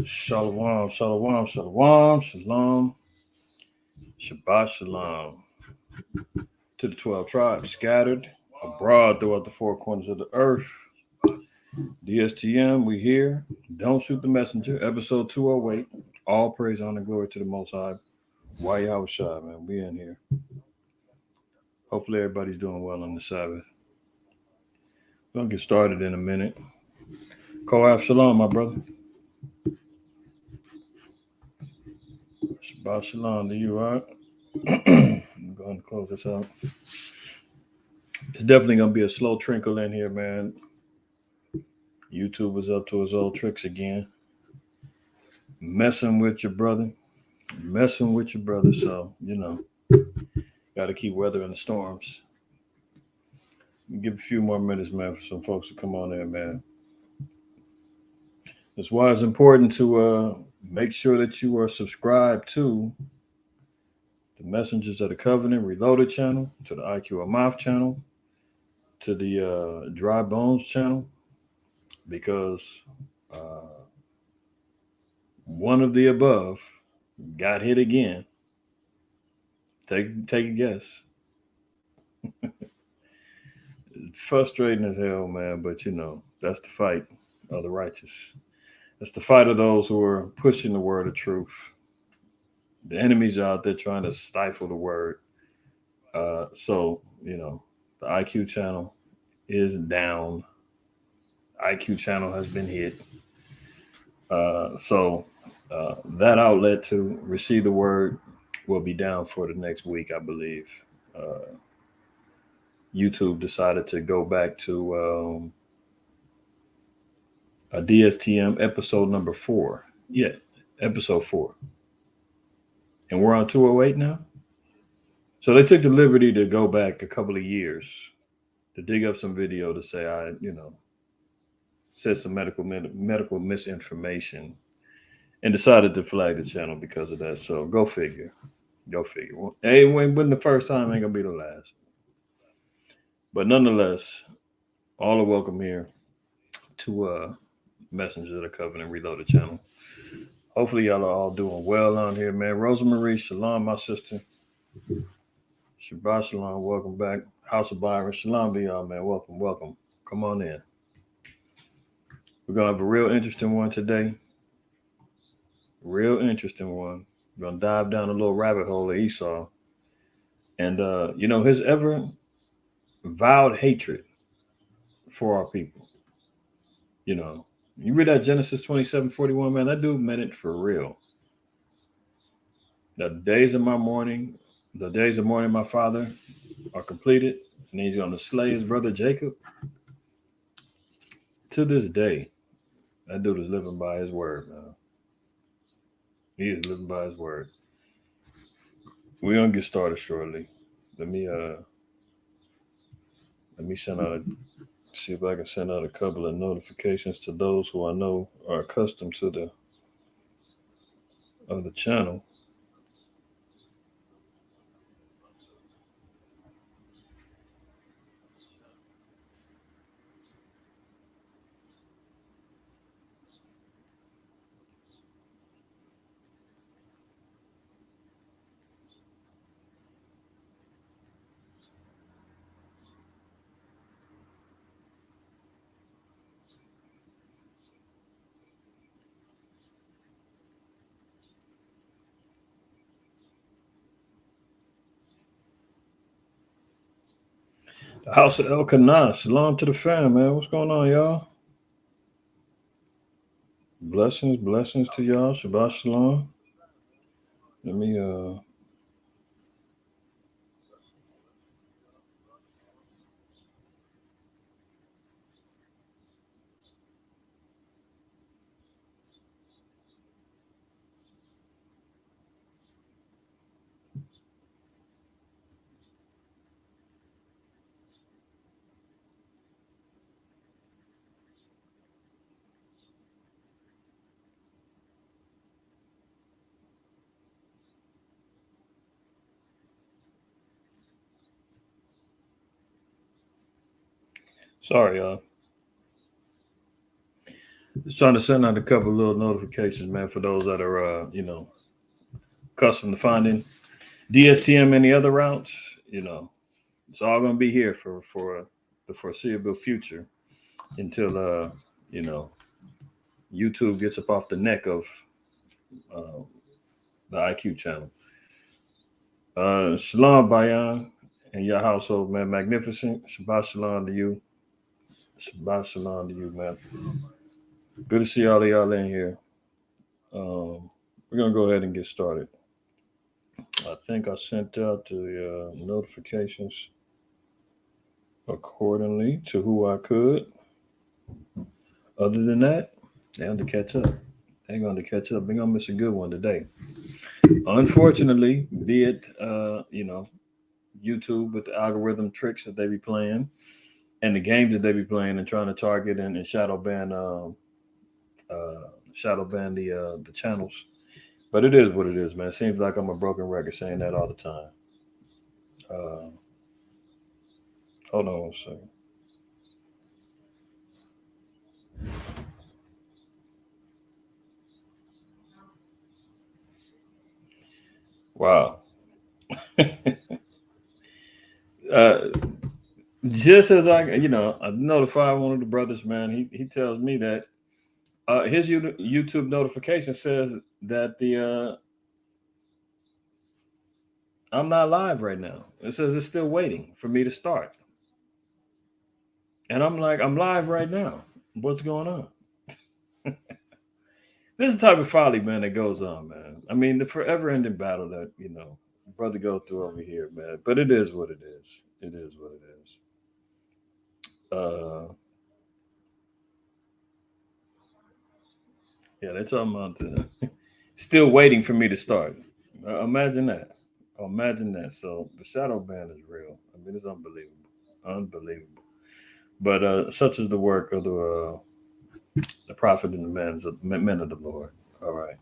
Shalom, shalom, shalom, shalom, Shabbat shalom to the 12 tribes scattered abroad throughout the four corners of the earth. DSTM, we here. Don't shoot the messenger. Episode 208. All praise, honor, glory to the Most High. Why y'all shy, man? We in here. Hopefully everybody's doing well on the Sabbath. We're gonna get started in a minute. Koaf shalom, my brother. Shabbat shalom to you, all right? I'm going to close this out. It's definitely gonna be a slow trickle in here, man. YouTube was up to his old tricks again. Messing with your brother. So, got to keep weathering the storms. Give a few more minutes, man, for some folks to come on in, man. That's why it's important to make sure that you are subscribed to the Messengers of the Covenant Reloaded channel, to the IQAhmath channel, to the Dry Bones channel, because one of the above got hit again. Take a guess. Frustrating as hell, man, but that's the fight of the righteous. That's the fight of those who are pushing the word of truth. The enemies are out there trying to stifle the word. So, the IQ channel is down. IQ channel has been hit. So that outlet to receive the word will be down for the next week, I believe. YouTube decided to go back to a DSTM episode number 4. Yeah, episode 4. And we're on 208 now. So they took the liberty to go back a couple of years to dig up some video to say I, said some medical misinformation and decided to flag the channel because of that. So go figure. Go figure. Well, hey, when the first time ain't gonna be the last. But nonetheless, all are welcome here to Messengers of the Covenant Reloaded channel. Hopefully y'all are all doing well on here, man. Rosemarie, shalom, my sister. Shabbat shalom, welcome back. House of Byron, shalom to y'all, man. Welcome. Come on in. We're gonna have a real interesting one today. Real interesting one. We're gonna dive down a little rabbit hole of Esau. And his ever vowed hatred for our people. You read that Genesis 27:41, man, that dude meant it for real. The days of mourning my father are completed, and he's going to slay his brother Jacob. To this day, that dude is living by his word, man. He is living by his word. We're gonna get started shortly. Let me see if I can send out a couple of notifications to those who I know are accustomed to the channel. The House of Elkanah, shalom to the fam, man. What's going on, y'all? Blessings to y'all. Shabbat shalom. Let me sorry, y'all. Just trying to send out a couple of little notifications, man, for those that are, accustomed to finding DSTM and the other routes. It's all going to be here for the foreseeable future until, you know, YouTube gets up off the neck of uh, the IQ channel. Shalom, Bayan, and your household, man. Magnificent. Shabbat shalom to you. Shabbat shalom to you, man. Good to see all of y'all in here. We're going to go ahead and get started. I think I sent out the notifications accordingly to who I could. Other than that, they're going to catch up. They're going to catch up. They're going to miss a good one today. Unfortunately, be it, YouTube with the algorithm tricks that they be playing and the games that they be playing and trying to target and shadow ban the channels. But it is what it is, man. It seems like I'm a broken record saying that all the time. Uh, Hold on one second. Wow. uh, just as I notify one of the brothers, man. He tells me that his YouTube notification says that the I'm not live right now. It says it's still waiting for me to start, and I'm like, I'm live right now. What's going on? This is the type of folly, man, that goes on, man. I mean, the forever-ending battle that brother go through over here, man. But it is what it is. It is what it is. Uh, yeah, they're talking about still waiting for me to start. Imagine that. Imagine that. So the shadow ban is real. I mean, it's unbelievable, unbelievable. But such is the work of the prophet and the men of the Lord. All right.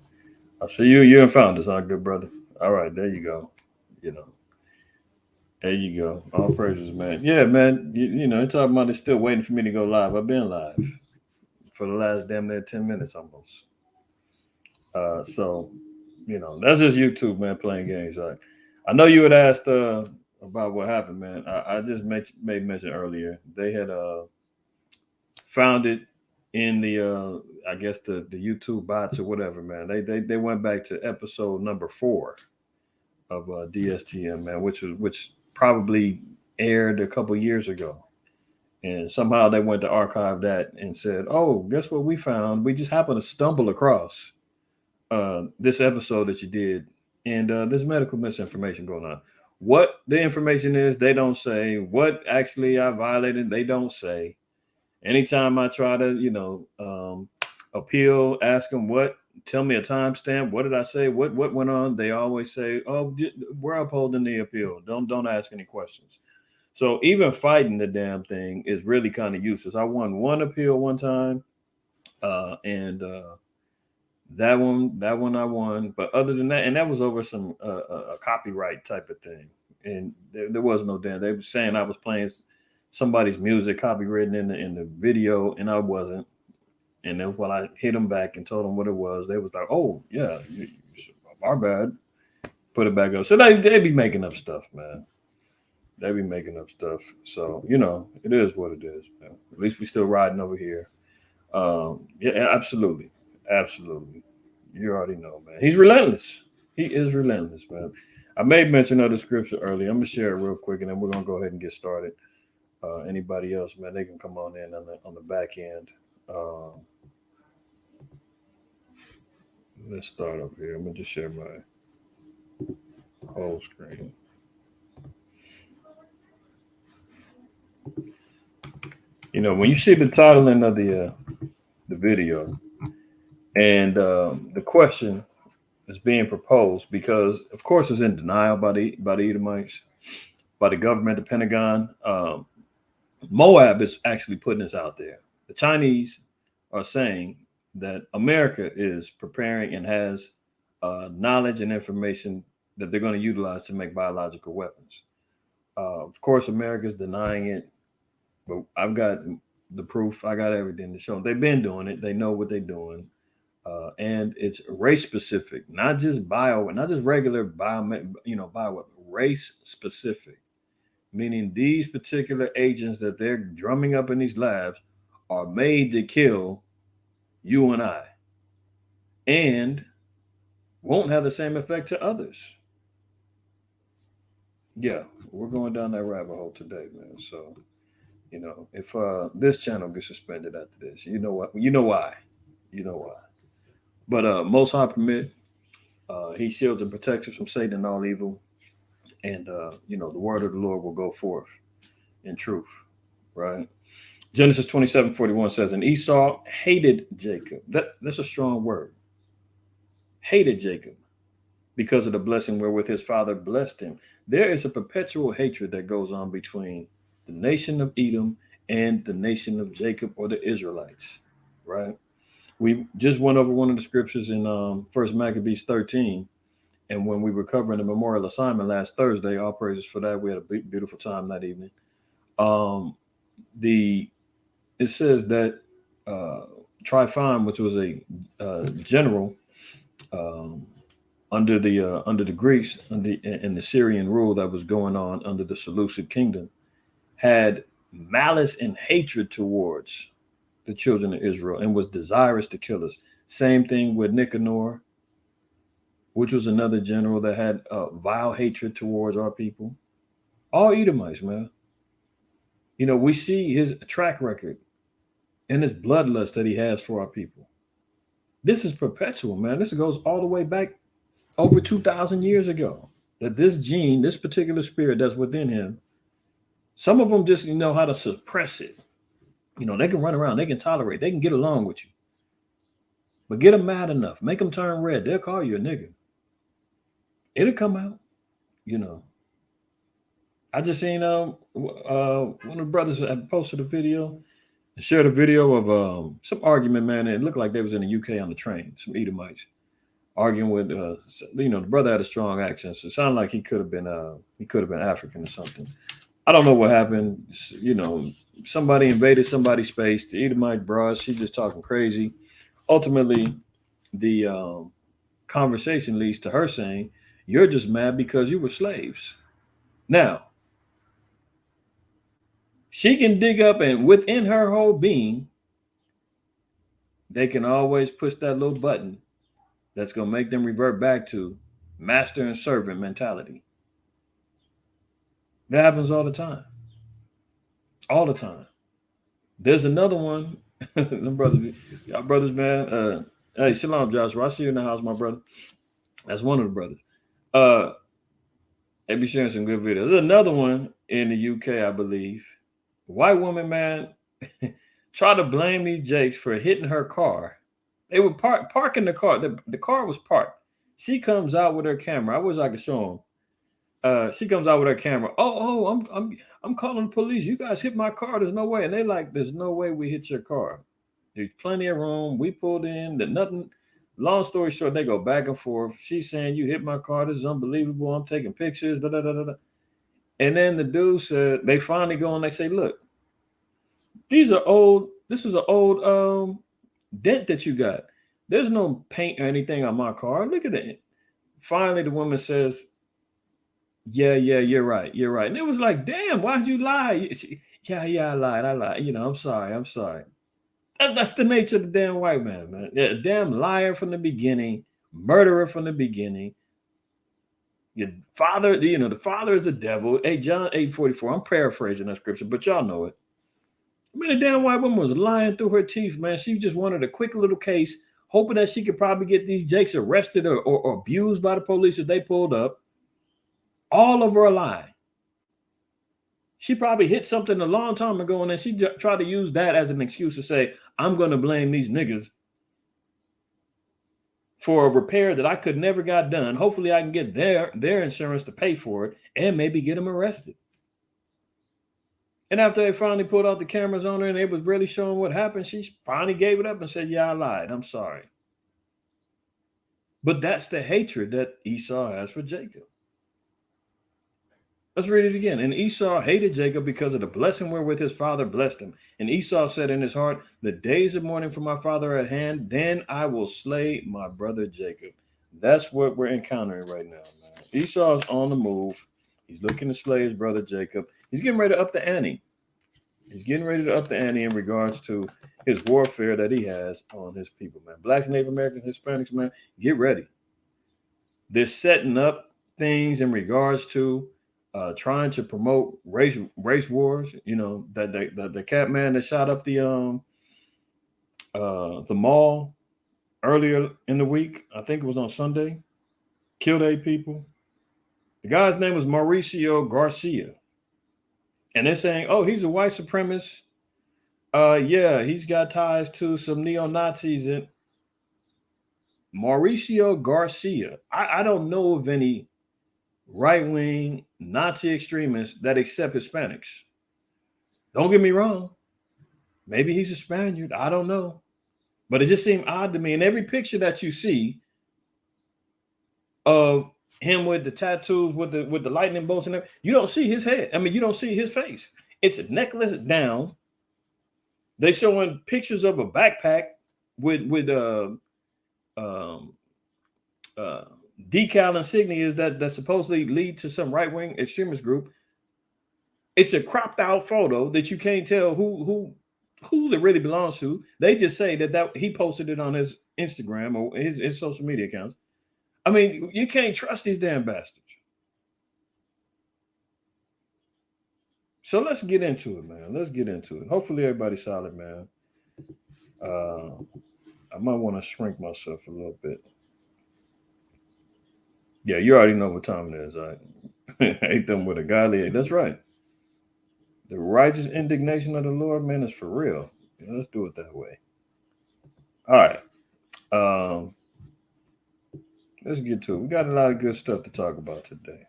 I see you. You're in founders, huh, good brother? All right, there you go. You know, there you go. All praises, man. Yeah, man. You're talking about it's still waiting for me to go live. I've been live for the last damn near 10 minutes almost. So, that's just YouTube, man, playing games. I know you had asked about what happened, man. I just made mention earlier. They had found it in the I guess the YouTube bots or whatever, man. They went back to episode number 4 of DSTM, man, which probably aired a couple years ago. And somehow they went to archive that and said, "Oh, guess what we found? We just happened to stumble across this episode that you did, and there's medical misinformation going on. What the information is, they don't say. What actually I violated, they don't say. Anytime I try to, appeal, ask them tell me a timestamp. What did I say? What went on? They always say, "Oh, we're upholding the appeal. Don't ask any questions." So even fighting the damn thing is really kind of useless. I won one appeal one time, and that one I won. But other than that, and that was over some a copyright type of thing, and there was no damn. They were saying I was playing somebody's music copywritten in the video, and I wasn't. And then when I hit them back and told them what it was, they was like, "Oh yeah, our bad." Put it back up. So they be making up stuff, man. They be making up stuff. So it is what it is, man. At least we still riding over here. Yeah, absolutely, absolutely. You already know, man. He's relentless. He is relentless, man. I made mention of the scripture earlier. I'm gonna share it real quick, and then we're gonna go ahead and get started. Anybody else, man, they can come on in on the back end. Let's start up here. I'm gonna just share my whole screen. When you see the titling of the video and the question is being proposed, because of course it's in denial by the Edomites, by the government, the Pentagon. Moab is actually putting this out there. The Chinese are saying that America is preparing and has knowledge and information that they're going to utilize to make biological weapons. Of course, America is denying it, but I've got the proof. I got everything to show. They've been doing it. They know what they're doing. And it's race specific, not just not just regular bio, race specific, meaning these particular agents that they're drumming up in these labs are made to kill you and I, and won't have the same effect to others. Yeah, we're going down that rabbit hole today, man. So, if this channel gets suspended after this, you know what? You know why. You know why. But Most High permit, he shields and protects us from Satan and all evil. And the word of the Lord will go forth in truth. Right? Genesis 27:41 says, and Esau hated Jacob. That's a strong word. Hated Jacob because of the blessing wherewith his father blessed him. There is a perpetual hatred that goes on between the nation of Edom and the nation of Jacob, or the Israelites, right? We just went over one of the scriptures in First Maccabees 13, and when we were covering the memorial assignment last Thursday, all praises for that. We had a beautiful time that evening. It says that Tryphon, which was a general under the Greeks and the Syrian rule that was going on under the Seleucid kingdom, had malice and hatred towards the children of Israel and was desirous to kill us. Same thing with Nicanor, which was another general that had vile hatred towards our people. All Edomites, man. We see his track record and his bloodlust that he has for our people. This is perpetual, man. This goes all the way back over 2,000 years ago, that this gene, this particular spirit that's within him, some of them just know how to suppress it. They can run around, they can tolerate, they can get along with you. But get them mad enough, make them turn red, they'll call you a nigga. It'll come out, I just seen one of the brothers had posted a video and shared a video of some argument, man. It looked like they was in the UK on the train, some Edomites arguing with the brother had a strong accent, so it sounded like he could have been African or something. I don't know what happened. Somebody invaded somebody's space. The Edomite broad, she's just talking crazy. Ultimately, the conversation leads to her saying, "You're just mad because you were slaves." Now, she can dig up, and within her whole being, they can always push that little button that's going to make them revert back to master and servant mentality. That happens all the time. All the time. There's another one. Them brothers, y'all brothers, man. Hey, shalom, Joshua. I see you in the house, my brother. That's one of the brothers. They be sharing some good videos. There's another one in the UK, I believe. White woman, man, try to blame these jakes for hitting her car. They were parking the car. The car was parked. She comes out with her camera. I wish I could show them. She comes out with her camera. I'm calling the police. You guys hit my car. There's no way. And they like, there's no way we hit your car. There's plenty of room. We pulled in. There's nothing. Long story short, they go back and forth. She's saying, you hit my car. This is unbelievable. I'm taking pictures. Da, da, da, da, da. And then the dude said, they finally go and they say, look, these are old. This is an old dent that you got. There's no paint or anything on my car. Look at it. Finally, the woman says, yeah, you're right. You're right. And it was like, damn, why'd you lie? I lied. I'm sorry. That's the nature of the damn white man. Yeah, damn liar from the beginning, murderer from the beginning. Your father, the father is a devil. Hey, John 8:44. I'm paraphrasing that scripture, but y'all know it. I mean, the damn white woman was lying through her teeth, man. She just wanted a quick little case, hoping that she could probably get these jakes arrested or abused by the police if they pulled up. All of her a lie. She probably hit something a long time ago, and then she tried to use that as an excuse to say, I'm going to blame these niggas for a repair that I could never got done. Hopefully I can get their insurance to pay for it and maybe get them arrested. And after they finally pulled out the cameras on her and it was really showing what happened, she finally gave it up and said, yeah, I lied. I'm sorry. But that's the hatred that Esau has for Jacob. Let's read it again. And Esau hated Jacob because of the blessing wherewith his father blessed him. And Esau said in his heart, the days of mourning for my father are at hand, then I will slay my brother Jacob. That's what we're encountering right now, man. Esau's on the move. He's looking to slay his brother Jacob. He's getting ready to up the ante. He's getting ready to up the ante in regards to his warfare that he has on his people, man. Blacks, Native Americans, Hispanics, man, get ready. They're setting up things in regards to trying to promote race wars. You know that the cat man that shot up the mall earlier in the week. I think it was on Sunday. Killed 8 people. The guy's name was Mauricio Garcia, and they're saying, "Oh, he's a white supremacist. Yeah, he's got ties to some neo Nazis." And Mauricio Garcia, I don't know of any right wing Nazi extremists that accept Hispanics. Don't get me wrong. Maybe he's a Spaniard. I don't know. But it just seemed odd to me. And every picture that you see of him with the tattoos, with the lightning bolts and everything, you don't see his head. I mean, you don't see his face. It's a necklace down. They showing pictures of a backpack with um, uh, decal insignias that supposedly lead to some right wing extremist group. It's a cropped out photo that you can't tell who it really belongs to. They just say that he posted it on his Instagram or his social media accounts. I mean, you can't trust these damn bastards. So let's get into it, man. Let's get into it. Hopefully everybody's solid, man. I might want to shrink myself a little bit. Yeah, you already know what time it is, right? Hate them with a godly hate. That's right. The righteous indignation of the Lord, man, is for real. Let's do it that way. All right. Um, let's get to it. We got a lot of good stuff to talk about today.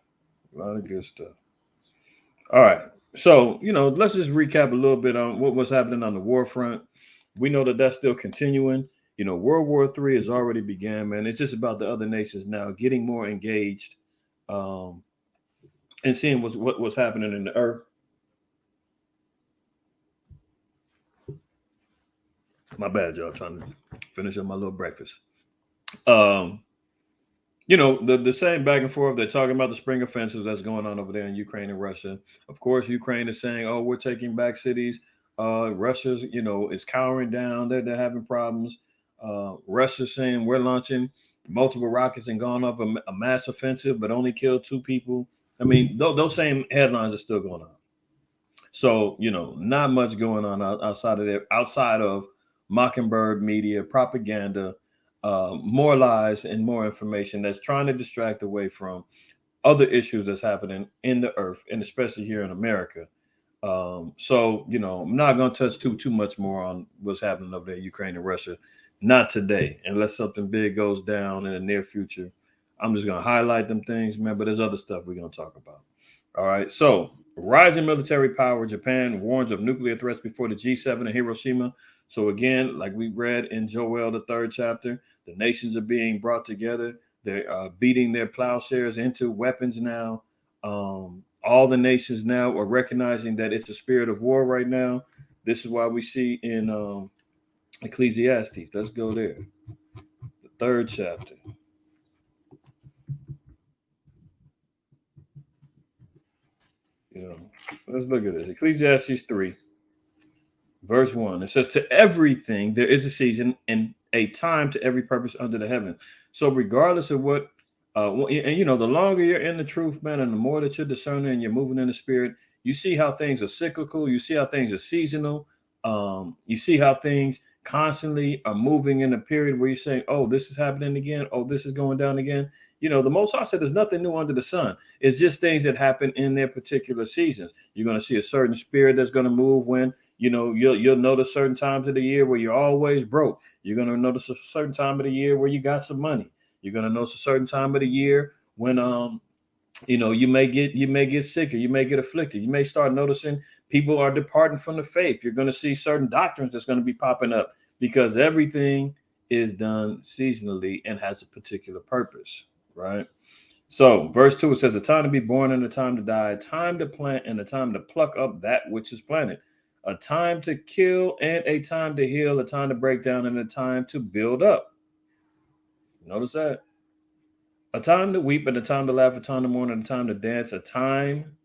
A lot of good stuff. All right. So, let's just recap a little bit on what was happening on the war front. We know that that's still continuing. World War III has already began, man. It's just about the other nations now getting more engaged um, and seeing what's happening in the earth. My bad, y'all. Trying to finish up my little breakfast. Um, the same back and forth. They're talking about the spring offensives that's going on over there in Ukraine and Russia. Of course, Ukraine is saying, "Oh, we're taking back cities." Russia's, is cowering down. They're having problems. Russia's saying we're launching multiple rockets and gone off a mass offensive, but only killed 2 people. I mean, those same headlines are still going on. So, not much going on outside of Mockingbird media, propaganda, more lies and more information that's trying to distract away from other issues that's happening in the earth and especially here in America. So, I'm not going to touch too much more on what's happening over there in Ukraine and Russia. Not today, unless something big goes down in the near future. I'm just going to highlight them things, man, but there's other stuff we're going to talk about. All right. So, rising military power. Japan warns of nuclear threats before the G7 in Hiroshima. So, again, like we read in Joel, the 3rd chapter, the nations are being brought together. They're beating their plowshares into weapons now. All the nations now are recognizing that it's a spirit of war right now. This is why we see in Ecclesiastes. Let's go there. The 3rd chapter. Let's look at this. Ecclesiastes 3, verse 1. It says, "To everything there is a season and a time to every purpose under the heaven." So regardless of what, the longer you're in the truth, man, and the more that you're discerning and you're moving in the spirit, you see how things are cyclical. You see how things are seasonal. You see how things constantly are moving in a period where you're saying, "Oh, this is happening again. Oh, this is going down again." The Most High said there's nothing new under the sun. It's just things that happen in their particular seasons. You're going to see a certain spirit that's going to move when you'll notice certain times of the year where you're always broke. You're going to notice a certain time of the year where you got some money. You're going to notice a certain time of the year when you may get sick or you may get afflicted. You may start noticing people are departing from the faith. You're going to see certain doctrines that's going to be popping up because everything is done seasonally and has a particular purpose, right? So, verse 2, it says, a time to be born and a time to die, a time to plant and a time to pluck up that which is planted, a time to kill and a time to heal, a time to break down and a time to build up. Notice that. A time to weep and a time to laugh, a time to mourn and a time to dance, a time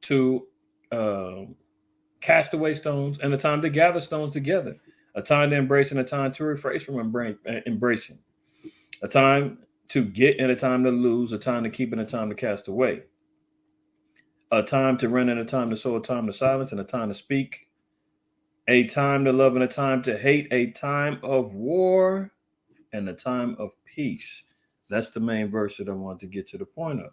to uh, cast away stones and a time to gather stones together, a time to embrace and a time to refrain from embracing, a time to get and a time to lose, a time to keep and a time to cast away, a time to run and a time to sow, a time to silence and a time to speak, a time to love and a time to hate, a time of war and a time of peace. That's the main verse that I want to get to the point of.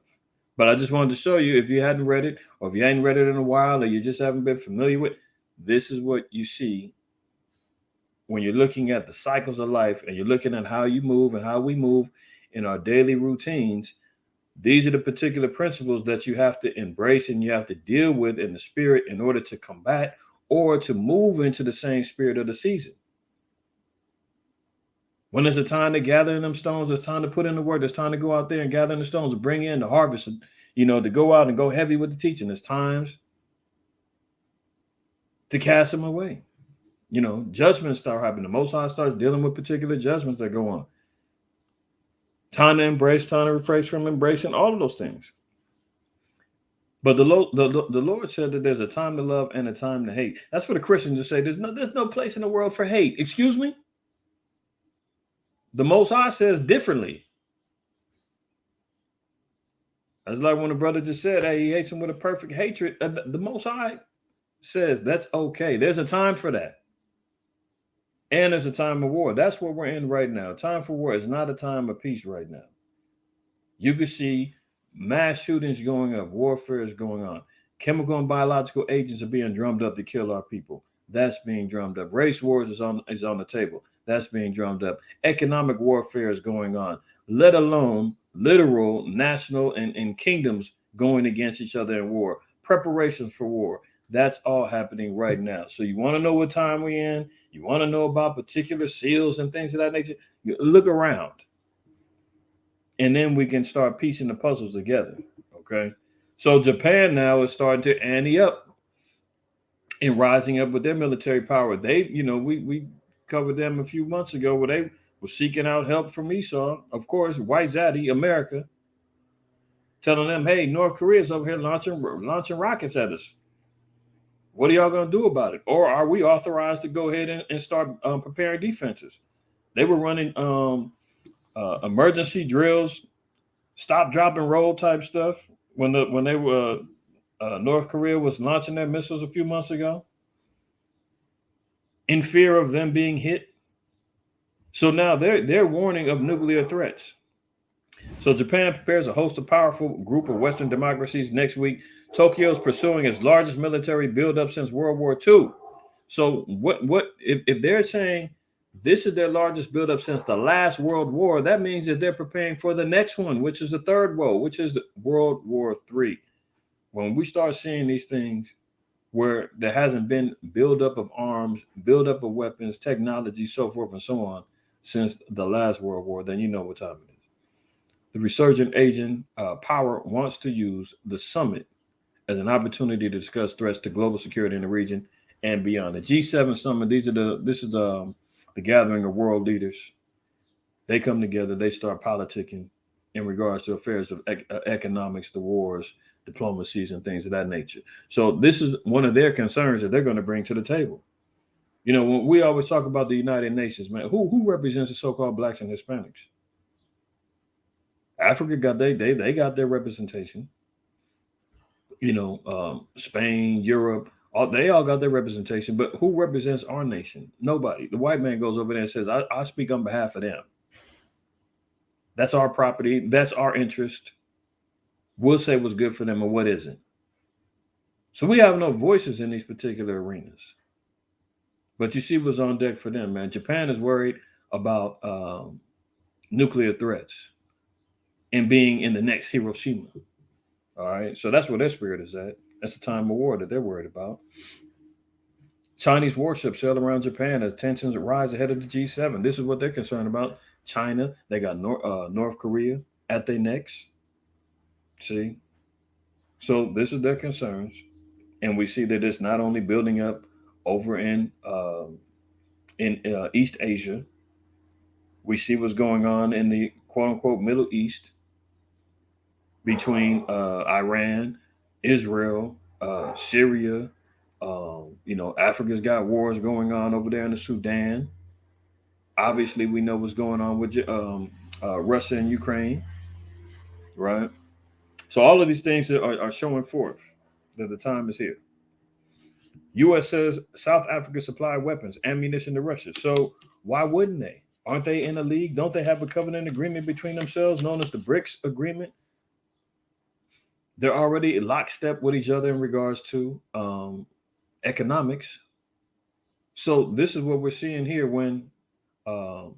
But I just wanted to show you, if you hadn't read it, or if you hadn't read it in a while, or you just haven't been familiar with, this is what you see when you're looking at the cycles of life and you're looking at how you move and how we move in our daily routines. These are the particular principles that you have to embrace and you have to deal with in the spirit in order to combat or to move into the same spirit of the season. When there's a time to gather in them stones, it's time to put in the work. It's time to go out there and gather in the stones, bring in the harvest, to go out and go heavy with the teaching. There's times to cast them away. Judgments start happening. The Most High starts dealing with particular judgments that go on. Time to embrace, time to refrain from embracing, all of those things. But the Lord said that there's a time to love and a time to hate. That's for the Christians to say there's no place in the world for hate. Excuse me? The Most High says differently. That's like when the brother just said, hey, he hates him with a perfect hatred. The Most High says that's okay. There's a time for that. And there's a time of war. That's what we're in right now. Time for war is not a time of peace right now. You can see mass shootings going up. Warfare is going on. Chemical and biological agents are being drummed up to kill our people. That's being drummed up. Race wars is on the table. That's being drummed up. Economic warfare is going on, let alone literal national and kingdoms going against each other in war. Preparations for war. That's all happening right now. So you want to know what time we're in? You want to know about particular seals and things of that nature? You look around. And then we can start piecing the puzzles together. Okay. So Japan now is starting to ante up and rising up with their military power. They, we covered them a few months ago where they were seeking out help from Esau. Of course, white zaddy, America, telling them, hey, North Korea's over here launching rockets at us. What are y'all going to do about it? Or are we authorized to go ahead and start preparing defenses? They were running emergency drills, stop, drop, and roll type stuff when they were North Korea was launching their missiles a few months ago in fear of them being hit. So now they're warning of nuclear threats. So Japan prepares a host of powerful group of Western democracies next week. Tokyo is pursuing its largest military buildup since World War II. So what if they're saying this is their largest buildup since the last World War? That means that they're preparing for the next one, which is the third world, which is World War III. When we start seeing these things where there hasn't been buildup of arms, buildup of weapons, technology, so forth and so on, since the last World War, then you know what time it is. The resurgent Asian power wants to use the summit as an opportunity to discuss threats to global security in the region and beyond. The G7 summit, this is the gathering of world leaders. They come together, they start politicking in regards to affairs of economics, the wars, diplomacies, and things of that nature. So this is one of their concerns that they're going to bring to the table. When we always talk about the United Nations, man, who represents the so-called blacks and Hispanics? Africa got they got their representation. Spain, Europe, they all got their representation. But who represents our nation? Nobody. The white man goes over there and says, I speak on behalf of them. That's our property. That's our interest. We'll say what's good for them and what isn't. So we have no voices in these particular arenas. But you see what's on deck for them, man. Japan is worried about nuclear threats and being in the next Hiroshima. All right. So that's where their spirit is at. That's the time of war that they're worried about. Chinese warships sail around Japan as tensions rise ahead of the G7. This is what they're concerned about. China, they got North Korea at their necks. See, so this is their concerns, and we see that it's not only building up over in East Asia. We see what's going on in the quote unquote Middle East between Iran, Israel, Syria. Africa's got wars going on over there in the Sudan. Obviously, we know what's going on with Russia and Ukraine, right? So all of these things are showing forth that the time is here. U.S. says South Africa supplied weapons, ammunition to Russia. So why wouldn't they? Aren't they in a league? Don't they have a covenant agreement between themselves known as the BRICS agreement? They're already lockstep with each other in regards to economics. So this is what we're seeing here when um,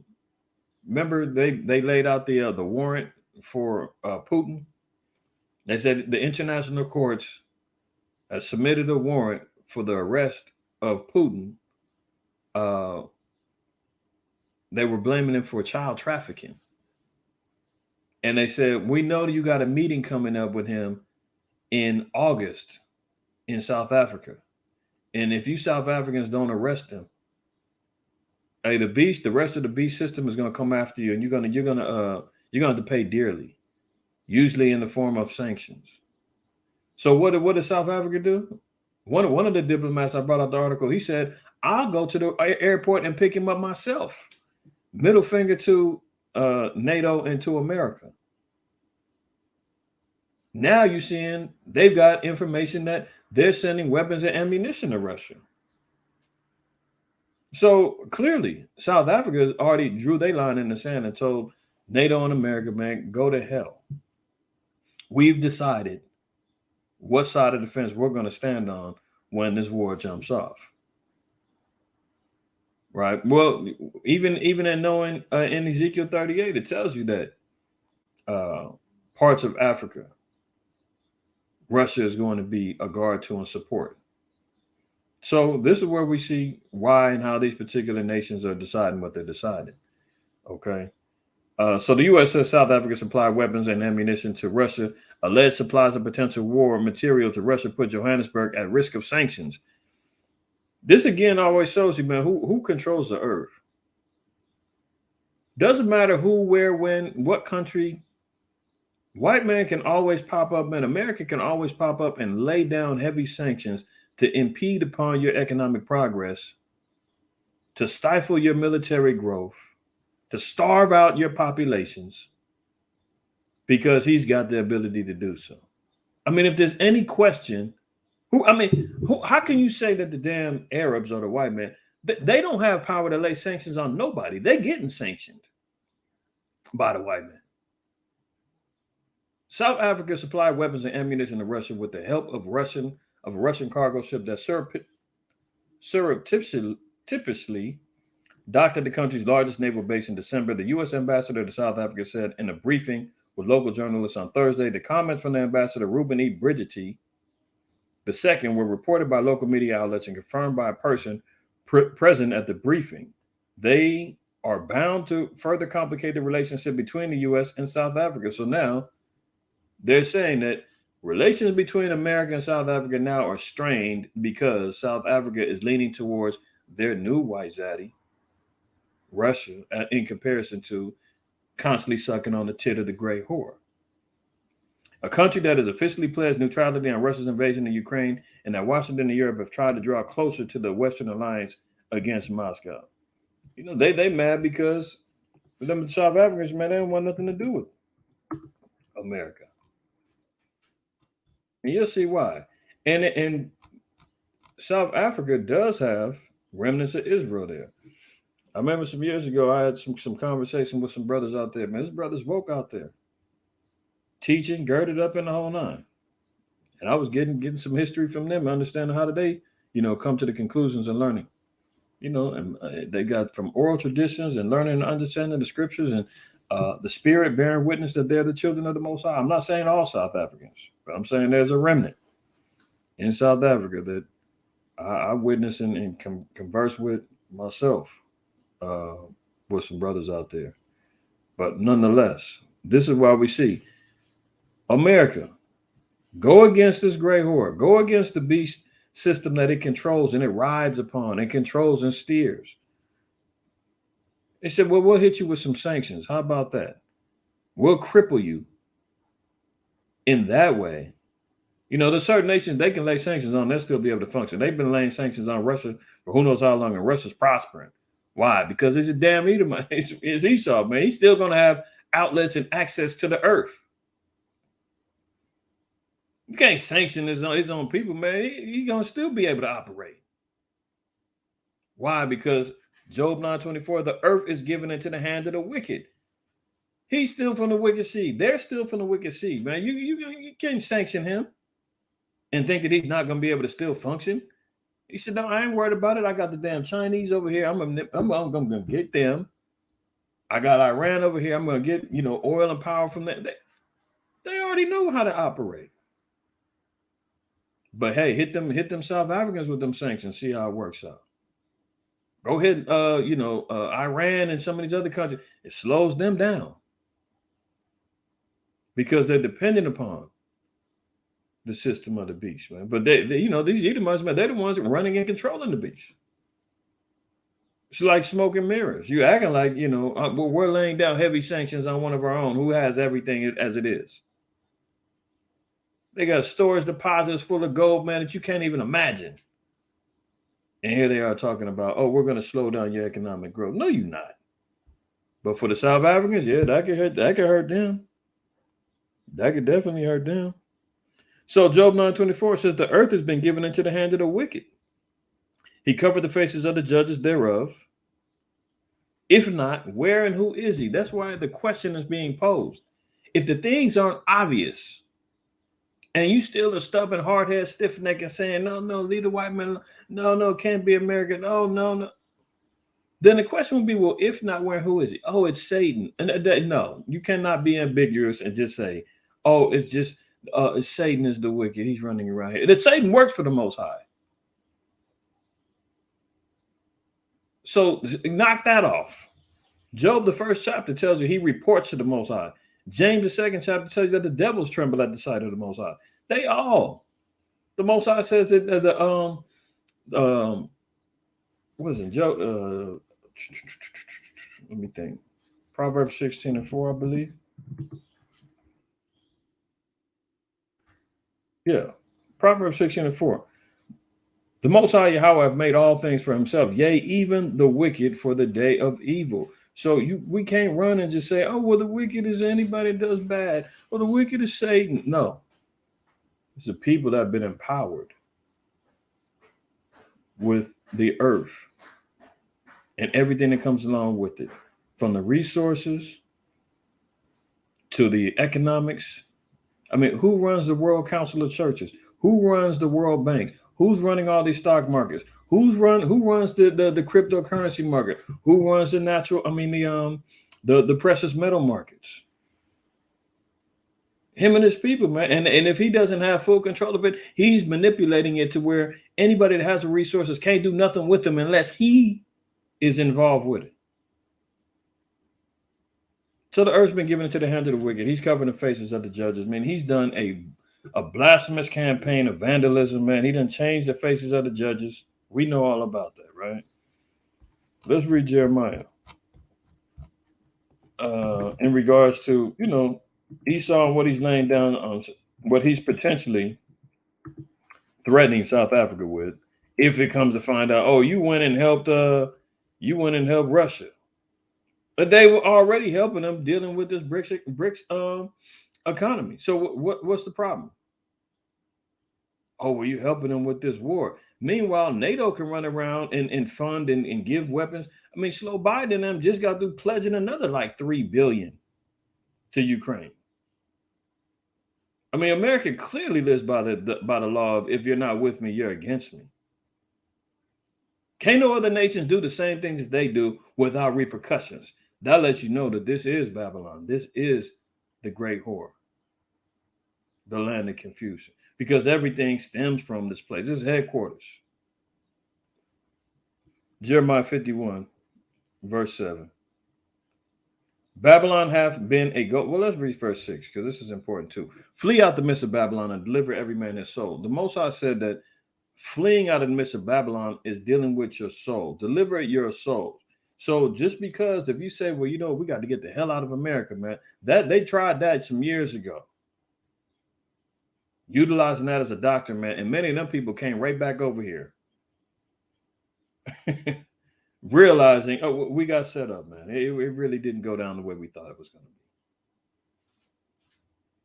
remember they laid out the warrant for Putin. They said the international courts submitted a warrant for the arrest of Putin. Uh, they were blaming him for child trafficking. And they said, we know that you got a meeting coming up with him in August in South Africa. And if you South Africans don't arrest him, hey, the rest of the beast system is gonna come after you, and you're gonna have to pay dearly, usually in the form of sanctions. So what did South Africa do? One of the diplomats I brought out the article, he said, I'll go to the airport and pick him up myself. Middle finger to NATO and to America. Now you're seeing they've got information that they're sending weapons and ammunition to Russia. So clearly, South Africa already drew their line in the sand and told NATO and America, man, go to hell. We've decided what side of the fence we're going to stand on when this war jumps off. Right. Well, even in knowing in Ezekiel 38, it tells you that parts of Africa, Russia is going to be a guard to and support. So this is where we see why and how these particular nations are deciding what they're deciding. Okay. So the U.S. says South Africa supplied weapons and ammunition to Russia. Alleged supplies of potential war material to Russia put Johannesburg at risk of sanctions. This again always shows you, man, who controls the earth. Doesn't matter who, where, when, what country. White man can always pop up, and America can always pop up and lay down heavy sanctions to impede upon your economic progress, to stifle your military growth, to starve out your populations, because he's got the ability to do so. I mean, if there's any question, how can you say that the damn Arabs or the white man, they don't have power to lay sanctions on nobody? They're getting sanctioned by the white man. South Africa supplied weapons and ammunition to Russia with the help of a Russian cargo ship that surreptitiously docked at the country's largest naval base in December. The U.S. ambassador to South Africa said in a briefing with local journalists on Thursday, the comments from the ambassador, Ruben E. Brigitte II, were reported by local media outlets and confirmed by a person present at the briefing. They are bound to further complicate the relationship between the U.S. and South Africa. So now they're saying that relations between America and South Africa now are strained because South Africa is leaning towards their new white zaddy, Russia, in comparison to constantly sucking on the tit of the gray whore. A country that has officially pledged neutrality on Russia's invasion of Ukraine, and that Washington and Europe have tried to draw closer to the Western alliance against Moscow. You know, they mad because them South Africans, man, they don't want nothing to do with America. And you'll see why. And South Africa does have remnants of Israel there. I remember some years ago, I had some conversation with some brothers out there. Man, this brothers woke out there, teaching, girded up in the whole nine. And I was getting some history from them, understanding how did they, come to the conclusions and learning. And they got from oral traditions and learning and understanding the scriptures and the spirit bearing witness that they're the children of the Most High. I'm not saying all South Africans, but I'm saying there's a remnant in South Africa that I witness and converse with myself with some brothers out there. But nonetheless, this is why we see America, go against this gray whore. Go against the beast system that it controls and it rides upon and controls and steers. They said, well, we'll hit you with some sanctions. How about that? We'll cripple you in that way. You know, there's certain nations they can lay sanctions on, they'll still be able to function. They've been laying sanctions on Russia for who knows how long, and Russia's prospering. Why? Because it's a damn Edomite. It's Esau, man. He's still going to have outlets and access to the earth. You can't sanction his own people, man. He's going to still be able to operate. Why? Because Job 9:24, the earth is given into the hand of the wicked. He's still from the wicked seed. They're still from the wicked seed, man. You can't sanction him and think that he's not going to be able to still function. He said, no, I ain't worried about it. I got the damn Chinese over here. I'm going to get them. I got Iran over here. I'm going to get, oil and power from that. They already know how to operate. But hey, hit them South Africans with them sanctions. See how it works out. Go ahead, Iran and some of these other countries. It slows them down because they're dependent upon the system of the beast, man. But they these Edomites, man, they're the ones running and controlling the beast. It's like smoke and mirrors. You acting like, we're laying down heavy sanctions on one of our own who has everything as it is. They got storage deposits full of gold, man, that you can't even imagine. And here they are talking about, we're going to slow down your economic growth. No, you're not. But for the South Africans, yeah, that could hurt them. That could definitely hurt them. So Job 9:24 says, the earth has been given into the hand of the wicked. He covered the faces of the judges thereof. If not, where and who is he? That's why the question is being posed. If the things aren't obvious, and you still a stubborn, hard-head, stiff-neck and saying, no, leave the white man, no, can't be American, no. Then the question would be, well, if not, where and who is he? Oh, it's Satan. And no, you cannot be ambiguous and just say, it's just Satan is the wicked. He's running around here. That Satan works for the Most High. So knock that off. Job, the first chapter, tells you he reports to the Most High. James, the second chapter, tells you that the devils tremble at the sight of the Most High. The Most High says that what is it? Job? Let me think. Proverbs 16:4, I believe. Yeah, Proverbs 16:4. The Most High Yahweh have made all things for himself, yea, even the wicked for the day of evil. So we can't run and just say, the wicked is anybody that does bad. Well, the wicked is Satan. No. It's the people that have been empowered with the earth and everything that comes along with it, from the resources to the economics. I mean, who runs the World Council of Churches? Who runs the World Bank? Who's running all these stock markets? Who runs the cryptocurrency market? Who runs the precious metal markets? Him and his people, man. And if he doesn't have full control of it, he's manipulating it to where anybody that has the resources can't do nothing with them unless he is involved with it. So the earth's been given into the hand of the wicked. He's covering the faces of the judges. Man, he's done a blasphemous campaign of vandalism, man. He done changed the faces of the judges. We know all about that, right? Let's read Jeremiah. In regards to, Esau and what he's laying down on, what he's potentially threatening South Africa with, if it comes to find out, you went and helped Russia. But they were already helping them dealing with this BRICS economy. So what's the problem? Well, you're helping them with this war. Meanwhile, NATO can run around and fund and give weapons. I mean, Slow Biden and them just got through pledging another like $3 billion to Ukraine. I mean, America clearly lives by the law of, if you're not with me, you're against me. Can't no other nations do the same things as they do without repercussions. That lets you know that this is Babylon. This is the great whore, the land of confusion, because everything stems from this place. This is headquarters. Jeremiah 51, verse 7. Babylon hath been a goat. Well, let's read verse 6 because this is important too. Flee out the midst of Babylon and deliver every man his soul. The Most High said that fleeing out of the midst of Babylon is dealing with your soul. Deliver your souls. So just because if you say, well, we got to get the hell out of America, man, that they tried that some years ago, utilizing that as a doctrine, man, and many of them people came right back over here, realizing, oh, we got set up, man. It really didn't go down the way we thought it was going to be.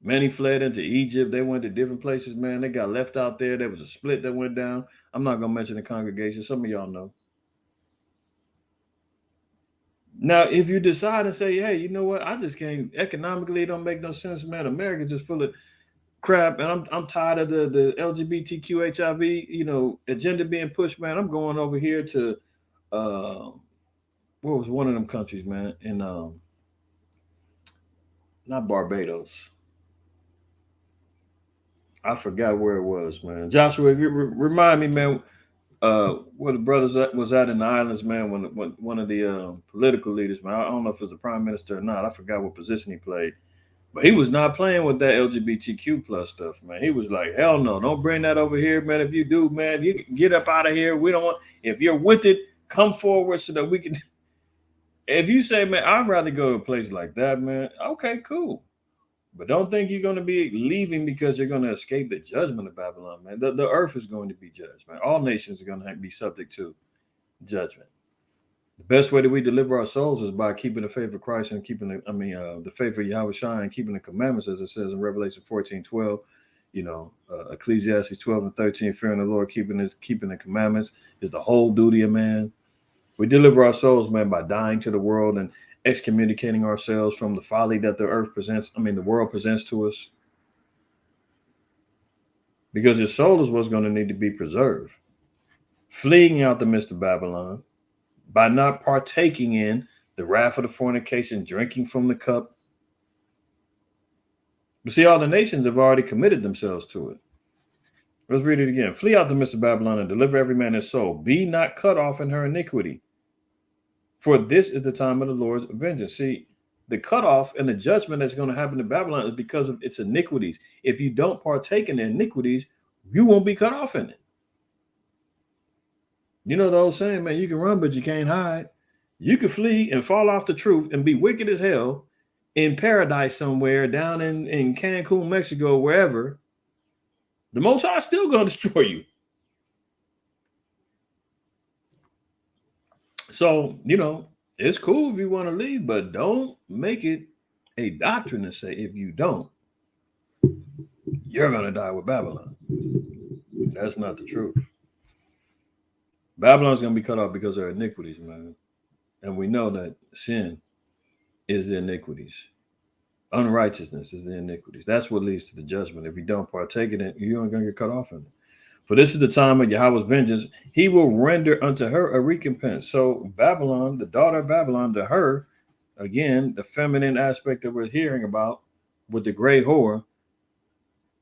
Many fled into Egypt. They went to different places, man. They got left out there. There was a split that went down. I'm not going to mention the congregation. Some of y'all know. Now, if you decide and say, hey, you know what? I just can't, economically, it don't make no sense, man. America's just full of crap. And I'm tired of the LGBTQ HIV, agenda being pushed, man. I'm going over here to, what was one of them countries, man? In, not Barbados. I forgot where it was, man. Joshua, if you remind me, man, where the brothers was at in the islands, man, when one of the political leaders, man, I don't know if it was a prime minister or not. I forgot what position he played, but he was not playing with that LGBTQ plus stuff, man. He was like, hell no, don't bring that over here, man. If you do, man, you can get up out of here. We don't want, if you're with it, come forward so that we can. If you say, man, I'd rather go to a place like that, man, okay, cool. But don't think you're going to be leaving because you're going to escape the judgment of Babylon, man. The earth is going to be judged, man. All nations are going to be subject to judgment. The best way that we deliver our souls is by keeping the faith of Christ and keeping the faith of Yahweh Shai and keeping the commandments, as it says in Revelation 14:12. Ecclesiastes 12:13, fearing the Lord, keeping the commandments is the whole duty of man. We deliver our souls, man, by dying to the world and excommunicating ourselves from the folly that the world presents to us. Because your soul is what's going to need to be preserved. Fleeing out the midst of Babylon by not partaking in the wrath of the fornication, drinking from the cup. But see, all the nations have already committed themselves to it. Let's read it again. Flee out the midst of Babylon and deliver every man his soul. Be not cut off in her iniquity. For this is the time of the Lord's vengeance. See, the cutoff and the judgment that's going to happen to Babylon is because of its iniquities. If you don't partake in the iniquities, you won't be cut off in it. You know the old saying, man, you can run, but you can't hide. You can flee and fall off the truth and be wicked as hell in paradise somewhere down in Cancun, Mexico, wherever. The Most High is still going to destroy you. So, it's cool if you want to leave, but don't make it a doctrine to say if you don't, you're going to die with Babylon. That's not the truth. Babylon's going to be cut off because of iniquities, man. And we know that sin is the iniquities. Unrighteousness is the iniquities. That's what leads to the judgment. If you don't partake in it, you're going to get cut off in it. For this is the time of Yahweh's vengeance. He will render unto her a recompense. So Babylon, the daughter of Babylon, to her, again, the feminine aspect that we're hearing about with the gray whore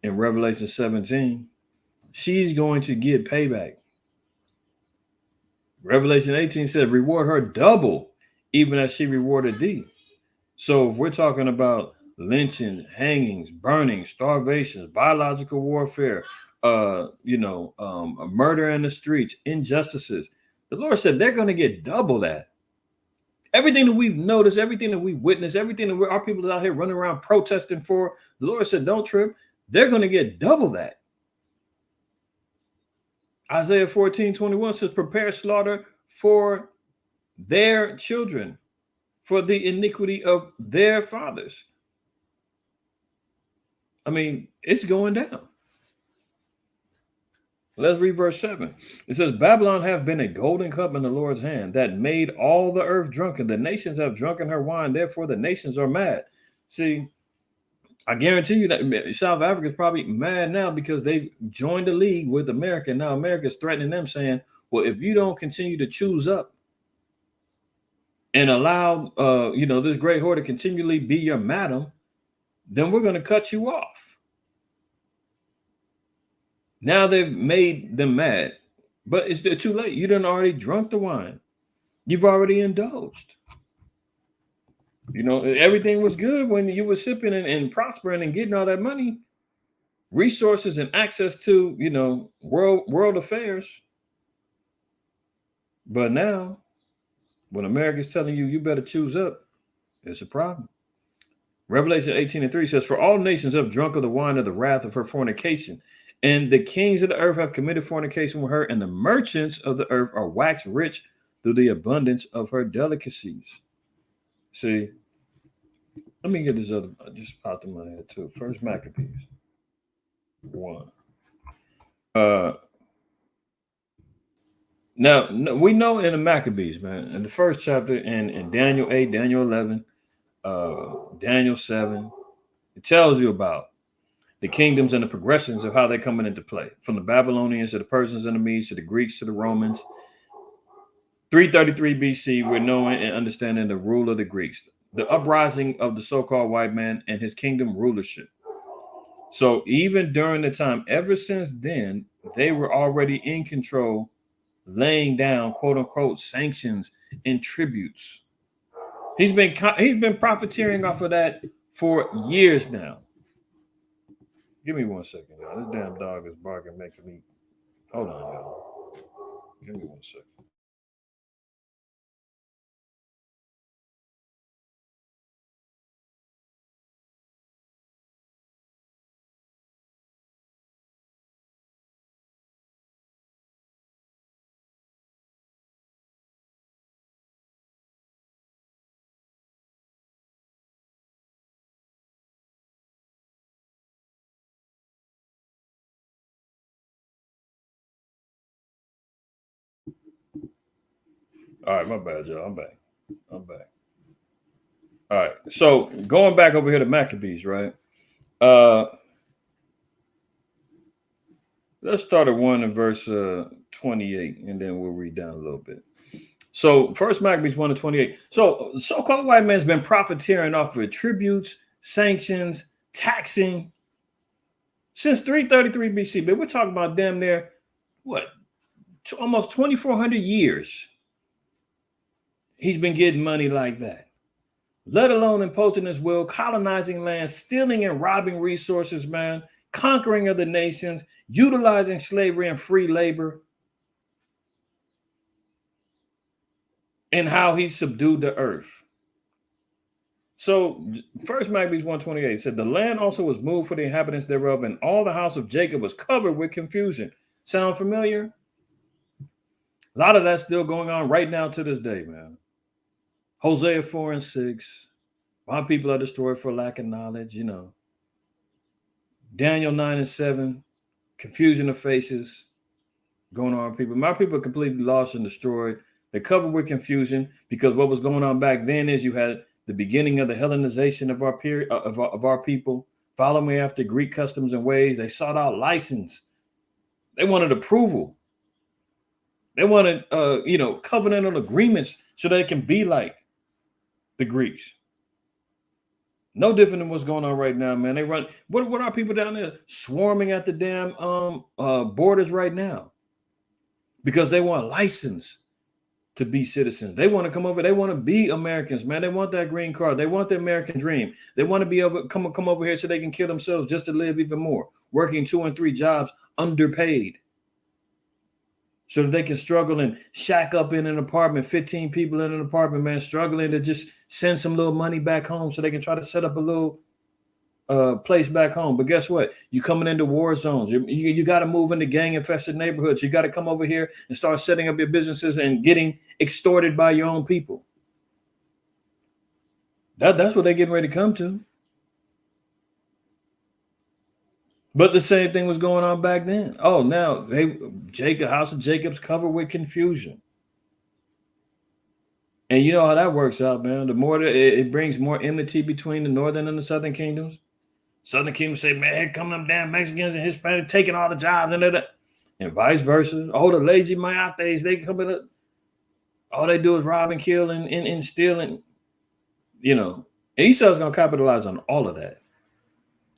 in Revelation 17, she's going to get payback. Revelation 18 says, reward her double, even as she rewarded thee. So if we're talking about lynching, hangings, burning, starvations, biological warfare, murder in the streets, injustices, the Lord said they're going to get double that. Everything that we've noticed, everything that we've witnessed, everything that our people is out here running around protesting for, the Lord said, don't trip. They're going to get double that. Isaiah 14:21 says, prepare slaughter for their children, for the iniquity of their fathers. It's going down. Let's read verse 7. It says, Babylon hath been a golden cup in the Lord's hand that made all the earth drunken. The nations have drunken her wine. Therefore, the nations are mad. See, I guarantee you that South Africa is probably mad now because they joined the league with America. Now America is threatening them, saying, well, if you don't continue to choose up and allow, this great whore to continually be your madam, then we're going to cut you off. Now they've made them mad, but it's too late. You done already drunk the wine. You've already indulged. You know, everything was good when you were sipping and prospering and getting all that money, resources, and access to, you know, world affairs. But now, when America's telling you you better choose up, it's a problem. Revelation 18:3 says, "For all nations have drunk of the wine of the wrath of her fornication, and the kings of the earth have committed fornication with her, and the merchants of the earth are waxed rich through the abundance of her delicacies." See, let me get this other. I just popped in my head too. First Maccabees 1. Uh, now we know in the Maccabees, man, in the first chapter, in Daniel 8, Daniel 11, Daniel 7, it tells you about the kingdoms and the progressions of how they're coming into play, from the Babylonians to the Persians and the Medes to the Greeks to the Romans. 333 BC, we're knowing and understanding the rule of the Greeks, the uprising of the so-called white man and his kingdom rulership. So even during the time, ever since then, they were already in control, laying down quote unquote sanctions and tributes. He's been profiteering off of that for years now. Give me 1 second, y'all. This damn dog is barking, making me. Hold on, y'all. Give me 1 second. All right, my bad, y'all. I'm back. I'm back. All right. So going back over here to Maccabees, right? Uh let's start at 1 and verse 28, and then we'll read down a little bit. So first Maccabees 1 and 28. So so-called white man's been profiteering off of tributes, sanctions, taxing since 333 BC. But we're talking about damn near what, almost 2,400 years. He's been getting money like that, let alone imposing his will, colonizing land, stealing and robbing resources, man, conquering other nations, utilizing slavery and free labor, and how he subdued the earth. So first Maccabees 128 said, the land also was moved for the inhabitants thereof, and all the house of Jacob was covered with confusion. Sound familiar? A lot of that's still going on right now to this day, man. Hosea 4 and 6. My people are destroyed for lack of knowledge, you know. Daniel 9 and 7. Confusion of faces going on, people. My people are completely lost and destroyed. They're covered with confusion because what was going on back then is you had the beginning of the Hellenization of our period of our people, following after Greek customs and ways. They sought out license. They wanted approval. They wanted, covenantal agreements so they can be like the Greeks. No different than what's going on right now, man. They run. What are people down there swarming at the damn borders right now because they want a license to be citizens. They want to come over. They want to be Americans, man. They want that green card. They want the American dream. They want to be able to come over here so they can kill themselves just to live even more, working 2 and 3 jobs, underpaid, so that they can struggle and shack up in an apartment, 15 people in an apartment, man, struggling to just send some little money back home so they can try to set up a little place back home. But guess what? You coming into war zones. You got to move into gang infested neighborhoods. You got to come over here and start setting up your businesses and getting extorted by your own people. That's what they're getting ready to come to. But the same thing was going on back then. Oh, now House of Jacob's covered with confusion. And you know how that works out, man. The more it brings more enmity between the northern and the southern kingdoms. Southern kingdom say, man, here come them damn Mexicans and Hispanics taking all the jobs and vice versa. Oh, the lazy mayates, they come in. All they do is rob and kill and steal, and you know. And Esau's gonna capitalize on all of that.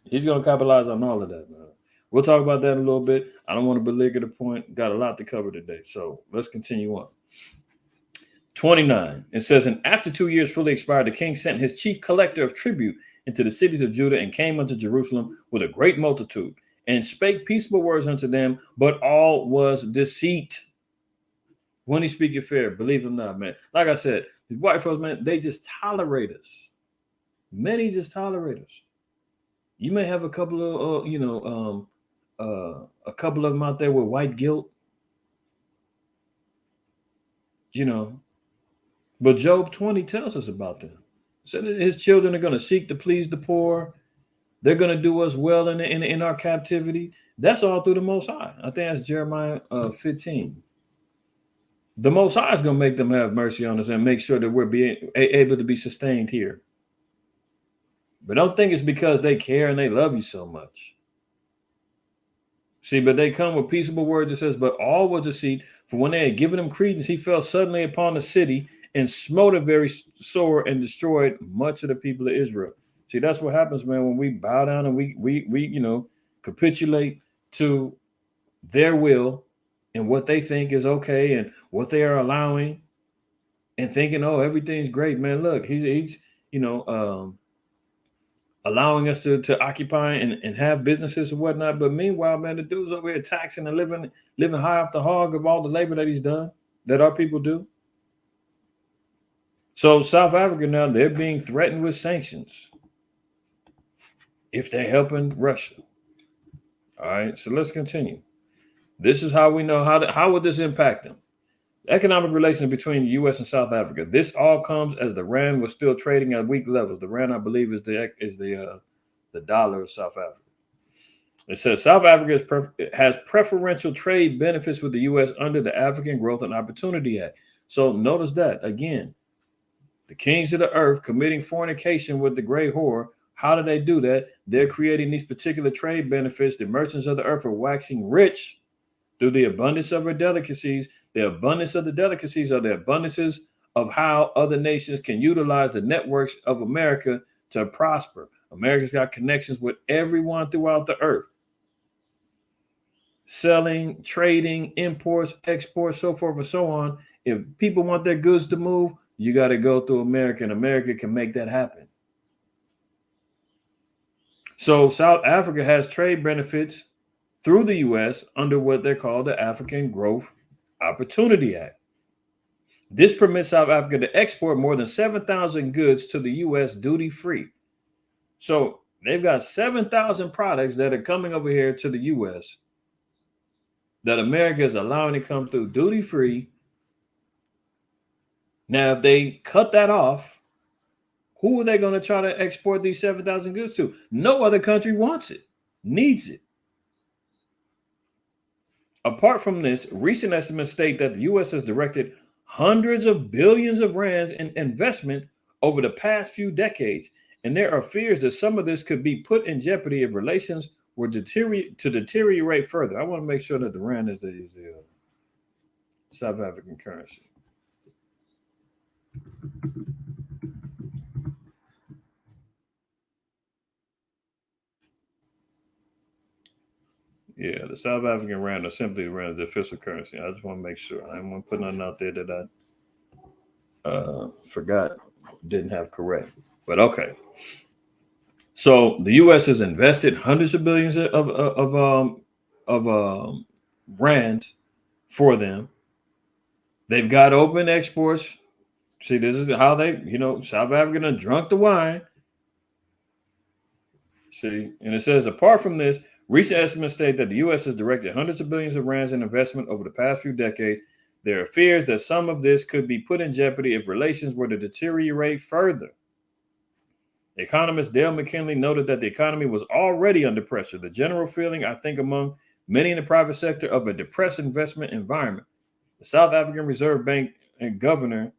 He's gonna capitalize on all of that, man. We'll talk about that in a little bit. I don't want to belabor the point. Got a lot to cover today, so let's continue on. 29. It says, and after 2 years fully expired, the king sent his chief collector of tribute into the cities of Judah and came unto Jerusalem with a great multitude and spake peaceable words unto them, but all was deceit. When he speaketh fair, believe him not, man. Like I said, these white folks, man, they just tolerate us. Many just tolerate us. You may have a couple of, a couple of them out there with white guilt, but Job 20 tells us about them. So his children are going to seek to please the poor. They're going to do us well in our captivity. That's all through the Most High. I think that's Jeremiah 15. The Most High is going to make them have mercy on us and make sure that we're being able to be sustained here. But don't think it's because they care and they love you so much. See, but they come with peaceable words. It says, but all was deceit. For when they had given him credence, he fell suddenly upon the city and smote it very sore and destroyed much of the people of Israel. See, that's what happens, man, when we bow down and we capitulate to their will and what they think is okay and what they are allowing and thinking, oh, everything's great, man. Look, he's allowing us to occupy and have businesses and whatnot. But meanwhile, man, the dude's over here taxing and living high off the hog of all the labor that he's done, that our people do. So South Africa now, they're being threatened with sanctions if they're helping Russia. All right, so let's continue. This is how we know how would this impact them. Economic relations between the U.S. and South Africa. This all comes as the rand was still trading at weak levels. The rand, I believe, is the dollar of South Africa. It says South Africa has preferential trade benefits with the U.S. under the African Growth and Opportunity Act. So notice that again, the kings of the earth committing fornication with the gray whore. How do they do that? They're creating these particular trade benefits. The merchants of the earth are waxing rich through the abundance of her delicacies. The abundance of the delicacies are the abundances of how other nations can utilize the networks of America to prosper. America's got connections with everyone throughout the earth. Selling, trading, imports, exports, so forth and so on. If people want their goods to move, you got to go through America, and America can make that happen. So South Africa has trade benefits through the U.S. under what they're called the African Growth Opportunity Act. This permits South Africa to export more than 7,000 goods to the U.S. duty-free. So they've got 7,000 products that are coming over here to the U.S. that America is allowing to come through duty-free. Now, if they cut that off, who are they going to try to export these 7,000 goods to? No other country wants it, needs it. Apart from this, recent estimates state that the U.S. has directed hundreds of billions of rands in investment over the past few decades, and there are fears that some of this could be put in jeopardy if relations were to deteriorate further. I want to make sure that the rand is the South African currency. Yeah, the South African rand or simply rand is the official currency. I just want to make sure. I don't want to put nothing out there that I forgot, didn't have correct. But okay. So the U.S. has invested hundreds of billions of rand for them. They've got open exports. See, this is how they, South Africa done drunk the wine. See, and it says, apart from this, recent estimates state that the U.S. has directed hundreds of billions of rands in investment over the past few decades. There are fears that some of this could be put in jeopardy if relations were to deteriorate further. Economist Dale McKinley noted that the economy was already under pressure. The general feeling, I think, among many in the private sector of a depressed investment environment. The South African Reserve Bank and Governor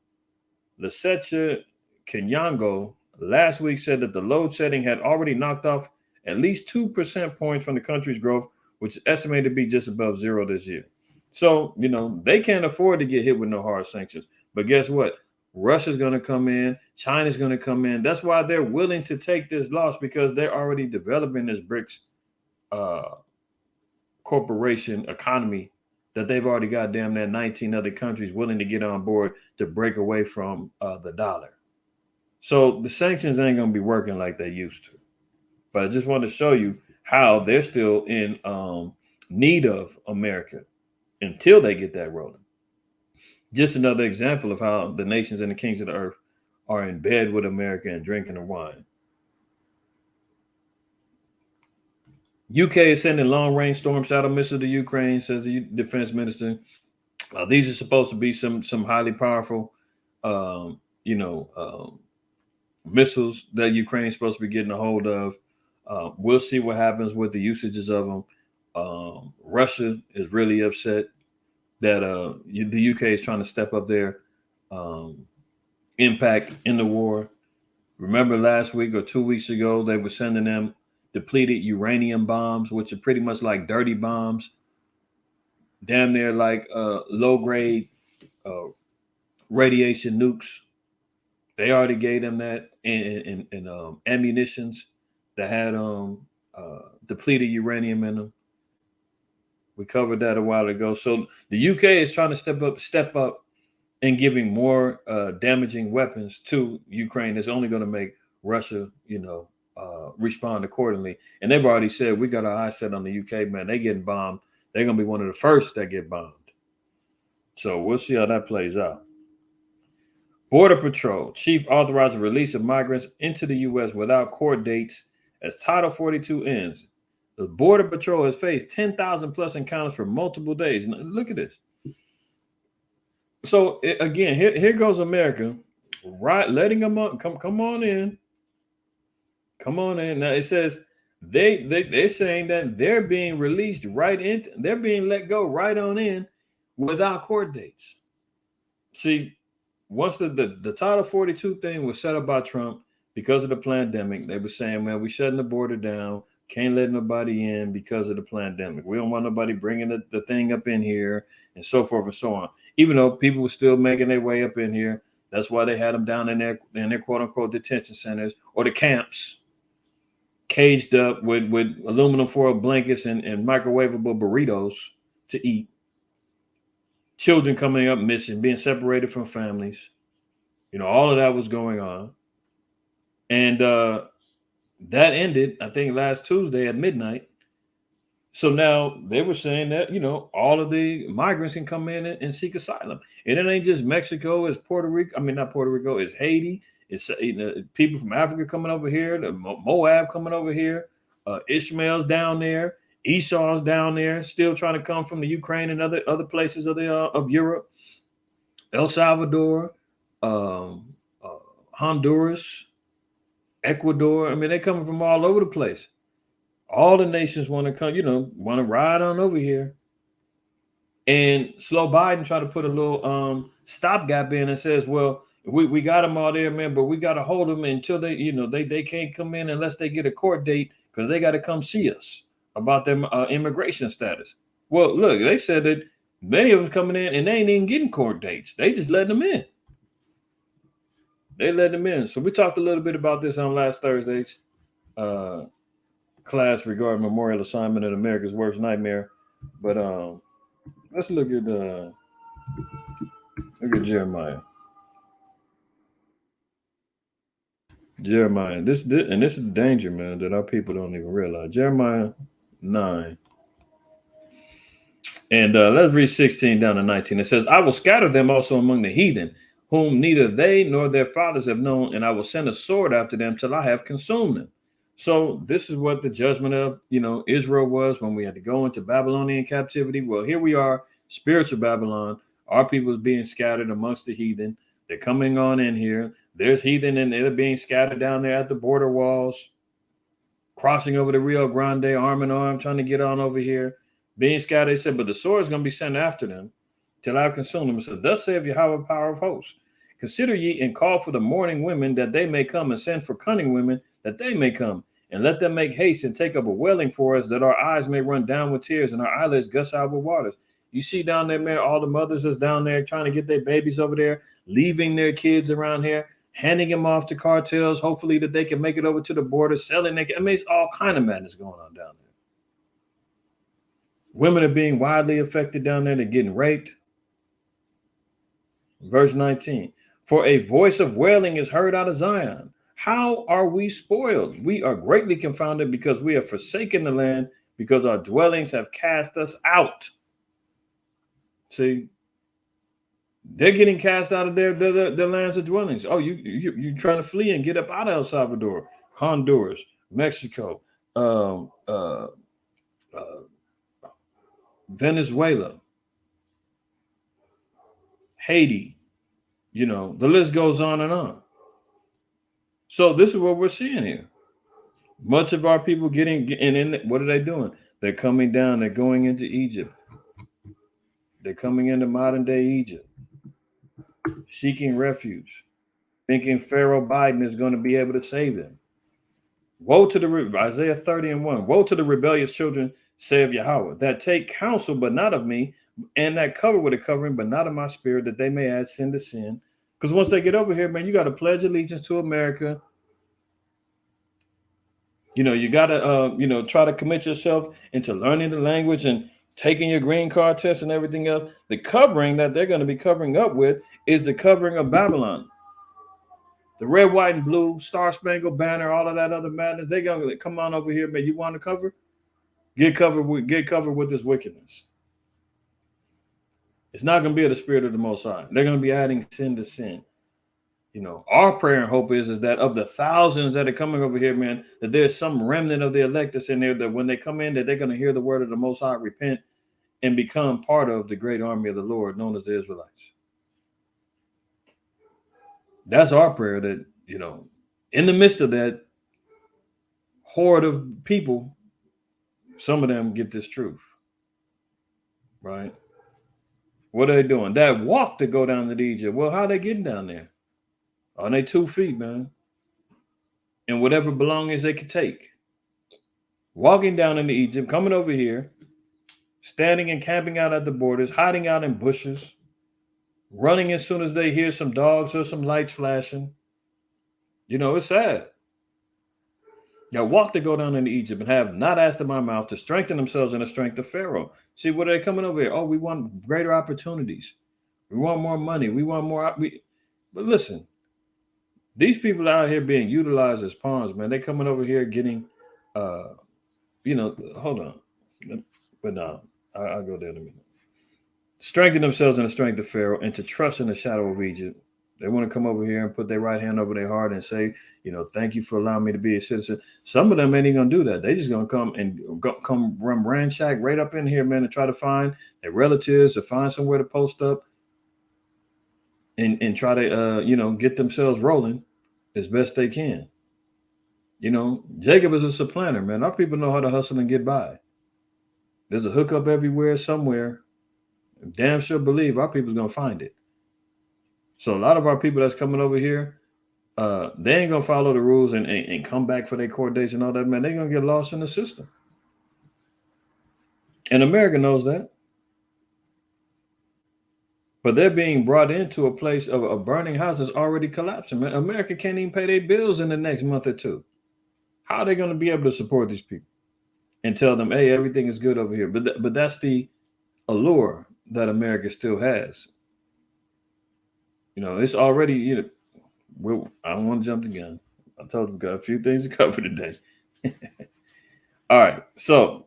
Lesetja Kenyango last week said that the load shedding had already knocked off at least 2% points from the country's growth, which is estimated to be just above zero this year. So, they can't afford to get hit with no hard sanctions. But guess what? Russia's going to come in. China's going to come in. That's why they're willing to take this loss, because they're already developing this BRICS corporation economy that they've already got damn near 19 other countries willing to get on board to break away from the dollar. So the sanctions ain't going to be working like they used to. But I just want to show you how they're still in need of America until they get that rolling. Just another example of how the nations and the kings of the earth are in bed with America and drinking the wine. UK is sending long-range storm shadow missiles to Ukraine, says the defense minister. These are supposed to be some highly powerful, um, missiles that Ukraine is supposed to be getting a hold of. We'll see what happens with the usages of them. Russia is really upset that the UK is trying to step up their impact in the war. Remember last week or 2 weeks ago, they were sending them depleted uranium bombs, which are pretty much like dirty bombs, damn near like low grade radiation nukes. They already gave them that in ammunitions that had depleted uranium in them. We covered that a while ago. So the UK is trying to step up and giving more damaging weapons to Ukraine. It's only going to make Russia, respond accordingly. And they've already said we got our eyes set on the UK, man. They getting bombed. They're going to be one of the first that get bombed. So we'll see how that plays out. Border Patrol chief authorized the release of migrants into the U.S. without court dates as Title 42 ends. The Border Patrol has faced 10,000 plus encounters for multiple days. Now, look at this. So again, here goes America, right? Letting them up. Come on in. Come on in. Now it says they're saying that they're being released right in. They're being let go right on in without court dates. See, once the Title 42 thing was set up by Trump because of the pandemic, they were saying, man, we're shutting the border down. Can't let nobody in because of the pandemic. We don't want nobody bringing the thing up in here and so forth and so on. Even though people were still making their way up in here, that's why they had them down in their quote unquote detention centers or the camps, caged up with aluminum foil blankets and microwavable burritos to eat. Children coming up missing, being separated from families. All of that was going on. And that ended, I think, last Tuesday at midnight. So now they were saying that, all of the migrants can come in and seek asylum. And it ain't just Mexico, it's Puerto Rico. I mean, not Puerto Rico, it's Haiti. It's people from Africa coming over here, the Moab coming over here, Ishmael's down there, Esau's down there, still trying to come from the Ukraine and other places of Europe, El Salvador, Honduras, Ecuador. I mean, they're coming from all over the place. All the nations want to come, want to ride on over here. And Slow Biden tried to put a little stopgap in and says, well, we got them all there, man, but we got to hold them until they can't come in unless they get a court date because they got to come see us about their immigration status. Well, look, they said that many of them coming in and they ain't even getting court dates. They just letting them in. They let them in. So we talked a little bit about this on last Thursday's class regarding memorial assignment of America's worst nightmare. But let's look at Jeremiah. This is the danger, man, that our people don't even realize. Jeremiah 9. And let's read 16 down to 19. It says, I will scatter them also among the heathen, whom neither they nor their fathers have known, and I will send a sword after them till I have consumed them. So this is what the judgment of, Israel was when we had to go into Babylonian captivity. Well, here we are, spiritual Babylon. Our people is being scattered amongst the heathen. They're coming on in here. There's heathen and they're being scattered down there at the border walls, crossing over the Rio Grande, arm in arm, trying to get on over here, being scattered. They said, but the sword is going to be sent after them till I consume them. So thus saith Yahweh, power of hosts. Consider ye and call for the mourning women that they may come, and send for cunning women that they may come. And let them make haste and take up a wailing for us, that our eyes may run down with tears and our eyelids gush out with waters. You see down there, man, all the mothers that's down there trying to get their babies over there, leaving their kids around here, handing them off to cartels, hopefully that they can make it over to the border, selling their kids. I mean, it's all kind of madness going on down there. Women are being widely affected down there. They're getting raped. Verse 19. For a voice of wailing is heard out of Zion. How are we spoiled? We are greatly confounded because we have forsaken the land, because our dwellings have cast us out. See, they're getting cast out of their lands of dwellings. Oh, you trying to flee and get up out of El Salvador, Honduras, Mexico, um, uh, uh, Venezuela, Haiti. The list goes on and on. So this is what we're seeing here. Much of our people what are they doing? They're coming down. They're going into Egypt. They're coming into modern day Egypt, seeking refuge, thinking Pharaoh Biden is going to be able to save them. Woe to the Isaiah 30:1. Woe to the rebellious children, saith Yahweh, that take counsel, but not of me, and that cover with a covering, but not of my spirit, that they may add sin to sin. Because once they get over here, man, you got to pledge allegiance to America. You got to, try to commit yourself into learning the language and taking your green card test and everything else. The covering that they're going to be covering up with is the covering of Babylon. The red, white, and blue, Star Spangled Banner, all of that other madness. They're going to come on over here, man. You want to cover? Get covered with this wickedness. It's not going to be of the spirit of the Most High. They're going to be adding sin to sin. Our prayer and hope is that of the thousands that are coming over here, man, that there's some remnant of the elect that's in there, that when they come in, that they're going to hear the word of the Most High, repent, and become part of the great army of the Lord, known as the Israelites. That's our prayer, that, in the midst of that horde of people, some of them get this truth, right? What are they doing? That walk to go down to Egypt. Well, how are they getting down there? On their 2 feet, man. And whatever belongings they could take. Walking down into Egypt, coming over here, standing and camping out at the borders, hiding out in bushes, running as soon as they hear some dogs or some lights flashing. It's sad. Now walk to go down into Egypt and have not asked in my mouth to strengthen themselves in the strength of Pharaoh. See, what are they coming over here? Oh, we want greater opportunities. We want more money. We want more. But listen, these people out here being utilized as pawns, man. They coming over here getting, hold on. But no, I'll go there in a minute. Strengthen themselves in the strength of Pharaoh and to trust in the shadow of Egypt. They want to come over here and put their right hand over their heart and say, thank you for allowing me to be a citizen. Some of them ain't even going to do that. They just going to come run ransack right up in here, man, and try to find their relatives or find somewhere to post up and try to, get themselves rolling as best they can. Jacob is a supplanter, man. Our people know how to hustle and get by. There's a hookup everywhere, somewhere. Damn sure believe our people's going to find it. So a lot of our people that's coming over here, they ain't going to follow the rules and come back for their court dates and all that, man. They're going to get lost in the system. And America knows that. But they're being brought into a place of a burning house that's already collapsing, man. America can't even pay their bills in the next month or two. How are they going to be able to support these people and tell them, hey, everything is good over here? But that's the allure that America still has. It's already, I don't want to jump the gun. I told you, we got a few things to cover today. All right. So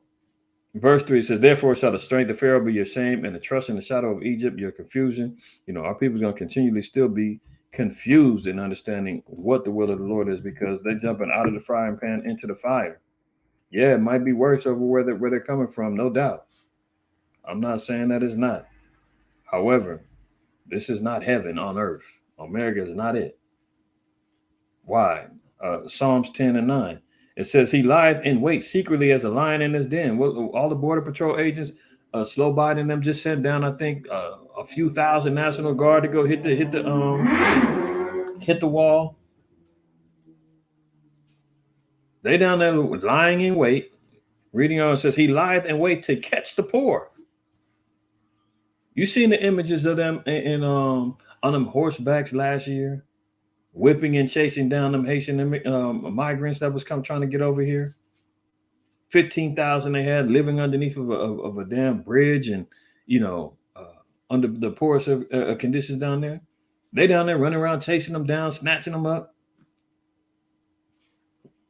verse 3 says, therefore shall the strength of Pharaoh be your shame, and the trust in the shadow of Egypt your confusion. Our people are going to continually still be confused in understanding what the will of the Lord is, because they're jumping out of the frying pan into the fire. Yeah, it might be worse over where they're coming from, no doubt. I'm not saying that it's not. However, this is not heaven on earth. America is not it. Why? Psalms 10:9. It says, he lieth in wait secretly as a lion in his den. Well, all the Border Patrol agents, Slow Biden, them just sent down, I think, a few thousand National Guard to go hit the wall. They down there lying in wait. Reading on, it says, he lieth in wait to catch the poor. You seen the images of them on them horsebacks last year, whipping and chasing down them Haitian migrants that was trying to get over here? 15,000 they had living underneath of a damn bridge, and you know, under the poorest of conditions down there. They down there running around chasing them down, snatching them up.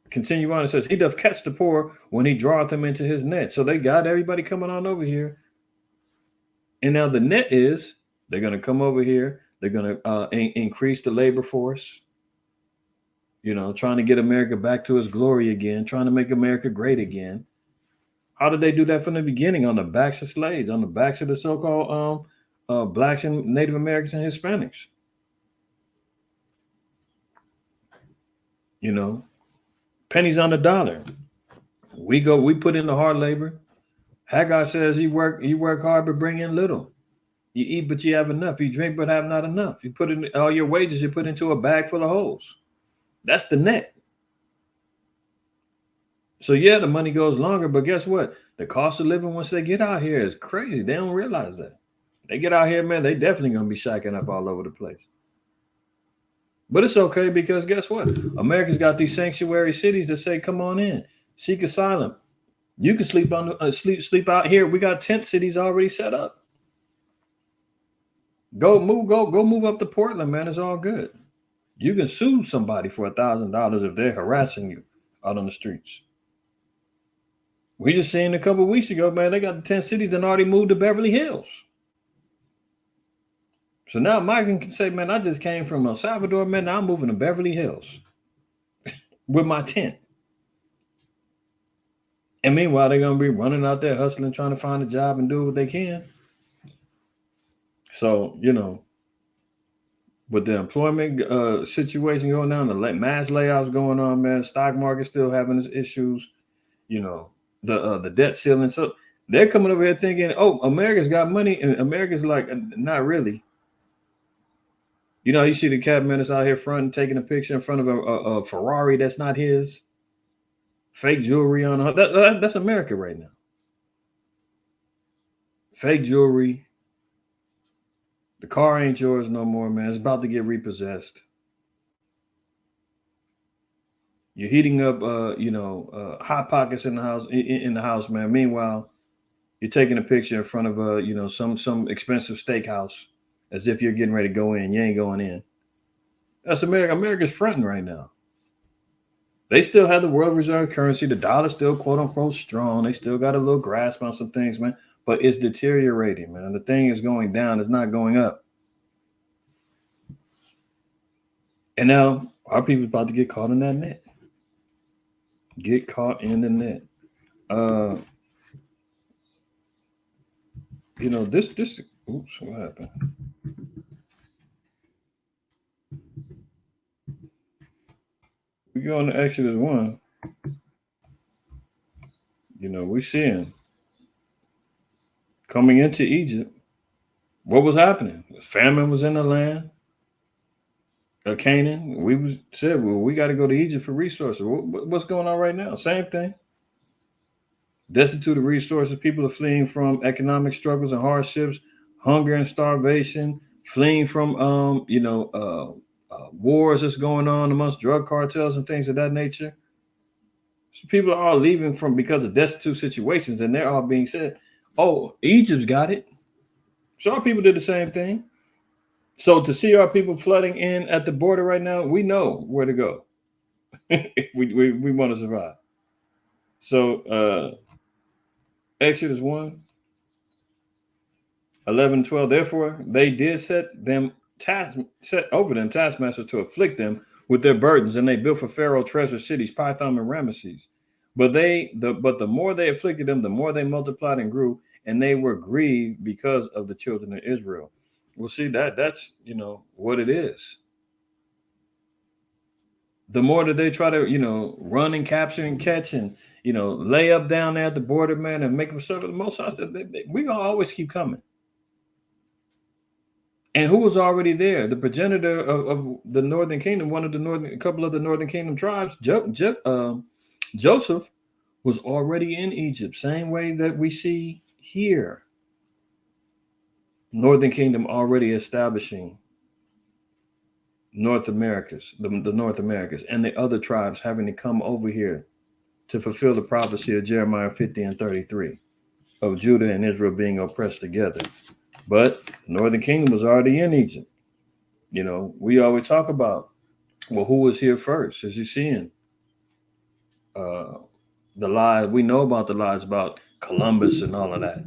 Continue on. It says, he doth catch the poor when he draweth them into his net. So they got everybody coming on over here. And now the net is they're going to come over here. They're going to increase the labor force, you know, trying to get America back to its glory again, trying to make America great again. How did they do that from the beginning? On the backs of slaves, on the backs of the so-called blacks and Native Americans and Hispanics. You know, pennies on the dollar. We put in the hard labor. Haggai says you work hard but bring in little. You eat but you have enough. You drink but have not enough. You put in all your wages, you put into a bag full of holes. That's the net. So yeah, the money goes longer, but guess what? The cost of living once they get out here is crazy. They don't realize that. They get out here, man, they definitely gonna be shacking up all over the place. But it's okay because guess what? America's got these sanctuary cities that say, "Come on in, seek asylum. You can sleep on the sleep out here. We got tent cities already set up. Go move up to Portland, man. It's all good. You can sue somebody for $1,000 if they're harassing you out on the streets." We just seen a couple of weeks ago, man. They got the 10 cities that already moved to Beverly Hills. So now Mike can say, "Man, I just came from El Salvador, man. Now I'm moving to Beverly Hills with my tent." And meanwhile, they're going to be running out there hustling, trying to find a job and do what they can. So, you know, with the employment situation going on, the mass layoffs going on, man, stock market still having its issues, you know, the debt ceiling. So they're coming over here thinking, "Oh, America's got money," and America's like, "Not really." You know, you see the cabinet is out here front taking a picture in front of a Ferrari that's not his. Fake jewelry on her. That's America right now. Fake jewelry. The car ain't yours no more, man. It's about to get repossessed. You're heating up, hot pockets in the house, in the house, man. Meanwhile, you're taking a picture in front of some expensive steakhouse, as if you're getting ready to go in. You ain't going in. That's America. America's fronting right now. They still have the world reserve currency. The dollar's still quote unquote strong. They still got a little grasp on some things, man. But it's deteriorating, man. The thing is going down. It's not going up. And now our people about to get caught in that net. Get caught in the net. This. Oops, what happened? We go on to Exodus 1. You know, we seeing coming into Egypt. What was happening? Famine was in the land of Canaan. We said, well, we got to go to Egypt for resources. What's going on right now? Same thing. Destitute of resources, people are fleeing from economic struggles and hardships, hunger and starvation, fleeing from wars that's going on amongst drug cartels and things of that nature. So people are all leaving because of destitute situations, and they're all being said, "Oh, Egypt's got it." So our people did the same thing. So to see our people flooding in at the border right now, we know where to go if we want to survive. So Exodus 1, 11, 12. Therefore, they did set over them taskmasters to afflict them with their burdens, and they built for Pharaoh treasure cities, Pithom and Ramesses. But the more they afflicted them, the more they multiplied and grew, and they were grieved because of the children of Israel. We'll see that's what it is. The more that they try to run and capture and catch and lay up down there at the border, man, and make them serve the Most High, we gonna always keep coming. And who was already there? The progenitor of the Northern Kingdom, a couple of the Northern Kingdom tribes, Joseph was already in Egypt, same way that we see here. Northern Kingdom already establishing the North Americas, and the other tribes having to come over here to fulfill the prophecy of Jeremiah 50 and 33 of Judah and Israel being oppressed together. But the northern kingdom was already in Egypt. We always talk about, well, who was here first? As you're seeing, uh, the lies, we know about the lies about Columbus and all of that,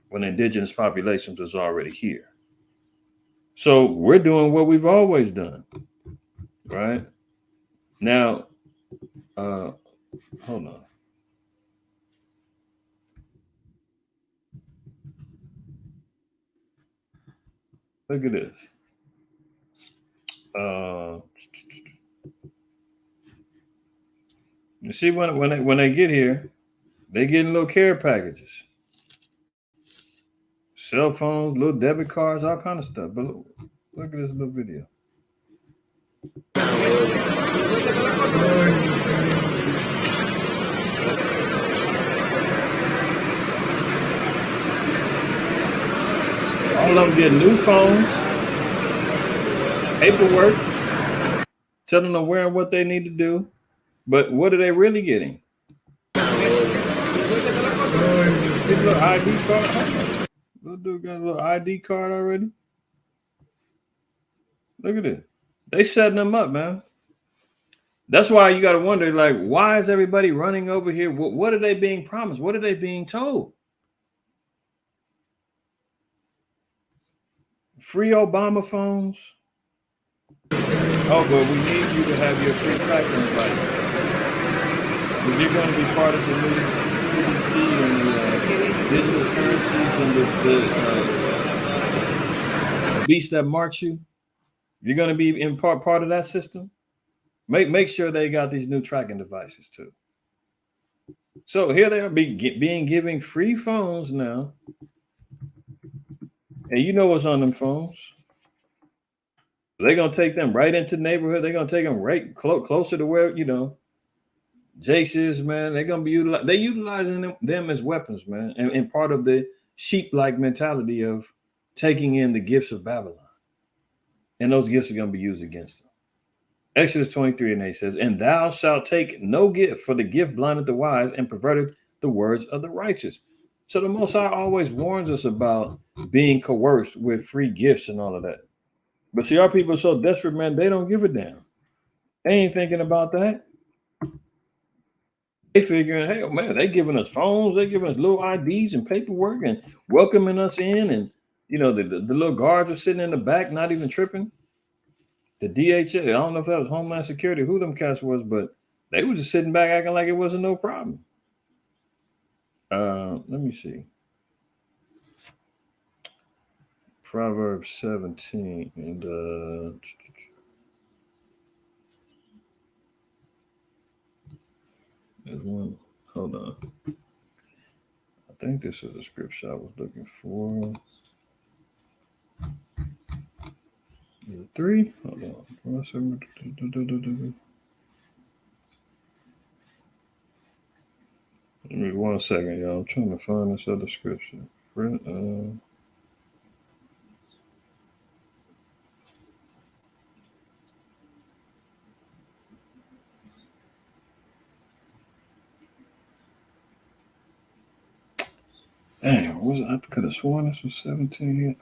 when indigenous populations was already here. So we're doing what we've always done, right? Now, hold on. Look at this. You see, when they get here, they getting little care packages, cell phones, little debit cards, all kind of stuff. But look at this little video. All of them get new phones, paperwork, telling them where and what they need to do. But what are they really getting? Little ID card. Little dude got a little ID card already. Look at it. They setting them up, man. That's why you got to wonder, like, why is everybody running over here? What are they being promised? What are they being told? Free Obama phones. Oh, but we need you to have your free tracking device. If you're going to be part of the new CDC and the digital currencies and the beast that marks you, you're going to be in part of that system. Make sure they got these new tracking devices too. So here they are being given free phones now. And you know what's on them phones. They're going to take them right into the neighborhood. They're going to take them right closer to where, Jace is, man. They're going to be utilizing them as weapons, man. And part of the sheep-like mentality of taking in the gifts of Babylon. And those gifts are going to be used against them. Exodus 23:8 says, "And thou shalt take no gift, for the gift blinded the wise and perverted the words of the righteous." So the Most High always warns us about being coerced with free gifts and all of that. But see, our people are so desperate, man, they don't give a damn. They ain't thinking about that. They figuring, hey, man, they giving us phones, they giving us little IDs and paperwork and welcoming us in. And, the little guards are sitting in the back, not even tripping. The DHS, I don't know if that was Homeland Security, who them cats was, but they were just sitting back acting like it wasn't no problem. Let me see. Proverbs 17 and there's one. Hold on. I think this is the scripture I was looking for. Is it 3? Hold on. Give me 1 second, y'all. I'm trying to find this other scripture. Damn, I could have sworn this was 17.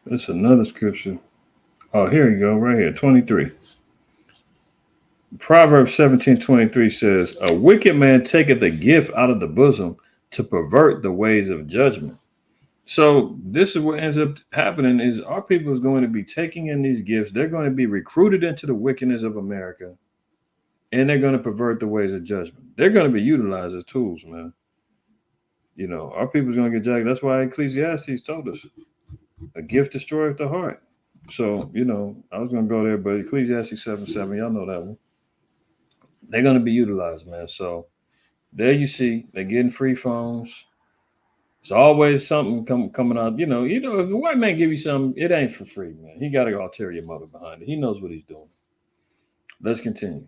It's another scripture. Oh, here you go, right here, 23. Proverbs 17:23 says, "A wicked man taketh a gift out of the bosom to pervert the ways of judgment." So this is what ends up happening is our people is going to be taking in these gifts. They're going to be recruited into the wickedness of America. And they're going to pervert the ways of judgment. They're going to be utilized as tools, man. Our people's going to get jagged. That's why Ecclesiastes told us, a gift destroyeth the heart. So, I was going to go there, but Ecclesiastes 7:7, y'all know that one. They're going to be utilized, man. So there you see, they're getting free phones. There's always something coming out. If the white man give you something, it ain't for free, man. He got an ulterior motive behind it. He knows what he's doing. Let's continue.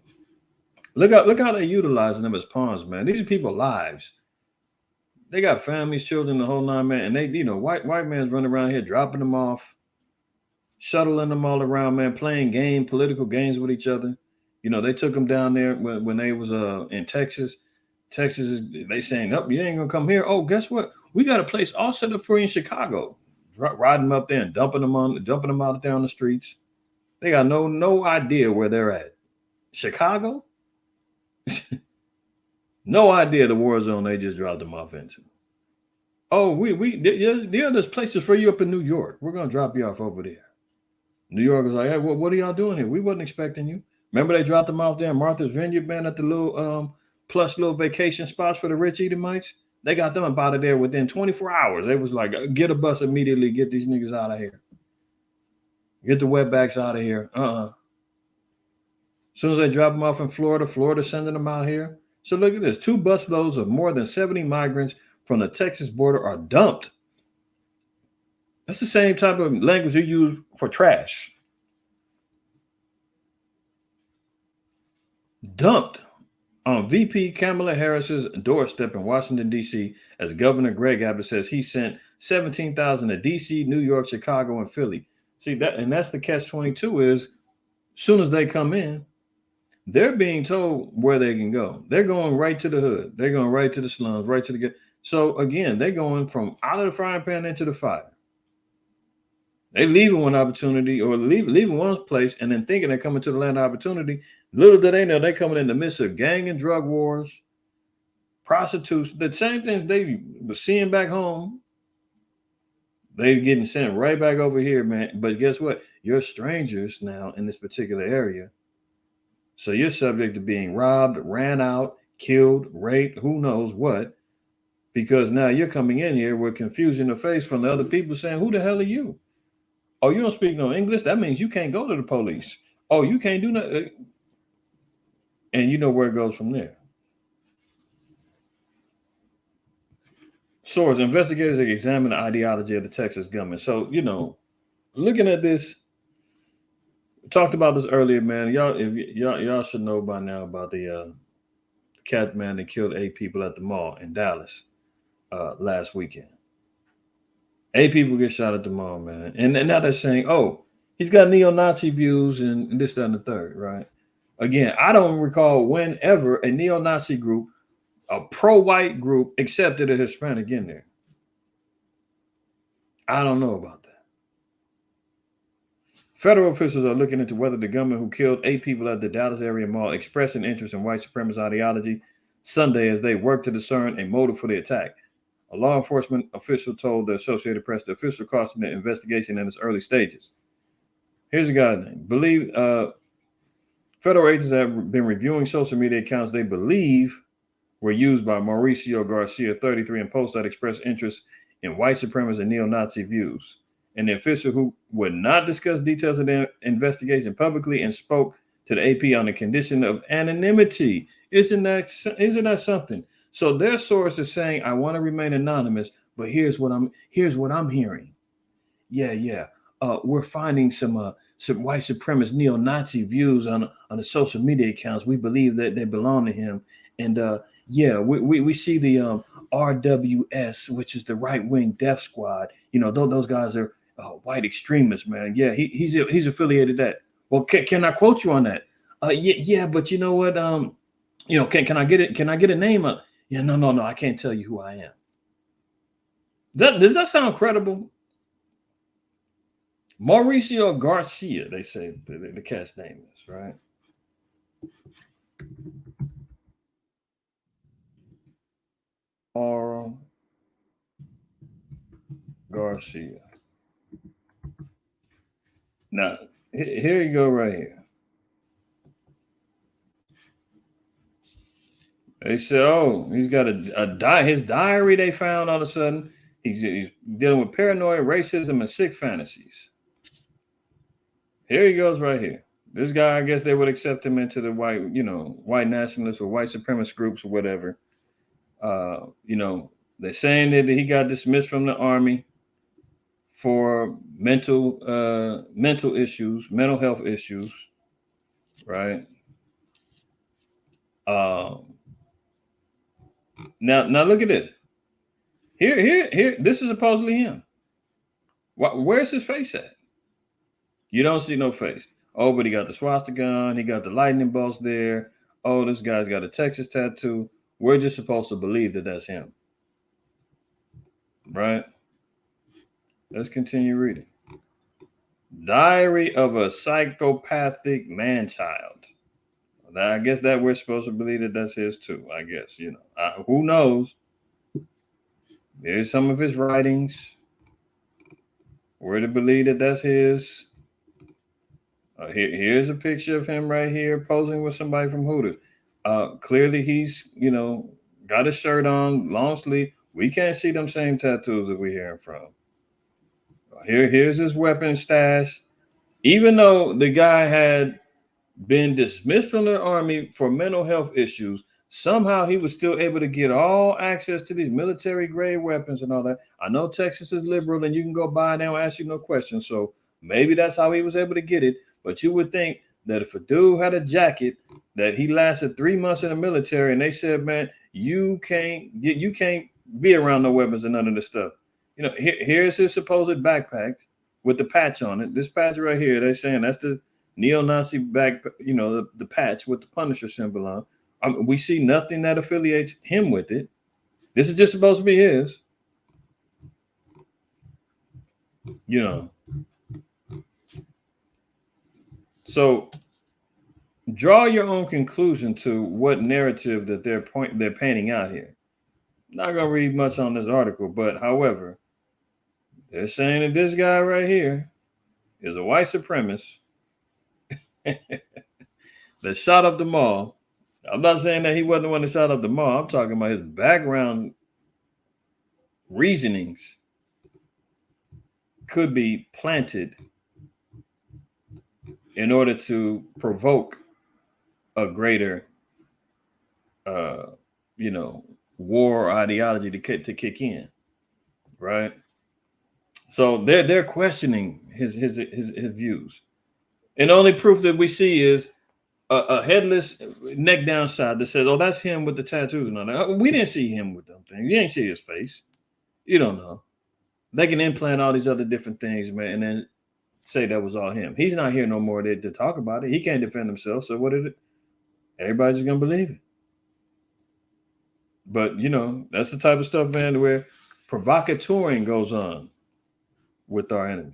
Look how they're utilizing them as pawns, man. These are people's lives. They got families, children, the whole nine, man. And they, white man's running around here dropping them off, shuttling them all around, man, playing political games with each other. You know, they took him down there when they was in Texas. Texas, they saying, "Up, you ain't gonna come here." Oh, guess what? We got a place all set up for you in Chicago. Riding them up there and dumping them out there on the streets. They got no idea where they're at. Chicago, no idea the war zone they just dropped them off into. Oh, yeah, there's places for you up in New York. We're gonna drop you off over there. New York was like, "Hey, what are y'all doing here? We wasn't expecting you." Remember they dropped them off there in Martha's Vineyard, man, at the little little vacation spots for the rich Edomites. They got them up out of there within 24 hours. They was like, "Get a bus immediately, get these niggas out of here. Get the wetbacks out of here." As soon as they drop them off in Florida, Florida sending them out here. So look at this: 2 busloads of more than 70 migrants from the Texas border are dumped. That's the same type of language you use for trash. Dumped on VP Kamala Harris's doorstep in Washington, D.C., as Governor Greg Abbott says he sent 17,000 to D.C., New York, Chicago, and Philly. See, that's the catch-22 is, as soon as they come in, they're being told where they can go. They're going right to the hood. They're going right to the slums, right to the... So, again, they're going from out of the frying pan into the fire. They leaving one opportunity or leaving one place and then thinking they're coming to the land of opportunity. Little do they know they're coming in the midst of gang and drug wars, prostitution, the same things they were seeing back home. They're getting sent right back over here, man. But guess what? You're strangers now in this particular area. So you're subject to being robbed, ran out, killed, raped, who knows what, because now you're coming in here with confusion of face from the other people saying, "Who the hell are you? Oh, you don't speak no English? That means you can't go to the police. Oh, you can't do nothing." And you know where it goes from there. Source: investigators examine the ideology of the Texas government. So, looking at this, we talked about this earlier, man. Y'all should know by now about the cat man that killed 8 people at the mall in Dallas last weekend. 8 people get shot at the mall, man. And now they're saying, "Oh, he's got neo-Nazi views and this, that, and the third," right? Again, I don't recall whenever a neo-Nazi group, a pro-white group, accepted a Hispanic in there. I don't know about that. Federal officials are looking into whether the gunman who killed 8 people at the Dallas area mall expressed an interest in white supremacist ideology Sunday as they work to discern a motive for the attack. A law enforcement official told the Associated Press the official cautioned the investigation in its early stages. Here's a guy named federal agents have been reviewing social media accounts they believe were used by Mauricio Garcia, 33, and posts that express interest in white supremacist and neo-Nazi views. And the official who would not discuss details of the investigation publicly and spoke to the AP on the condition of anonymity. Isn't that something? So their source is saying, "I want to remain anonymous, but here's what I'm hearing. Yeah. We're finding some white supremacist neo-Nazi views on the social media accounts. We believe that they belong to him. And we see the RWS, which is the right-wing death squad. Those guys are white extremists, man. Yeah, he's affiliated that. Well, can I quote you on that? Yeah, but you know what? Can I get it? Can I get a name? Yeah, no, I can't tell you who I am. Does that sound credible? Mauricio Garcia, they say the cat's name is, right? Garcia. Now, here you go right here. They said, "Oh, he's got his diary they found all of a sudden. He's dealing with paranoia, racism, and sick fantasies." Here he goes right here. This guy, I guess they would accept him into the white nationalists or white supremacist groups or whatever. They're saying that he got dismissed from the army for mental issues, mental health issues, right? Now look at this. Here. This is supposedly him. Where's his face at? You don't see no face. Oh, but he got the swastika on. He got the lightning bolts there. Oh, this guy's got a Texas tattoo. We're just supposed to believe that that's him, right? Let's continue reading. Diary of a psychopathic man-child. I guess that we're supposed to believe that that's his too. I guess, who knows? There's some of his writings. We're to believe that that's his. Here's a picture of him right here posing with somebody from Hooters. Clearly, he's got a shirt on, long sleeve. We can't see them same tattoos that we're hearing from. Here's his weapon stash. Even though the guy had been dismissed from the army for mental health issues, somehow he was still able to get all access to these military grade weapons and all that. I know Texas is liberal and you can go buy and they'll ask you no questions. So maybe that's how he was able to get it. But you would think that if a dude had a jacket that he lasted 3 months in the military and they said, man, you can't be around no weapons and none of this stuff. Here's his supposed backpack with the patch on it. This patch right here, they're saying that's the neo-Nazi back, the patch with the Punisher symbol on. We see nothing that affiliates him with it. This is just supposed to be his. So draw your own conclusion to what narrative that they're painting out here. Not gonna read much on this article, but however, they're saying that this guy right here is a white supremacist that shot up the mall. I'm not saying that he wasn't the one that shot up the mall. I'm talking about his background reasonings could be planted in order to provoke a greater, war ideology to kick in, right? So they're questioning his views, and the only proof that we see is a headless neck down shot that says, "Oh, that's him with the tattoos and all that." We didn't see him with them things. You ain't see his face. You don't know. They can implant all these other different things, man, and then say that was all him. He's not here no more to talk about it. He can't defend himself. So what is it? Everybody's just gonna believe it. But that's the type of stuff, man, where provocateuring goes on with our enemy.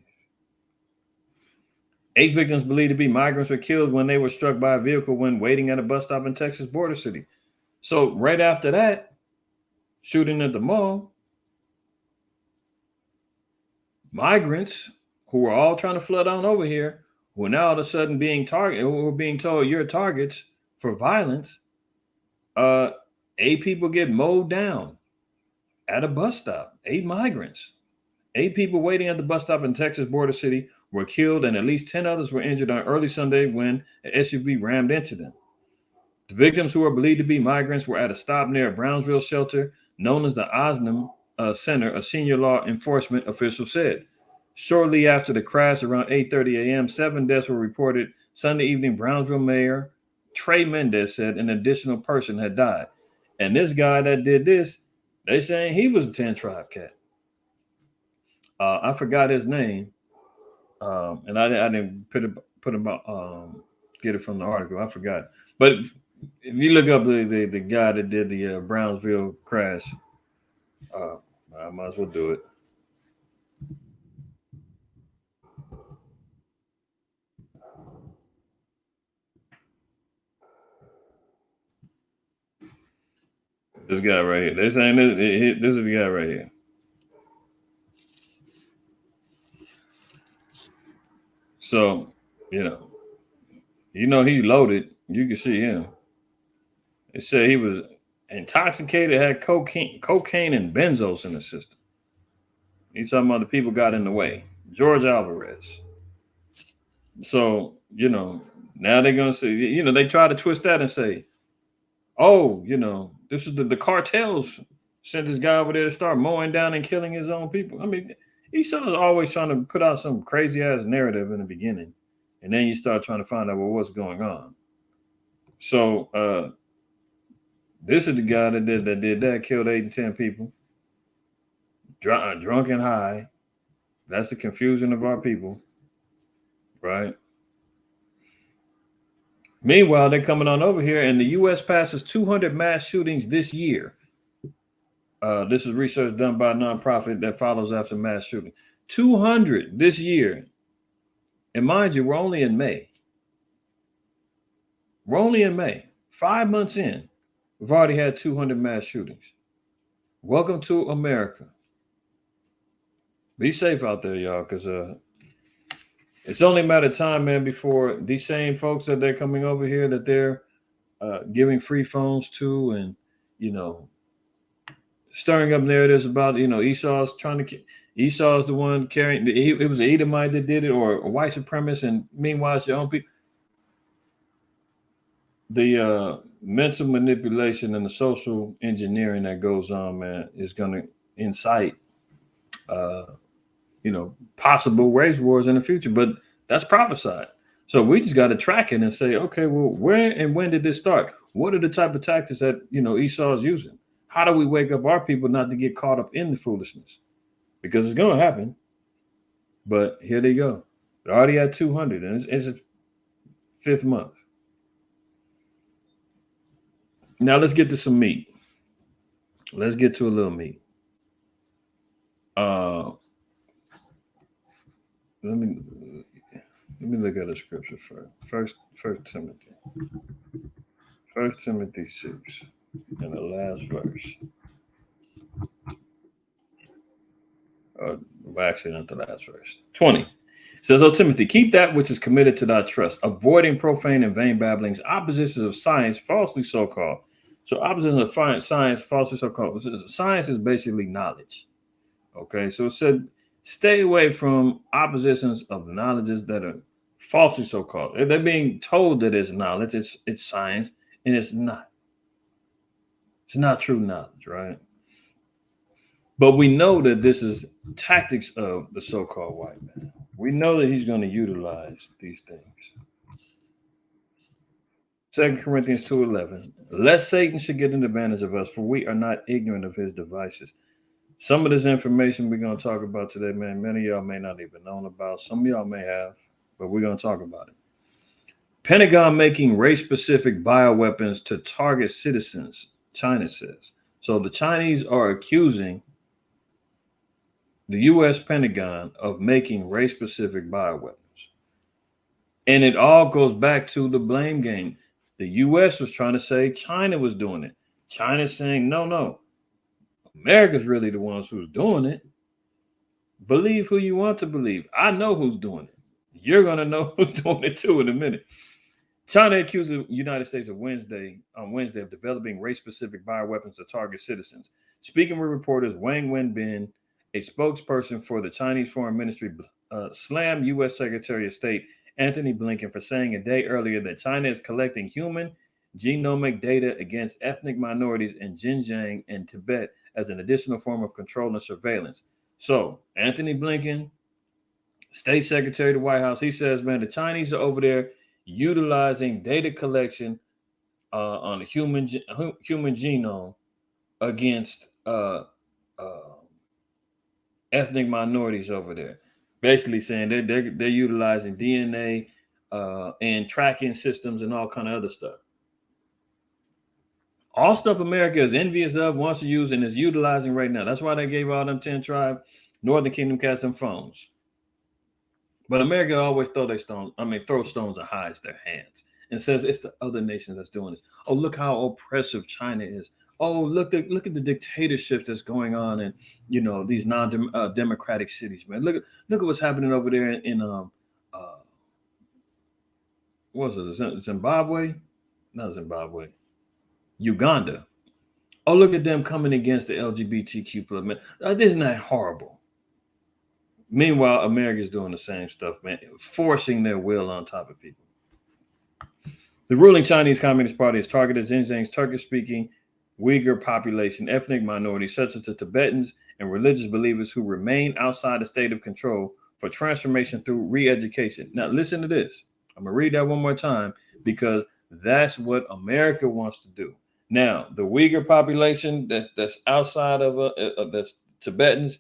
8 victims believed to be migrants were killed when they were struck by a vehicle when waiting at a bus stop in Texas border city. So right after that shooting at the mall, migrants who were all trying to flood on over here, who are now all of a sudden being targeted, who are being told you're targets for violence. 8 people get mowed down at a bus stop. 8 migrants. 8 people waiting at the bus stop in Texas border city were killed, and at least 10 others were injured on early Sunday when an SUV rammed into them. The victims, who are believed to be migrants, were at a stop near a Brownsville shelter known as the Osnum Center, a senior law enforcement official said. Shortly after the crash, around 8:30 a.m., 7 deaths were reported Sunday evening. Brownsville Mayor Trey Mendez said an additional person had died. And this guy that did this, they saying he was a 10 tribe cat. I forgot his name, and I didn't put him get it from the article. I forgot. But if you look up the guy that did the Brownsville crash, I might as well do it. This guy right here. They're saying this is the guy right here. So, he's loaded. You can see him. They say he was intoxicated, had cocaine and benzos in the system. He's talking about the people got in the way. George Alvarez. So, now they're gonna say, they try to twist that and say, oh, this is the cartels sent this guy over there to start mowing down and killing his own people. I mean, Esau's always trying to put out some crazy ass narrative in the beginning, and then you start trying to find out what's going on. So this is the guy that did that, killed 8 and 10 people, drunk and high. That's the confusion of our people, right? Meanwhile, they're coming on over here, and the U.S. passes 200 mass shootings this year. This is research done by a nonprofit that follows after mass shooting. 200 this year. And mind you, we're only in May. We're only in May. 5 months in, we've already had 200 mass shootings. Welcome to America. Be safe out there, y'all, because it's only a matter of time, man, before these same folks that they're coming over here that they're giving free phones to and, stirring up narratives about, Esau's Esau's the one carrying, it was an Edomite that did it or a white supremacist, and meanwhile, it's your own people. The mental manipulation and the social engineering that goes on, man, is going to incite, possible race wars in the future. But that's prophesied. So we just got to track it and say, okay, well, where and when did this start? What are the type of tactics that, Esau is using? How do we wake up our people not to get caught up in the foolishness? Because it's going to happen. But here they go. They're already at 200, and it's a fifth month. Now let's get to some meat. Let's get to a little meat. Let me look at the scripture first. First Timothy 6 in the last verse. Actually, not the last verse. 20. It says, "O Timothy, keep that which is committed to thy trust, avoiding profane and vain babblings, oppositions of science, falsely so called." So oppositions of science, falsely so called. Science is basically knowledge. Okay, so it said, stay away from oppositions of knowledges that are falsely so called. They're being told that it's knowledge, it's science, and it's not. It's not true knowledge, right? But we know that this is tactics of the so-called white man. We know that he's going to utilize these things. 2 Corinthians 2:11. Lest Satan should get an advantage of us, for we are not ignorant of his devices. Some of this information we're going to talk about today, man, many of y'all may not even know about. Some of y'all may have, but we're going to talk about it. Pentagon making race-specific bioweapons to target citizens, China says. So the Chinese are accusing the U.S. Pentagon of making race-specific bioweapons. And it all goes back to the blame game. The U.S. was trying to say China was doing it. China's saying, no. America's really the ones who's doing it. Believe who you want to believe. I know who's doing it. You're going to know who's doing it too in a minute. China accused the United States on Wednesday of developing race-specific bioweapons to target citizens. Speaking with reporters, Wang Wenbin, a spokesperson for the Chinese Foreign Ministry, slammed U.S. Secretary of State Anthony Blinken for saying a day earlier that China is collecting human genomic data against ethnic minorities in Xinjiang and Tibet as an additional form of control and surveillance. So Anthony Blinken, State Secretary of the White House, he says, man, the Chinese are over there utilizing data collection on the human genome against ethnic minorities over there. Basically saying they're utilizing DNA and tracking systems and all kind of other stuff. All stuff America is envious of, wants to use, and is utilizing right now. That's why they gave all them 10 tribes, Northern Kingdom cast them phones. But America always throw stones and hides their hands and says it's the other nations that's doing this. Oh, look how oppressive China is. Oh, look at the dictatorships that's going on in these non-democratic cities, man. Look at what's happening over there in what was it? Zimbabwe? Not Zimbabwe. Uganda. Oh, look at them coming against the LGBTQ plus, man. Isn't that horrible? Meanwhile, America's doing the same stuff, man, forcing their will on top of people. The ruling Chinese Communist Party has targeted Xinjiang's Turkish-speaking Uyghur population, ethnic minorities such as the Tibetans and religious believers who remain outside the state of control for transformation through re-education. Now, listen to this. I'm going to read that one more time because that's what America wants to do. Now, the Uyghur population that's outside of that's Tibetans,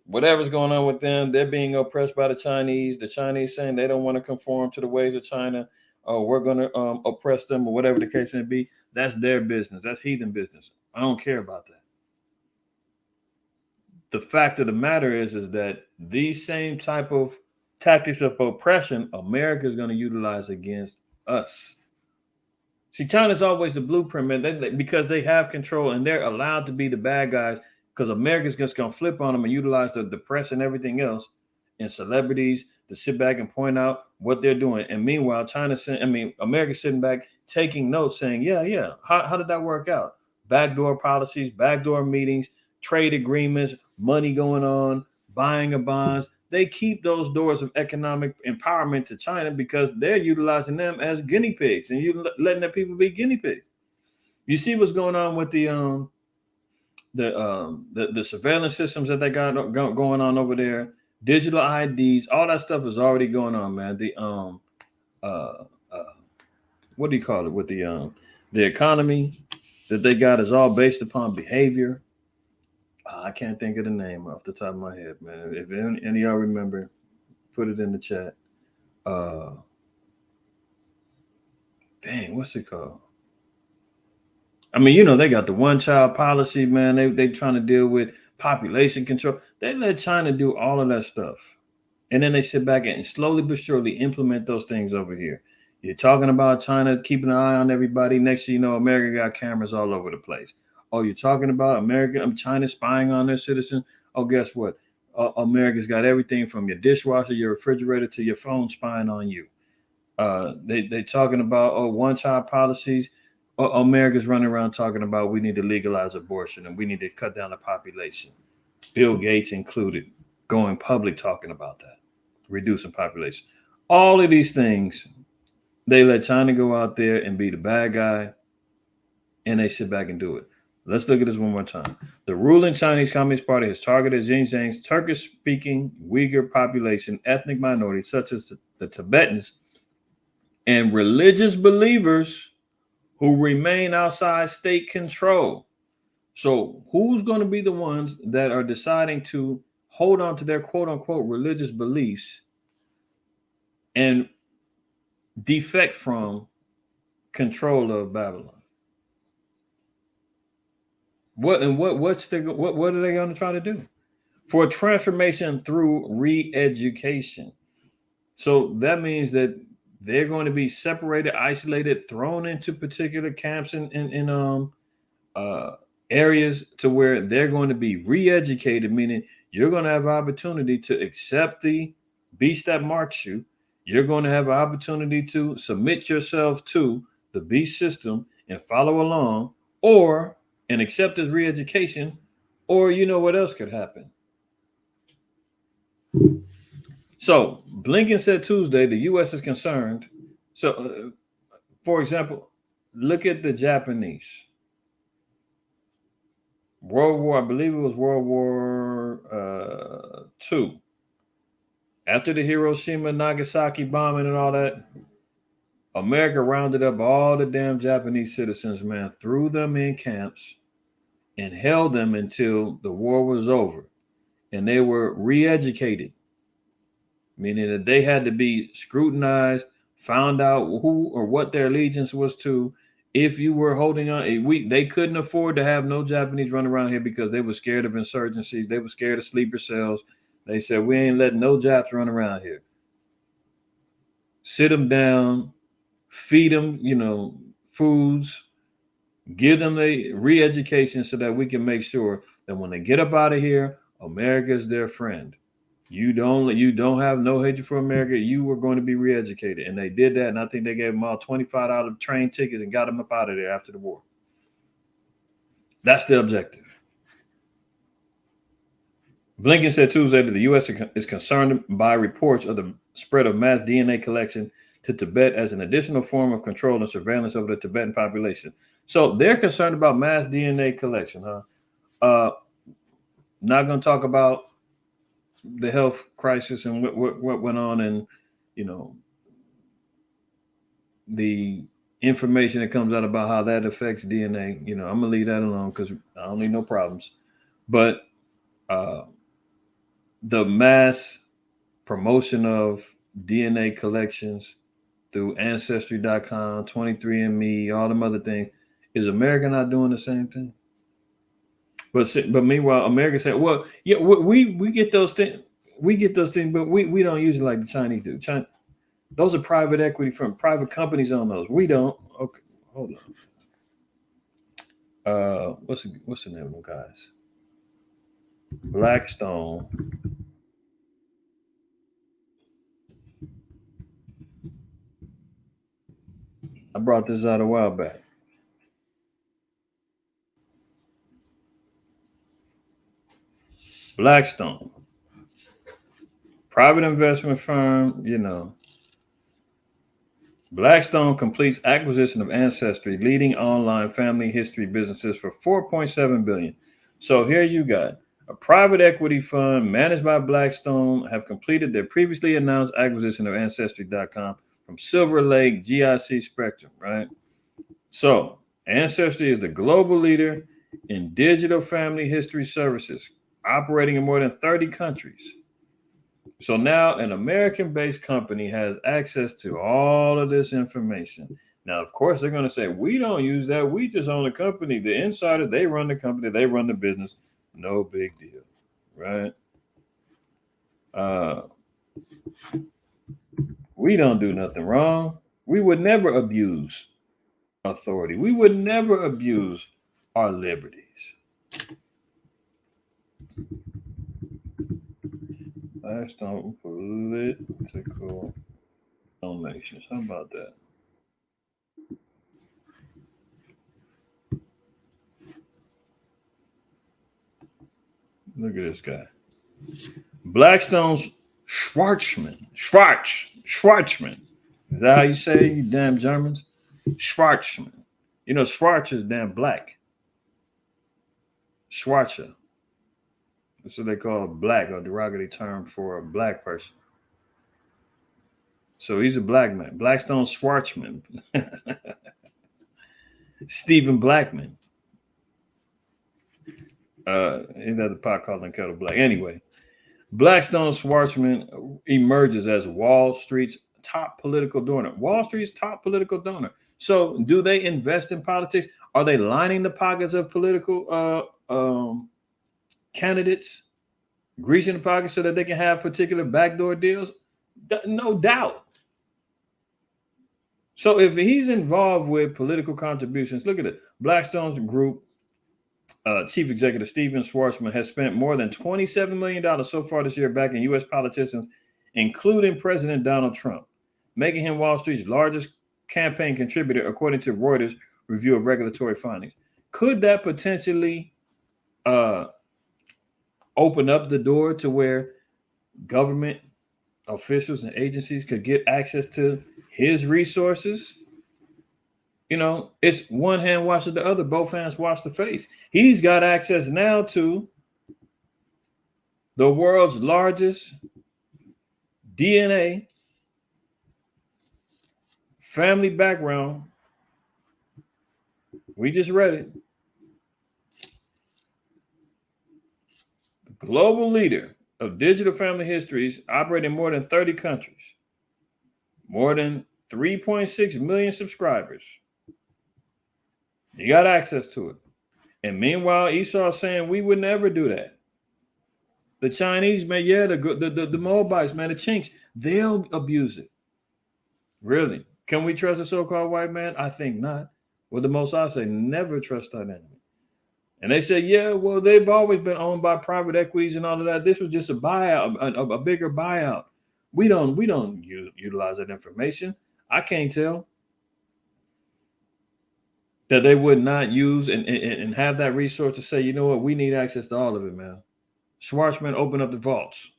whatever's going on with them, they're being oppressed by the Chinese. The Chinese saying they don't want to conform to the ways of China. oh, we're going to oppress them or whatever the case may be. That's their business. That's heathen business. I don't care about that. The fact of the matter is that these same type of tactics of oppression, America is going to utilize against us. See, China's always the blueprint, man, because they have control and they're allowed to be the bad guys because America's just going to flip on them and utilize the press and everything else and celebrities to sit back and point out what they're doing. And meanwhile, America's sitting back taking notes saying, yeah, how did that work out? Backdoor policies, backdoor meetings, trade agreements, money going on, buying of bonds. They keep those doors of economic empowerment to China because they're utilizing them as guinea pigs, and you letting their people be guinea pigs. You see what's going on with the surveillance systems that they got going on over there, digital IDs, all that stuff is already going on, man. The uh, uh what do you call it with the economy that they got is all based upon behavior. I can't think of the name off the top of my head, man. If any of y'all remember, put it in the chat. Uh, Dang, what's it called? I mean, they got the one child policy, man. They trying to deal with population control. They let China do all of that stuff, and then they sit back and slowly but surely implement those things over here. You're talking about China keeping an eye on everybody. Next thing you know, America got cameras all over the place. Oh, you're talking about China spying on their citizens. Oh, guess what? America's got everything from your dishwasher, your refrigerator, to your phone spying on you. They talking about one child policies. America's running around talking about we need to legalize abortion and we need to cut down the population. Bill Gates included, going public talking about that, reducing population. All of these things, they let China go out there and be the bad guy, and they sit back and do it. Let's look at this one more time. The ruling Chinese Communist Party has targeted Xinjiang's Turkish-speaking Uyghur population, ethnic minorities such as the Tibetans, and religious believers who remain outside state control. So, who's going to be the ones that are deciding to hold on to their quote unquote religious beliefs and defect from control of Babylon? What are they going to try to do? For transformation through re-education. So that means that they're going to be separated, isolated, thrown into particular camps in areas to where they're going to be re-educated, meaning you're going to have an opportunity to accept the beast that marks you. You're going to have an opportunity to submit yourself to the beast system and follow along, or and accept this re-education, or what else could happen. So Blinken said Tuesday the U.S. is concerned. So, for example, look at the Japanese. World War, I believe it was World War II. After the Hiroshima, Nagasaki bombing and all that, America rounded up all the damn Japanese citizens, man, threw them in camps and held them until the war was over. And they were re-educated, meaning that they had to be scrutinized, found out who or what their allegiance was to. If you were holding on, they couldn't afford to have no Japanese run around here because they were scared of insurgencies. They were scared of sleeper cells. They said, we ain't letting no Japs run around here. Sit them down, feed them, foods, give them a re-education so that we can make sure that when they get up out of here, America is their friend. You don't have no hatred for America. You were going to be re-educated. And they did that. And I think they gave them all $25 train tickets and got them up out of there after the war. That's the objective. Blinken said Tuesday that the U.S. is concerned by reports of the spread of mass DNA collection to Tibet as an additional form of control and surveillance over the Tibetan population. So they're concerned about mass DNA collection, huh? Not going to talk about the health crisis and what went on, and the information that comes out about how that affects DNA. I'm gonna leave that alone because I don't need no problems. But the mass promotion of DNA collections through Ancestry.com, 23andMe, all them other things. Is America not doing the same thing? But meanwhile, America said, "Well, yeah, we get those things, but we don't use it like the Chinese do. China, those are private equity from private companies on those. We don't. Okay, hold on. What's the name of them guys? Blackstone. I brought this out a while back. Blackstone, private investment firm. Blackstone completes acquisition of Ancestry, leading online family history businesses for 4.7 billion. So here you got a private equity fund managed by Blackstone have completed their previously announced acquisition of Ancestry.com from Silver Lake GIC Spectrum, right? So Ancestry is the global leader in digital family history services, operating in more than 30 countries. So now an American-based company has access to all of this information. Now, of course, they're going to say, we don't use that. We just own the company. The insider, they run the company. They run the business. No big deal, right? We don't do nothing wrong. We would never abuse authority. We would never abuse our liberties. Last on political donations. How about that? Look at this guy. Blackstone's Schwarzman. Is that how you say it, you damn Germans? Schwarzman. Schwarz is damn black. Schwarzer. That's what they call a black, or derogatory term for a black person. So he's a black man. Blackstone Schwarzman. Stephen Blackman. Ain't that the pot calling the kettle black? Anyway, Blackstone Schwarzman emerges as Wall Street's top political donor. Wall Street's top political donor. So do they invest in politics? Are they lining the pockets of political candidates, greasing the pockets so that they can have particular backdoor deals? No doubt. So if he's involved with political contributions, look at it. Blackstone's group chief executive Stephen Schwarzman has spent more than $27 million so far this year backing U.S. politicians, including President Donald Trump, making him Wall Street's largest campaign contributor, according to Reuters' review of regulatory findings. Could that potentially open up the door to where government officials and agencies could get access to his resources? It's one hand washes the other, both hands wash the face. He's got access now to the world's largest DNA family background. We just read it. The global leader of digital family histories, operating in more than 30 countries, more than 3.6 million subscribers. You got access to it. And meanwhile, Esau's saying we would never do that. The Chinese, man, the Moabites, man, the Chinks, they'll abuse it. Really? Can we trust a so-called white man? I think not. Well, the most I say, never trust that enemy. And they say, yeah, well, they've always been owned by private equities and all of that. This was just a buyout, a bigger buyout. We don't utilize that information. I can't tell that they would not use and have that resource to say, you know what, we need access to all of it, man. Schwarzman, open up the vaults.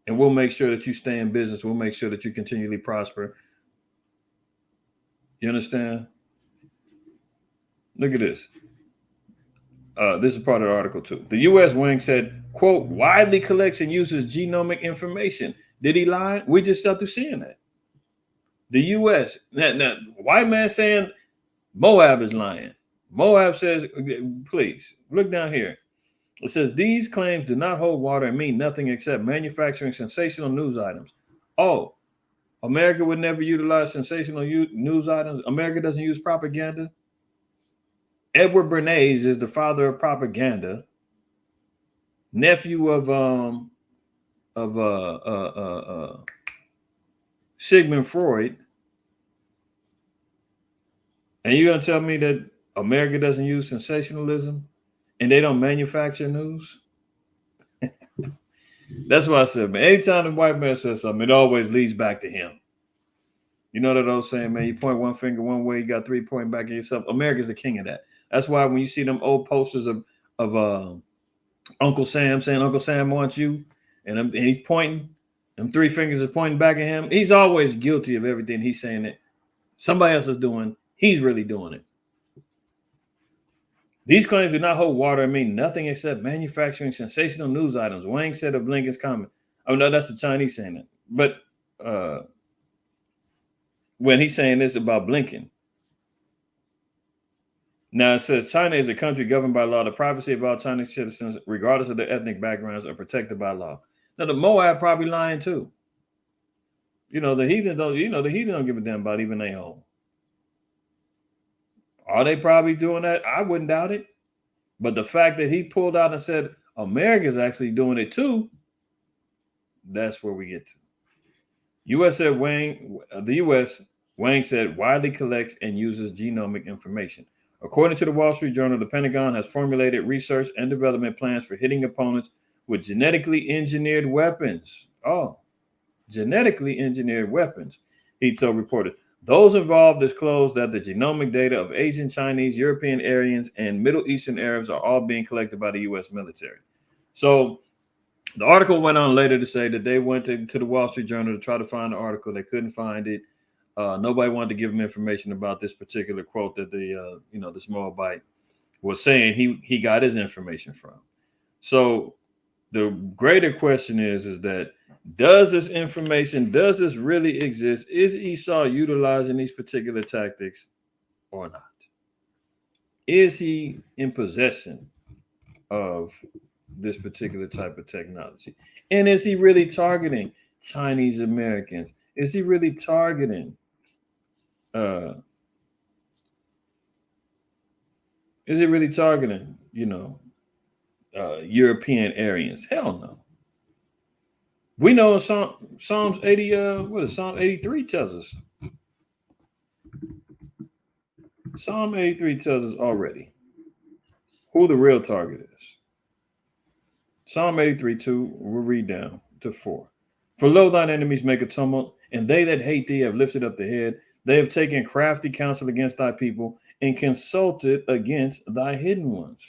And we'll make sure that you stay in business. We'll make sure that you continually prosper. You understand? Look at this. This is part of the article too. The U.S. wing said, quote, widely collects and uses genomic information. Did he lie? We just started seeing that. The U.S. Now, white man saying Moab is lying. Moab says, please, look down here. It says, these claims do not hold water and mean nothing except manufacturing sensational news items. Oh, America would never utilize sensational news items. America doesn't use propaganda. Edward Bernays is the father of propaganda, nephew of Sigmund Freud. And you're gonna tell me that America doesn't use sensationalism and they don't manufacture news? That's why I said, man, anytime the white man says something, it always leads back to him. You know that old saying, man, you point one finger one way, you got three pointing back at yourself. America's the king of that. That's why when you see them old posters of Uncle Sam saying Uncle Sam wants you, and he's pointing, them three fingers are pointing back at him, he's always guilty of everything he's saying that somebody else is doing. He's really doing it. These claims do not hold water and mean nothing except manufacturing sensational news items. Wang said of Lincoln's comment. Oh, no, that's the Chinese saying it. But when he's saying this about Blinken. Now, it says China is a country governed by law. The privacy of all Chinese citizens, regardless of their ethnic backgrounds, are protected by law. Now, the Moab probably lying too. The heathen don't give a damn about even their own. Are they probably doing that? I wouldn't doubt it. But the fact that he pulled out and said America's actually doing it too, that's where we get to. The U.S. Wang said widely collects and uses genomic information. According to the Wall Street Journal, the Pentagon has formulated research and development plans for hitting opponents with genetically engineered weapons. Oh, genetically engineered weapons, he told reporters. Those involved disclosed that the genomic data of Asian, Chinese, European, Aryans, and Middle Eastern Arabs are all being collected by the U.S. military. So the article went on later to say that they went to the Wall Street Journal to try to find the article. They couldn't find it. Nobody wanted to give them information about this particular quote that this Moabite was saying he got his information from. So the greater question is that does this really exist? Is Esau utilizing these particular tactics or not? Is he in possession of this particular type of technology? And is he really targeting Chinese Americans? Is he really targeting European Aryans? Hell no. We know Psalms 80, Psalm 83 tells us. Psalm 83 tells us already who the real target is. Psalm 83, 2, we'll read down to 4. For lo, thine enemies make a tumult, and they that hate thee have lifted up the head. They have taken crafty counsel against thy people and consulted against thy hidden ones.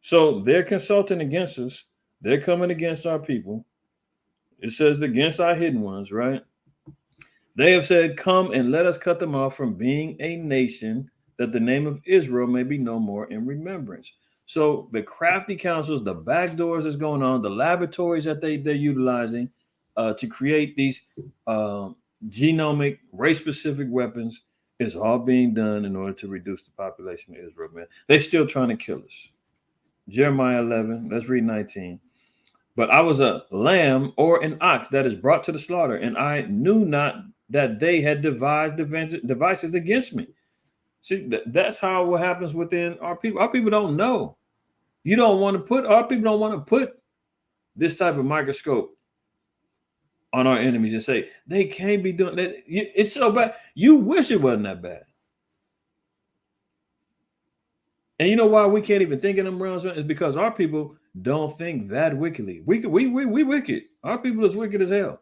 So they're consulting against us. They're coming against our people. It says against our hidden ones, right? They have said, come and let us cut them off from being a nation, that the name of Israel may be no more in remembrance. So the crafty counsels, the back doors that's going on, the laboratories that they're utilizing to create these genomic, race-specific weapons is all being done in order to reduce the population of Israel, man. They're still trying to kill us. Jeremiah 11, let's read 19. But I was a lamb or an ox that is brought to the slaughter, and I knew not that they had devised devices against me. See, that's how what happens within our people. Our people don't know. Our people don't want to put this type of microscope on our enemies and say, they can't be doing that. It's so bad. You wish it wasn't that bad. And you know why we can't even think in them realms? Is because our people don't think that wickedly. We wicked. Our people is wicked as hell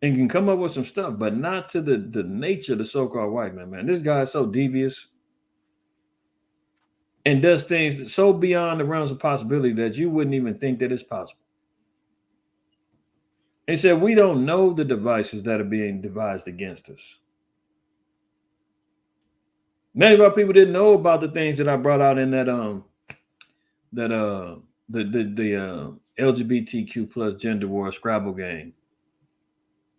and can come up with some stuff, but not to the nature of the so-called white man, man. This guy is so devious and does things so beyond the realms of possibility that you wouldn't even think that it's possible. He said, we don't know the devices that are being devised against us. Many of our people didn't know about the things that I brought out in that the LGBTQ plus gender war Scrabble game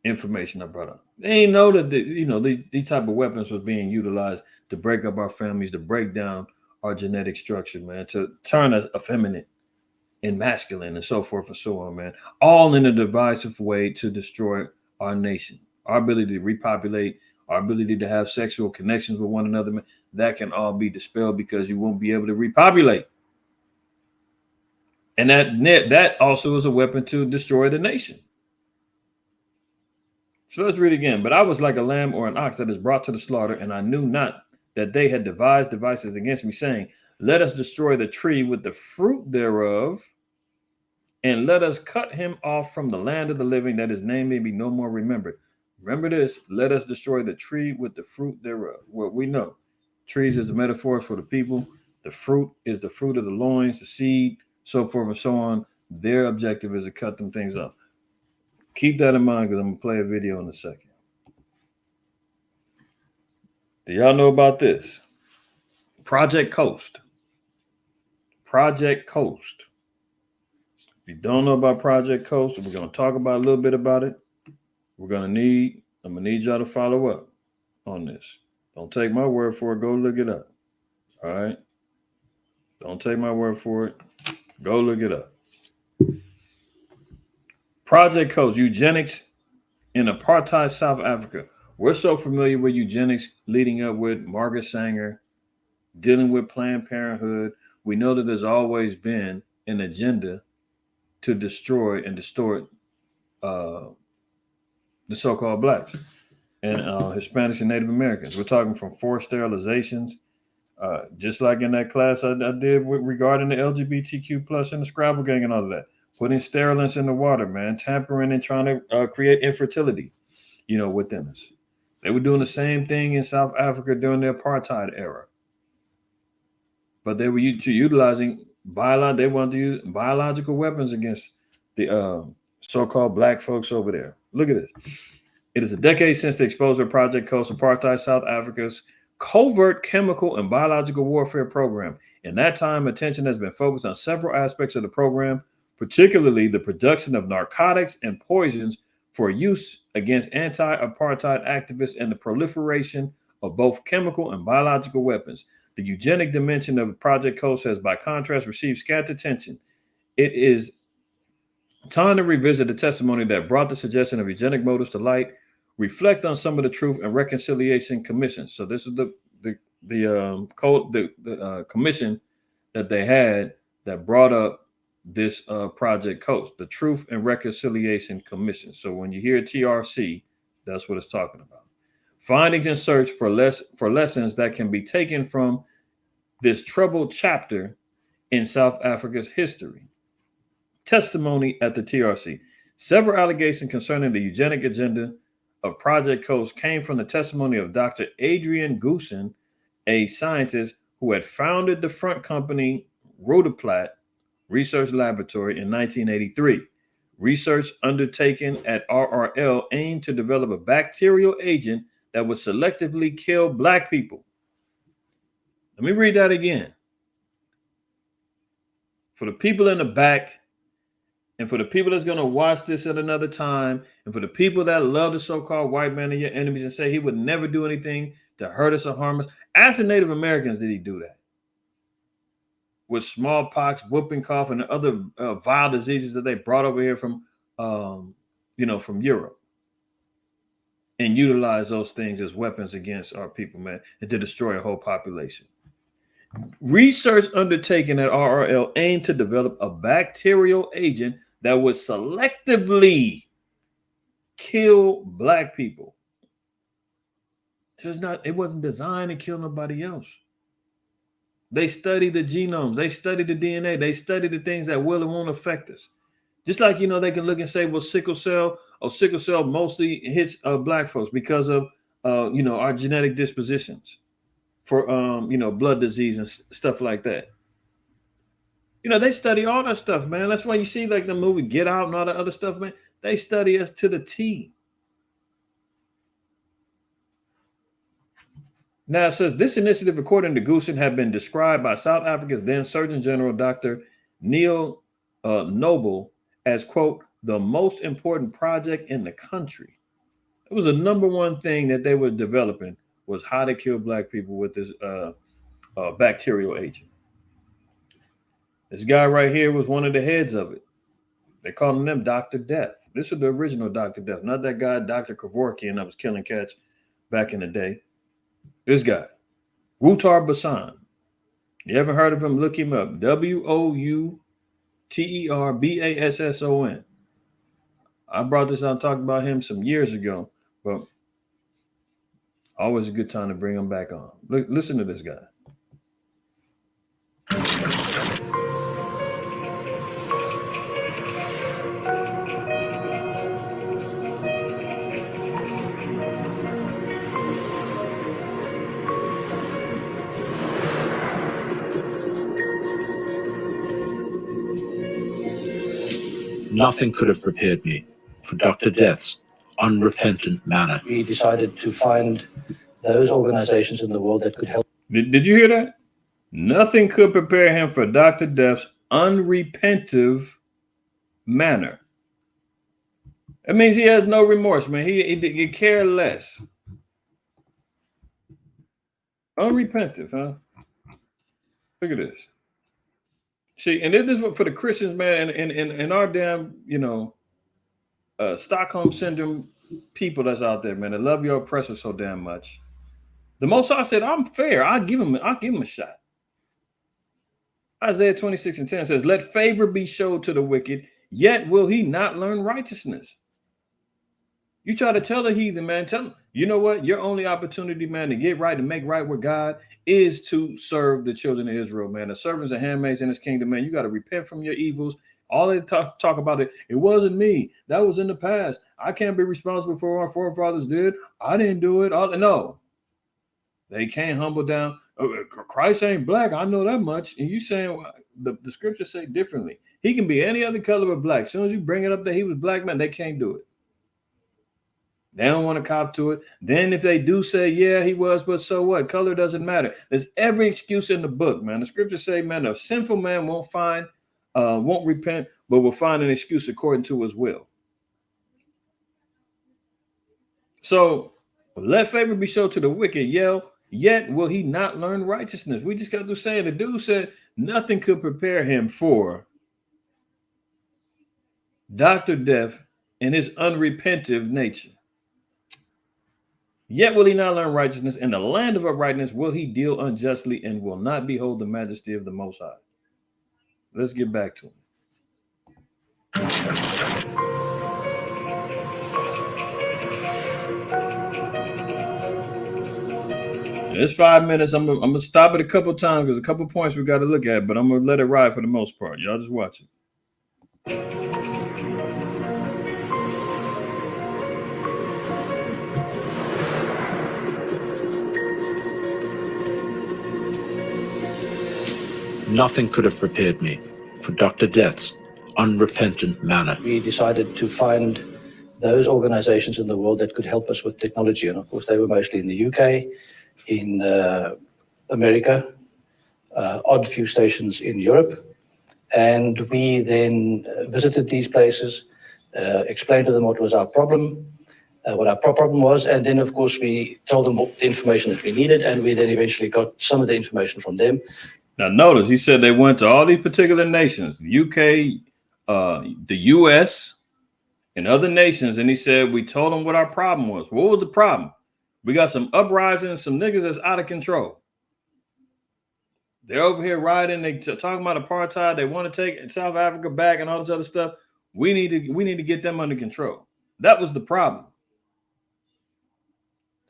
information I brought up. They ain't know that these type of weapons was being utilized to break up our families, to break down our genetic structure, man, to turn us effeminate and masculine and so forth and so on, man. All in a divisive way to destroy our nation, our ability to repopulate, our ability to have sexual connections with one another, that can all be dispelled because you won't be able to repopulate. And that also is a weapon to destroy the nation. So let's read again. But I was like a lamb or an ox that is brought to the slaughter, and I knew not that they had devised devices against me, saying, let us destroy the tree with the fruit thereof, and let us cut him off from the land of the living, that his name may be no more remembered. Remember this, let us destroy the tree with the fruit thereof. Well, we know trees is the metaphor for the people. The fruit is the fruit of the loins, the seed, so forth and so on. Their objective is to cut them things up. Keep that in mind because I'm going to play a video in a second. Do y'all know about this? Project Coast. Project Coast. If you don't know about Project Coast, we're going to talk about a little bit about it. I'm going to need y'all to follow up on this. Don't take my word for it. Go look it up. All right? Don't take my word for it. Go look it up. Project Coast, eugenics in apartheid South Africa. We're so familiar with eugenics leading up with Margaret Sanger, dealing with Planned Parenthood. We know that there's always been an agenda to destroy and distort the so-called blacks and Hispanics and Native Americans. We're talking from forced sterilizations, just like in that class I did regarding the LGBTQ plus and the Scrabble gang and all of that. Putting sterilants in the water, man, tampering and trying to create infertility, within us. They were doing the same thing in South Africa during the apartheid era. But they were utilizing they wanted to use biological weapons against the so-called black folks over there. Look at this. It is a decade since the exposure of Project Coast, apartheid South Africa's covert chemical and biological warfare program. In that time, attention has been focused on several aspects of the program, particularly the production of narcotics and poisons for use against anti-apartheid activists and the proliferation of both chemical and biological weapons. The eugenic dimension of Project Coast has, by contrast, received scant attention. It is time to revisit the testimony that brought the suggestion of eugenic motives to light, reflect on some of the Truth and Reconciliation Commission. So this is the commission that they had that brought up this Project Coast, the Truth and Reconciliation Commission. So when you hear TRC, that's what it's talking about. Findings and search for lessons that can be taken from this troubled chapter in South Africa's history. Testimony at the TRC. Several allegations concerning the eugenic agenda of Project Coast came from the testimony of Dr. Adrian Goosen, a scientist who had founded the front company Rotoplat Research Laboratory in 1983. Research undertaken at RRL aimed to develop a bacterial agent that would selectively kill black people. Let me read that again. For the people in the back, and for the people that's going to watch this at another time, and for the people that love the so-called white man and your enemies and say he would never do anything to hurt us or harm us, ask the Native Americans, did he do that? With smallpox, whooping cough, and other vile diseases that they brought over here from Europe, and utilize those things as weapons against our people, man, and to destroy a whole population. Research undertaken at RRL aimed to develop a bacterial agent that would selectively kill black people. So it wasn't designed to kill nobody else. They study the genomes, they study the DNA, they study the things that will and won't affect us. Just like, they can look and say, well, sickle cell mostly hits black folks because of, our genetic dispositions for, blood disease and stuff like that. They study all that stuff, man. That's why you see like the movie Get Out and all that other stuff, man. They study us to the T. Now it says this initiative, according to Goosen, had been described by South Africa's then Surgeon General, Dr. Neil Noble, as, quote, the most important project in the country. It was the number one thing that they were developing was how to kill black people with this bacterial agent. This guy right here was one of the heads of it. They calling them Dr. Death. This is the original Dr. Death, not that guy, Dr. Kevorkian, that was killing cats back in the day. This guy, Wutar Basan. You ever heard of him? Look him up. WOUTERBASSON. I brought this out and talked about him some years ago, but always a good time to bring him back on. Listen to this guy. Nothing could have prepared me for Dr. Death's unrepentant manner. We decided to find those organizations in the world that could help. Did you hear that? Nothing could prepare him for Dr. Death's unrepentive manner. That means he has no remorse, man. He care less. Unrepentive, huh? Look at this. See, and this is for the Christians, man, and our damn, Stockholm syndrome people that's out there, man, that love your oppressor so damn much. The Most High said, "I'm fair. I'll give him a shot." Isaiah 26:10 says, "Let favor be showed to the wicked, yet will he not learn righteousness." You try to tell a heathen, man, tell him, you know what? Your only opportunity, man, to get right and make right with God is to serve the children of Israel, man. The servants and handmaids in his kingdom, man. You got to repent from your evils. All they talk about it wasn't me. That was in the past. I can't be responsible for what our forefathers did. I didn't do it. No. They can't humble down. Christ ain't black. I know that much. And you saying the scriptures say differently. He can be any other color but black. As soon as you bring it up that he was black, man, they can't do it. They don't want to cop to it. Then if they do say, yeah, he was, but so what? Color doesn't matter. There's every excuse in the book, man. The scriptures say, man, a sinful man won't repent, but will find an excuse according to his will. So let favor be shown to the wicked, yet will he not learn righteousness. We just got through saying the dude said nothing could prepare him for Dr. Death and his unrepentive nature. Yet will he not learn righteousness. In the land of uprightness will he deal unjustly and will not behold the majesty of the Most High. Let's get back to him. It's 5 minutes. I'm gonna stop it a couple times because a couple points we got to look at, but I'm gonna let it ride for the most part. Y'all just watch it. Nothing could have prepared me for Dr. Death's unrepentant manner. We decided to find those organizations in the world that could help us with technology. And of course, they were mostly in the UK, in America, odd few stations in Europe. And we then visited these places, explained to them what was our problem, what our problem was. And then, of course, we told them what the information that we needed. And we then eventually got some of the information from them. Now, notice he said they went to all these particular nations, the UK, the US, and other nations. And he said, we told them what our problem was. What was the problem? We got some uprisings, some niggas that's out of control. They're over here rioting. They talking about apartheid. They want to take South Africa back and all this other stuff. We need to get them under control. That was the problem.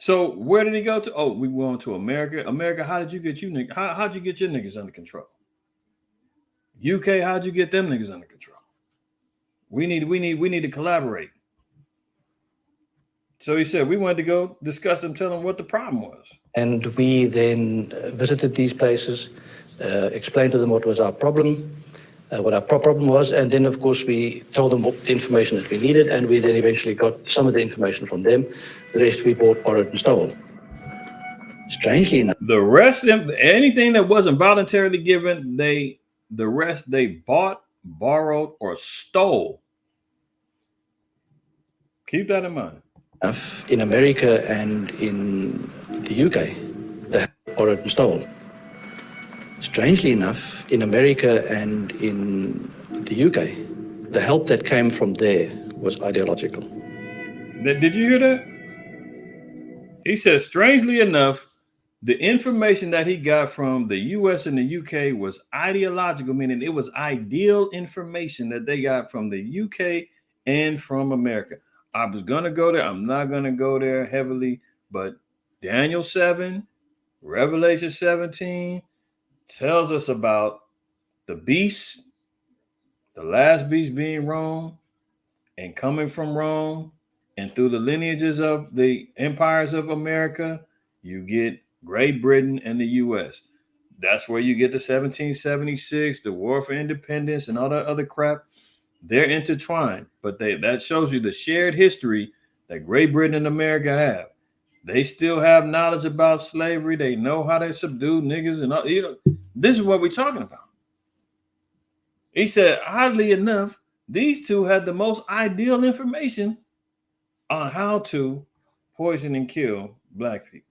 So where did he go to? Oh, we went to America. America, how'd you get your niggas under control? UK, how'd you get them niggas under control? We need to collaborate. So he said we wanted to go discuss and tell them what the problem was. And we then visited these places, explained to them what was our problem, what our problem was, and then, of course, we told them what the information that we needed, and we then eventually got some of the information from them. The rest we bought, borrowed, and stole. Strangely enough. The rest, anything that wasn't voluntarily given, the rest they bought, borrowed, or stole. Keep that in mind. In America and in the UK, they borrowed and stole. Strangely enough, in America and in the UK, The help that came from there was ideological. Did you hear that? He says, strangely enough, the information that he got from the US and the UK was ideological, meaning it was ideal information that they got from the UK and from America. I was going to go there. I'm not going to go there heavily, but Daniel 7, Revelation 17 tells us about the beast, the last beast being Rome, and coming from Rome, and through the lineages of the empires of America, you get Great Britain and the US. That's where you get the 1776, the War for Independence, and all that other crap. They're intertwined, but that shows you the shared history that Great Britain and America have. They still have knowledge about slavery. They know how to subdue niggas and all, this is what we're talking about. He said, oddly enough, these two had the most ideal information on how to poison and kill black people.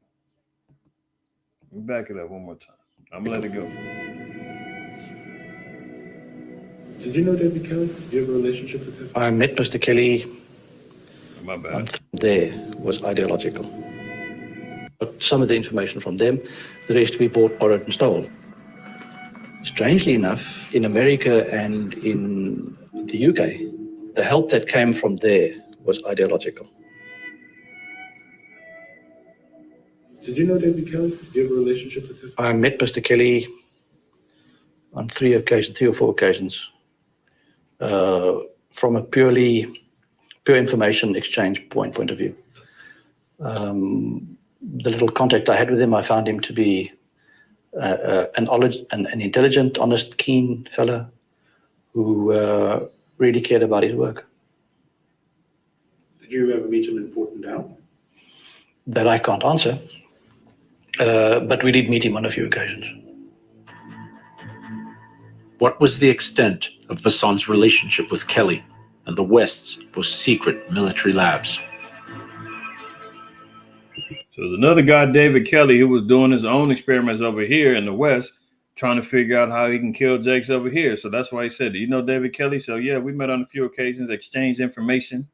Let me back it up one more time. I'm gonna let it go. Did you know David Kelly? Did you have a relationship with him? I met Mr. Kelly. My bad. There was ideological. But some of the information from them, the rest we bought, borrowed, and stole. Strangely enough, in America and in the UK, the help that came from there was ideological. Did you know David Kelly? Did you have a relationship with him? I met Mr. Kelly on 3 or 4 occasions, from a pure information exchange point of view. The little contact I had with him, I found him to be an intelligent, honest, keen fellow who really cared about his work. Did you ever meet him in Pentagon? That I can't answer, but we did meet him on a few occasions. What was the extent of Bassan's relationship with Kelly and the West's most secret military labs? So there's another guy, David Kelly, who was doing his own experiments over here in the West, trying to figure out how he can kill Jakes over here. So that's why he said, do you know David Kelly? So yeah, we met on a few occasions, exchanged information.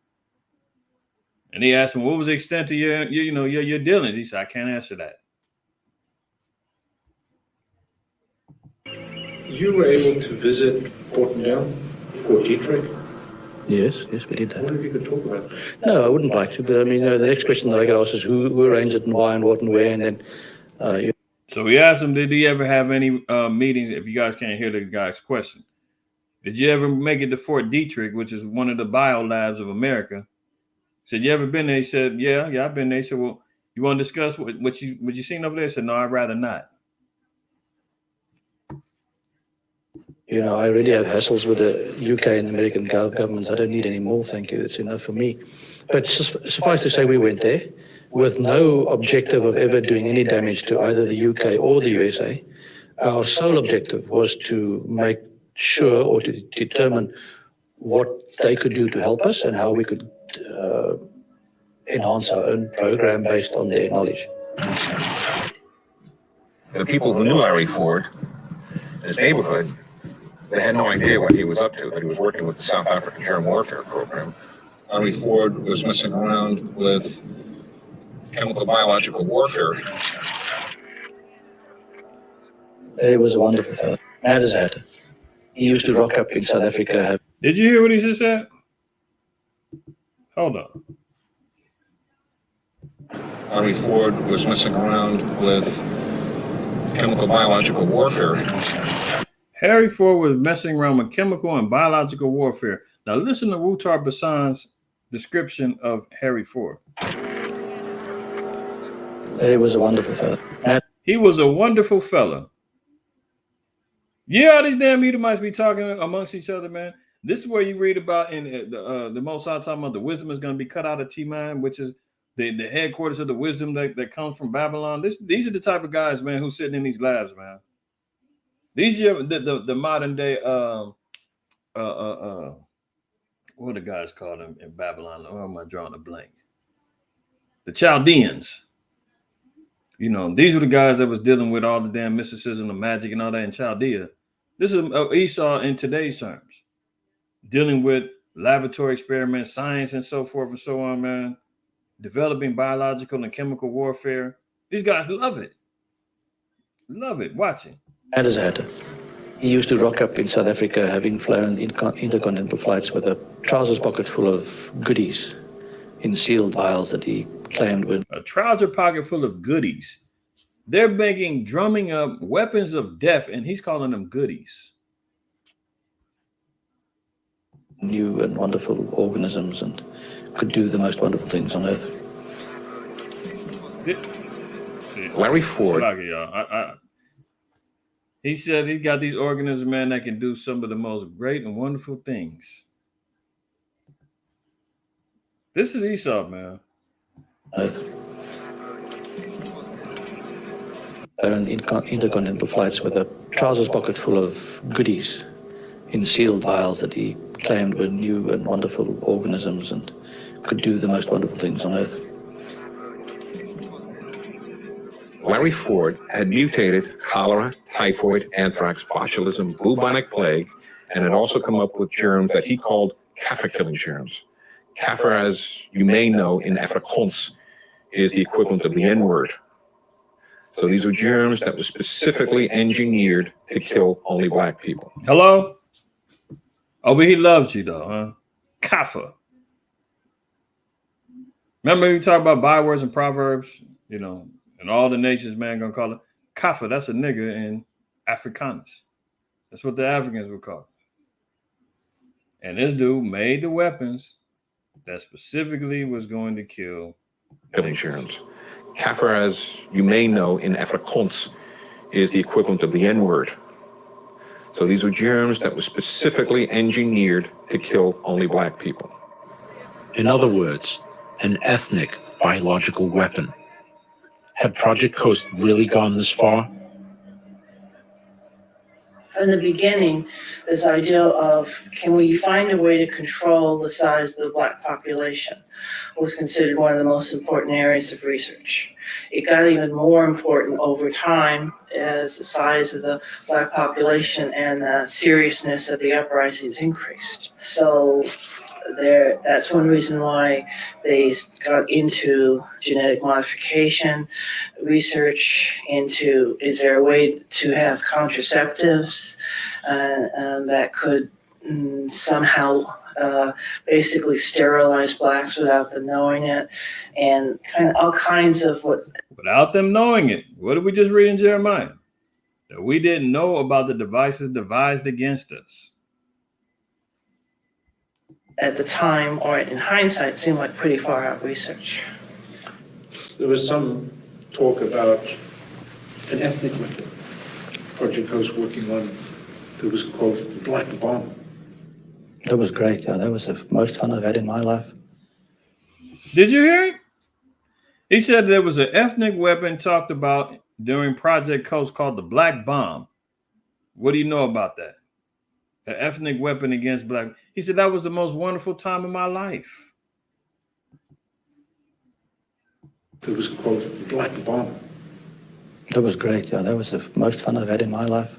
And he asked him, what was the extent of your dealings? He said, I can't answer that. You were able to visit Pentagon, Fort Detrick? Yes, we did I that. wonder if you could talk about that. No, I wouldn't like to, but I mean, the next question that I get asked is who arranged it and why and what and where, and then So we asked him, did he ever have any meetings? If you guys can't hear the guy's question, did you ever make it to Fort Detrick, which is one of the bio labs of America? He said, you ever been there? He said, yeah, I've been there. He said, well, you want to discuss what you seen over there? I said, no, I'd rather not. I already have hassles with the UK and American governments. I don't need any more, thank you. It's enough for me. But suffice to say, we went there with no objective of ever doing any damage to either the UK or the USA. Our sole objective was to make sure or to determine what they could do to help us and how we could enhance our own program based on their knowledge. The people who knew Larry Ford, his neighborhood, they had no idea what he was up to, that he was working with the South African Germ Warfare Program. Larry Ford was messing around with chemical biological warfare. He was a wonderful fellow, mad as a hatter. He used to rock up in South Africa. Did you hear what he just said? Hold on. Larry Ford was messing around with chemical biological warfare. Harry Ford was messing around with chemical and biological warfare. Now listen to Rutar Bassan's description of Harry Ford. He was a wonderful fellow. He was a wonderful fellow. Yeah, these damn Edomites be talking amongst each other, man. This is where you read about in the Most High talking about the wisdom is going to be cut out of T-Man, which is the headquarters of the wisdom that comes from Babylon. These are the type of guys, man, who's sitting in these labs, man. These are the modern day what the guys call them in Babylon? Or am I drawing a blank? The Chaldeans. These were the guys that was dealing with all the damn mysticism, the magic, and all that in Chaldea. This is Esau in today's terms. dealing with laboratory experiments, science, and so forth and so on, man. Developing biological and chemical warfare. These guys love it. Love it. Watching. Adderzater. He used to rock up in South Africa, having flown intercontinental flights with a trousers pocket full of goodies in sealed vials that he claimed were a trouser pocket full of goodies. They're drumming up weapons of death, and he's calling them goodies. new and wonderful organisms and could do the most wonderful things on Earth. Larry Ford. He said he got these organisms, man, that can do some of the most great and wonderful things. This is Esau, man. Own intercontinental flights with a trousers pocket full of goodies in sealed vials that he claimed were new and wonderful organisms and could do the most wonderful things on Earth. Larry Ford had mutated cholera, typhoid, anthrax, botulism, bubonic plague, and had also come up with germs that he called kaffir-killing germs. Kaffir, as you may know, in Afrikaans, is the equivalent of the N-word. So these were germs that were specifically engineered to kill only black people. Hello? Oh, but he loves you, though, huh? Kaffir. Remember you talk about bywords and proverbs, you know, and all the nations, man, gonna call it Kaffir. That's a nigga in Afrikaans. That's what the Africans would call it. And this dude made the weapons that specifically was going to kill Killing germs. Kaffir, as you may know, in Afrikaans, is the equivalent of the N-word. So these were germs that were specifically engineered to kill only black people. In other words, an ethnic biological weapon. Had Project Coast really gone this far? From the beginning, this idea of can we find a way to control the size of the black population was considered one of the most important areas of research. It got even more important over time as the size of the black population and the seriousness of the uprisings increased. So that's one reason why they got into genetic modification, research into is there a way to have contraceptives that could somehow basically sterilize blacks without them knowing it, and kind of all kinds of what. Without them knowing it. What did we just read in Jeremiah? That we didn't know about the devices devised against us. At the time, or in hindsight, seemed like pretty far out research. There was some talk about an ethnic weapon Project Coast working on that was called the Black Bomb. That was great. Yeah, that was the most fun I've had in my life. Did you hear it? He said there was an ethnic weapon talked about during Project Coast called the Black Bomb. What do you know about that? An ethnic weapon against black. He said that was the most wonderful time of my life. It was called the Black Bomb. That was great. Yeah, that was the most fun I've had in my life.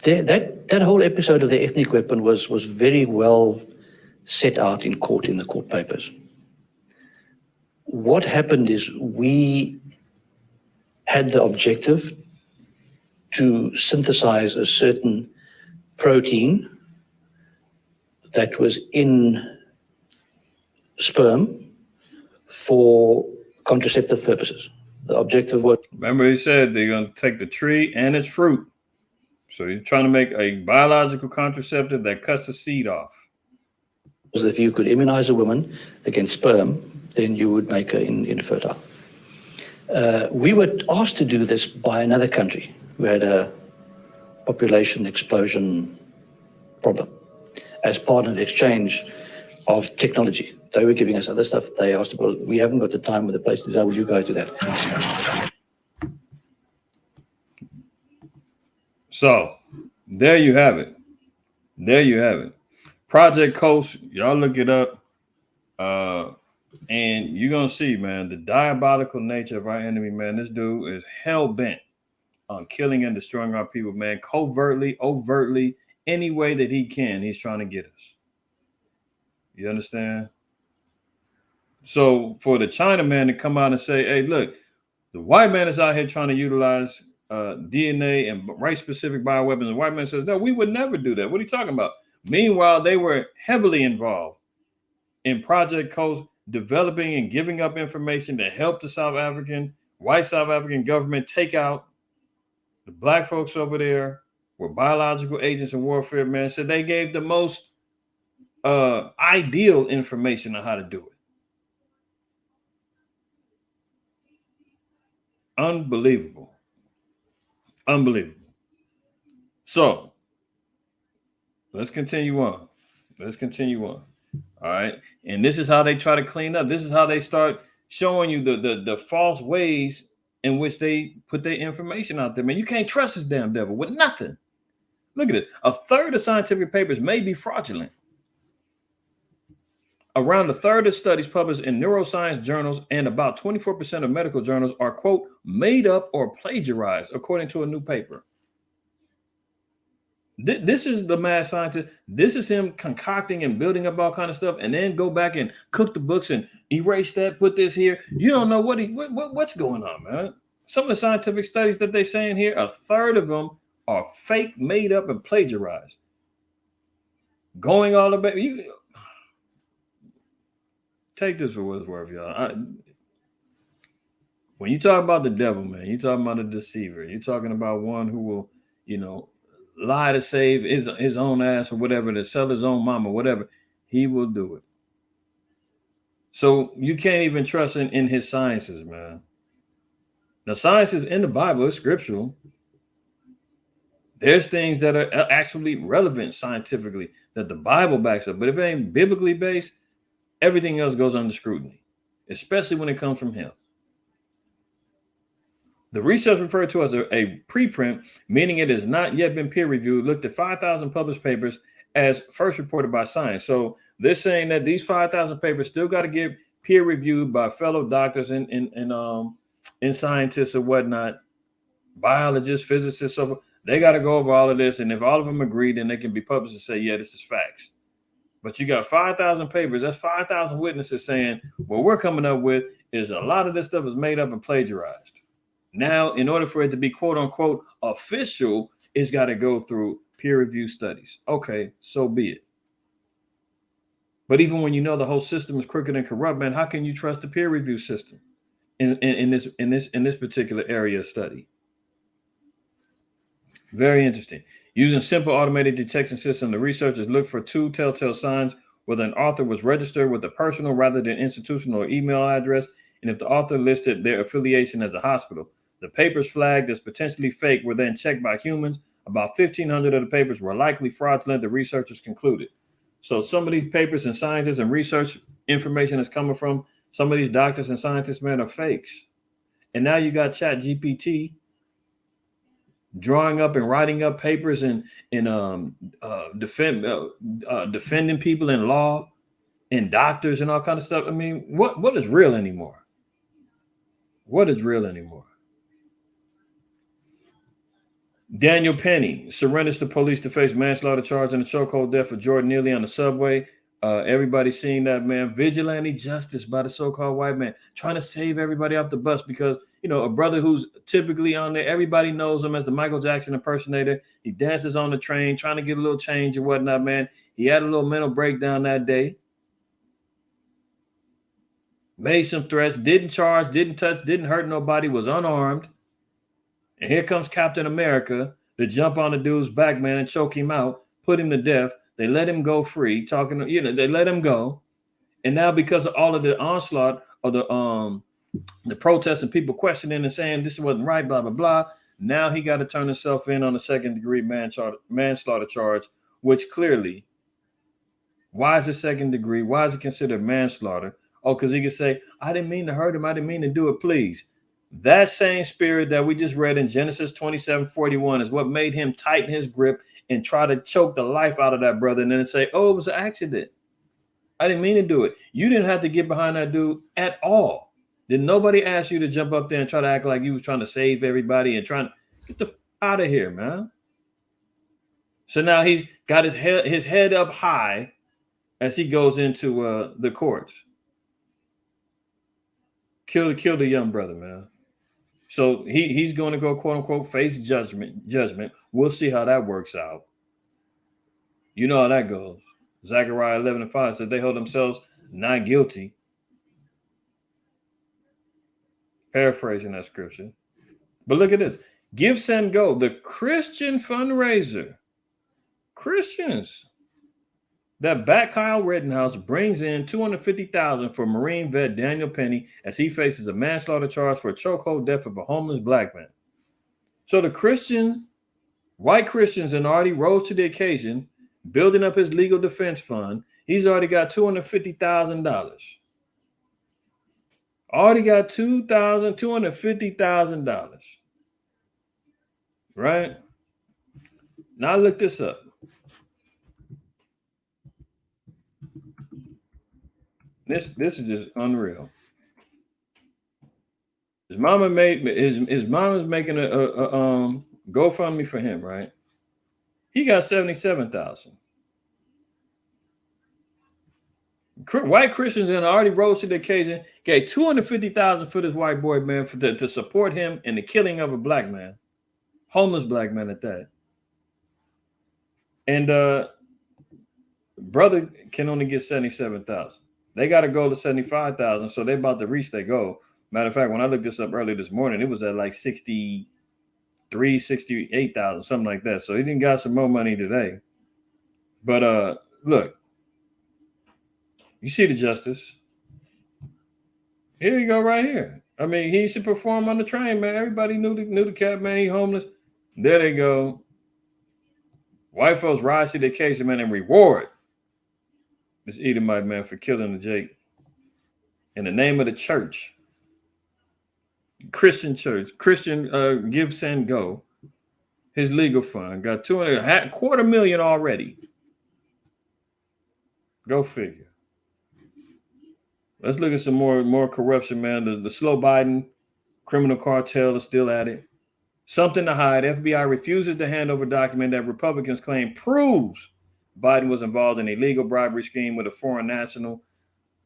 That whole episode of the ethnic weapon was very well set out in court, in the court papers. What happened is we had the objective to synthesize a certain protein that was in sperm for contraceptive purposes. The objective was... Remember he said they're going to take the tree and its fruit. So he's trying to make a biological contraceptive that cuts the seed off. If you could immunize a woman against sperm, then you would make her infertile. We were asked to do this by another country who had a population explosion problem as part of the exchange of technology. They were giving us other stuff. They asked, well, we haven't got the time or the place to do that. Will you guys do that? So there you have it. There you have it. Project Coast, y'all look it up. And you're going to see, man, the diabolical nature of our enemy, man. This dude is hell-bent on killing and destroying our people, man, covertly, overtly, any way that he can, he's trying to get us. You understand? So for the Chinaman to come out and say, hey, look, the white man is out here trying to utilize DNA and race-specific bioweapons. The white man says, no, we would never do that. What are you talking about? Meanwhile, they were heavily involved in Project Coast, developing and giving up information to help the white South African government take out the black folks over there were biological agents in warfare, man. So they gave the most ideal information on how to do it. Unbelievable. So let's continue on. All right. And this is how they try to clean up. This is how they start showing you the false ways in which they put their information out there. Man, you can't trust this damn devil with nothing. Look at it. A third of scientific papers may be fraudulent. Around a third of studies published in neuroscience journals and about 24% of medical journals are, quote, made up or plagiarized, according to a new paper. This is the mad scientist. This is him concocting and building up all kind of stuff, and then go back and cook the books and erase that, put this here. You don't know what's going on, man. Some of the scientific studies that they're saying here, a third of them are fake, made up, and plagiarized. Going all about you. Take this for what it's worth, y'all. When you talk about the devil, man, you're talking about a deceiver. You're talking about one who will, lie to save his own ass or whatever, to sell his own mama, whatever. He will do it. So you can't even trust in his sciences, man. Now, science is in the Bible, it's scriptural. There's things that are actually relevant scientifically that the Bible backs up. But if it ain't biblically based, everything else goes under scrutiny, especially when it comes from him. The research referred to as a preprint, meaning it has not yet been peer reviewed, looked at 5,000 published papers as first reported by Science. So they're saying that these 5,000 papers still got to get peer reviewed by fellow doctors and scientists or whatnot, biologists, physicists. So they got to go over all of this. And if all of them agree, then they can be published and say, yeah, this is facts. But you got 5,000 papers. That's 5,000 witnesses saying what we're coming up with is a lot of this stuff is made up and plagiarized. Now, in order for it to be quote unquote official, it's got to go through peer review studies. Okay, so be it. But even when you know the whole system is crooked and corrupt, man, how can you trust the peer review system in this particular area of study? Very interesting. Using simple automated detection system, the researchers looked for 2 telltale signs whether an author was registered with a personal rather than institutional or email address, and if the author listed their affiliation as a hospital. The papers flagged as potentially fake were then checked by humans. About 1,500 of the papers were likely fraudulent, the researchers concluded. So some of these papers and scientists and research information that's coming from some of these doctors and scientists, man, are fakes. And now you got ChatGPT drawing up and writing up papers and defending people in law and doctors and all kind of stuff. I mean, what is real anymore? What is real anymore? Daniel Penny surrenders to police to face manslaughter charge and the chokehold death of Jordan Neely on the subway. Everybody's seen that, man. Vigilante justice by the so-called white man trying to save everybody off the bus because, a brother who's typically on there, everybody knows him as the Michael Jackson impersonator. He dances on the train trying to get a little change and whatnot, man. He had a little mental breakdown that day. Made some threats, didn't charge, didn't touch, didn't hurt nobody, was unarmed. And here comes Captain America to jump on the dude's back, man, and choke him out, put him to death. They let him go free, they let him go. And now because of all of the onslaught of the protests and people questioning and saying this wasn't right, blah, blah, blah, now he got to turn himself in on a second-degree manslaughter charge, which clearly, why is it second degree? Why is it considered manslaughter? Oh, because he could say, I didn't mean to hurt him. I didn't mean to do it, please. That same spirit that we just read in Genesis 27:41 is what made him tighten his grip and try to choke the life out of that brother and then say, oh, it was an accident. I didn't mean to do it. You didn't have to get behind that dude at all. Did nobody ask you to jump up there and try to act like you was trying to save everybody and Get the out of here, man. So now he's got his head up high as he goes into the courts. Kill the young brother, man. So he's going to go, quote unquote, face judgment. We'll see how that works out. You know how that goes. Zechariah 11:5 says they hold themselves not guilty. Paraphrasing that scripture. But look at this. Give, Send, Go, the Christian fundraiser. Christians that back Kyle Rittenhouse brings in $250,000 for Marine vet Daniel Penny as he faces a manslaughter charge for a chokehold death of a homeless black man. So the white Christians and already rose to the occasion, building up his legal defense fund. He's already got $250,000. Already got $250,000. Right? Now look this up. This is just unreal. His mama's making a GoFundMe for him, right? He got $77,000. White Christians and already rose to the occasion, gave $250,000 for this white boy, man, to support him in the killing of a black man, homeless black man at that. And brother can only get $77,000. They got to go to $75,000, so they're about to reach their goal. Matter of fact, when I looked this up earlier this morning, it was at like $63,000, $68,000, something like that. So he didn't got some more money today. But look, you see the justice. Here you go, right here. I mean, he used to perform on the train, man. Everybody knew the cat, man. He homeless. There they go. White folks rise to the occasion, man, and reward this Edomite man for killing the Jake in the name of the church, Christian church, Christian Give, Send, Go. His legal fund got $250,000 already. Go figure. Let's look at some more corruption, man. The slow Biden criminal cartel is still at it. Something to hide. FBI refuses to hand over a document that Republicans claim proves Biden was involved in a illegal bribery scheme with a foreign national.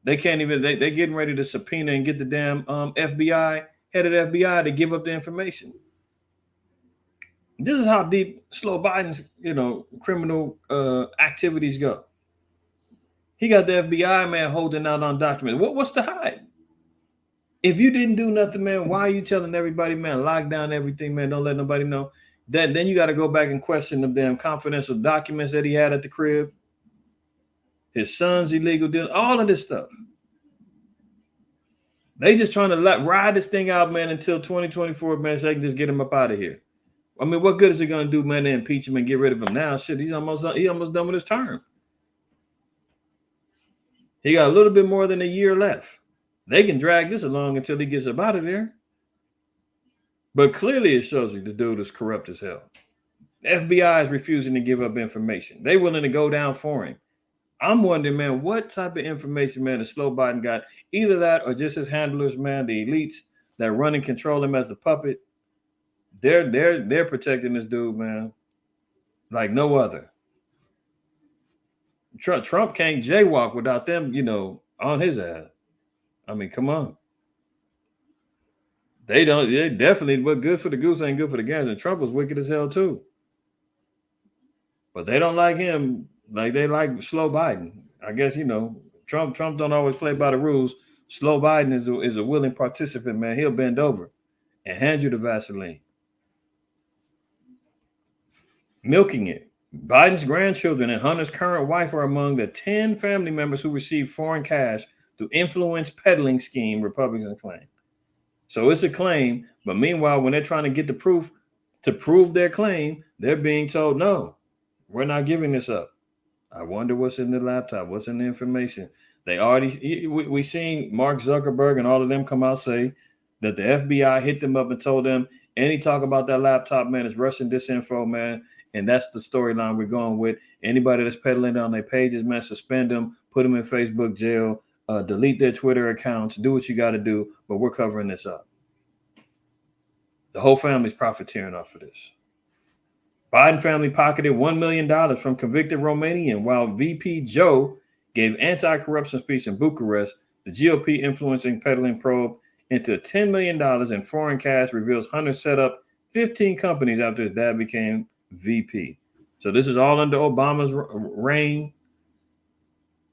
They can't even, they're getting ready to subpoena and get the damn FBI, head of the FBI to give up the information. This is how deep slow Biden's, criminal activities go. He got the FBI man holding out on documents. What's the hide? If you didn't do nothing, man, why are you telling everybody, man, lock down everything, man, don't let nobody know? Then you got to go back and question the damn confidential documents that he had at the crib, his son's illegal deal, all of this stuff. They just trying to ride this thing out, man, until 2024, man, so they can just get him up out of here. I mean, what good is it going to do, man, to impeach him and get rid of him now? Shit, he's almost done with his term. He got a little bit more than a year left. They can drag this along until he gets up out of there. But clearly it shows you the dude is corrupt as hell. The FBI is refusing to give up information. They willing to go down for him. I'm wondering, man, what type of information, man, the slow Biden got? Either that or just his handlers, man, the elites that run and control him as a puppet. They're protecting this dude, man, like no other. Trump can't jaywalk without them, on his ass. I mean, come on. They definitely, what good for the goose ain't good for the gander. And Trump was wicked as hell too. But they don't like him like they like slow Biden. I guess, Trump don't always play by the rules. Slow Biden is a willing participant, man. He'll bend over and hand you the Vaseline. Milking it. Biden's grandchildren and Hunter's current wife are among the 10 family members who received foreign cash through influence peddling scheme, Republicans claim. So it's a claim, but meanwhile, when they're trying to get the proof to prove their claim, they're being told, no, we're not giving this up. I wonder what's in the laptop, what's in the information. We seen Mark Zuckerberg and all of them come out say that the FBI hit them up and told them any talk about that laptop, man, is Russian disinfo, man. And that's the storyline we're going with. Anybody that's peddling on their pages, man, suspend them, put them in Facebook jail, delete their Twitter accounts, do what you got to do, but we're covering this up. The whole family's profiteering off of this. Biden family pocketed $1 million from convicted Romanian, while VP Joe gave anti-corruption speech in Bucharest. The GOP influencing peddling probe into $10 million in foreign cash reveals Hunter set up 15 companies after his dad became VP. So this is all under Obama's reign.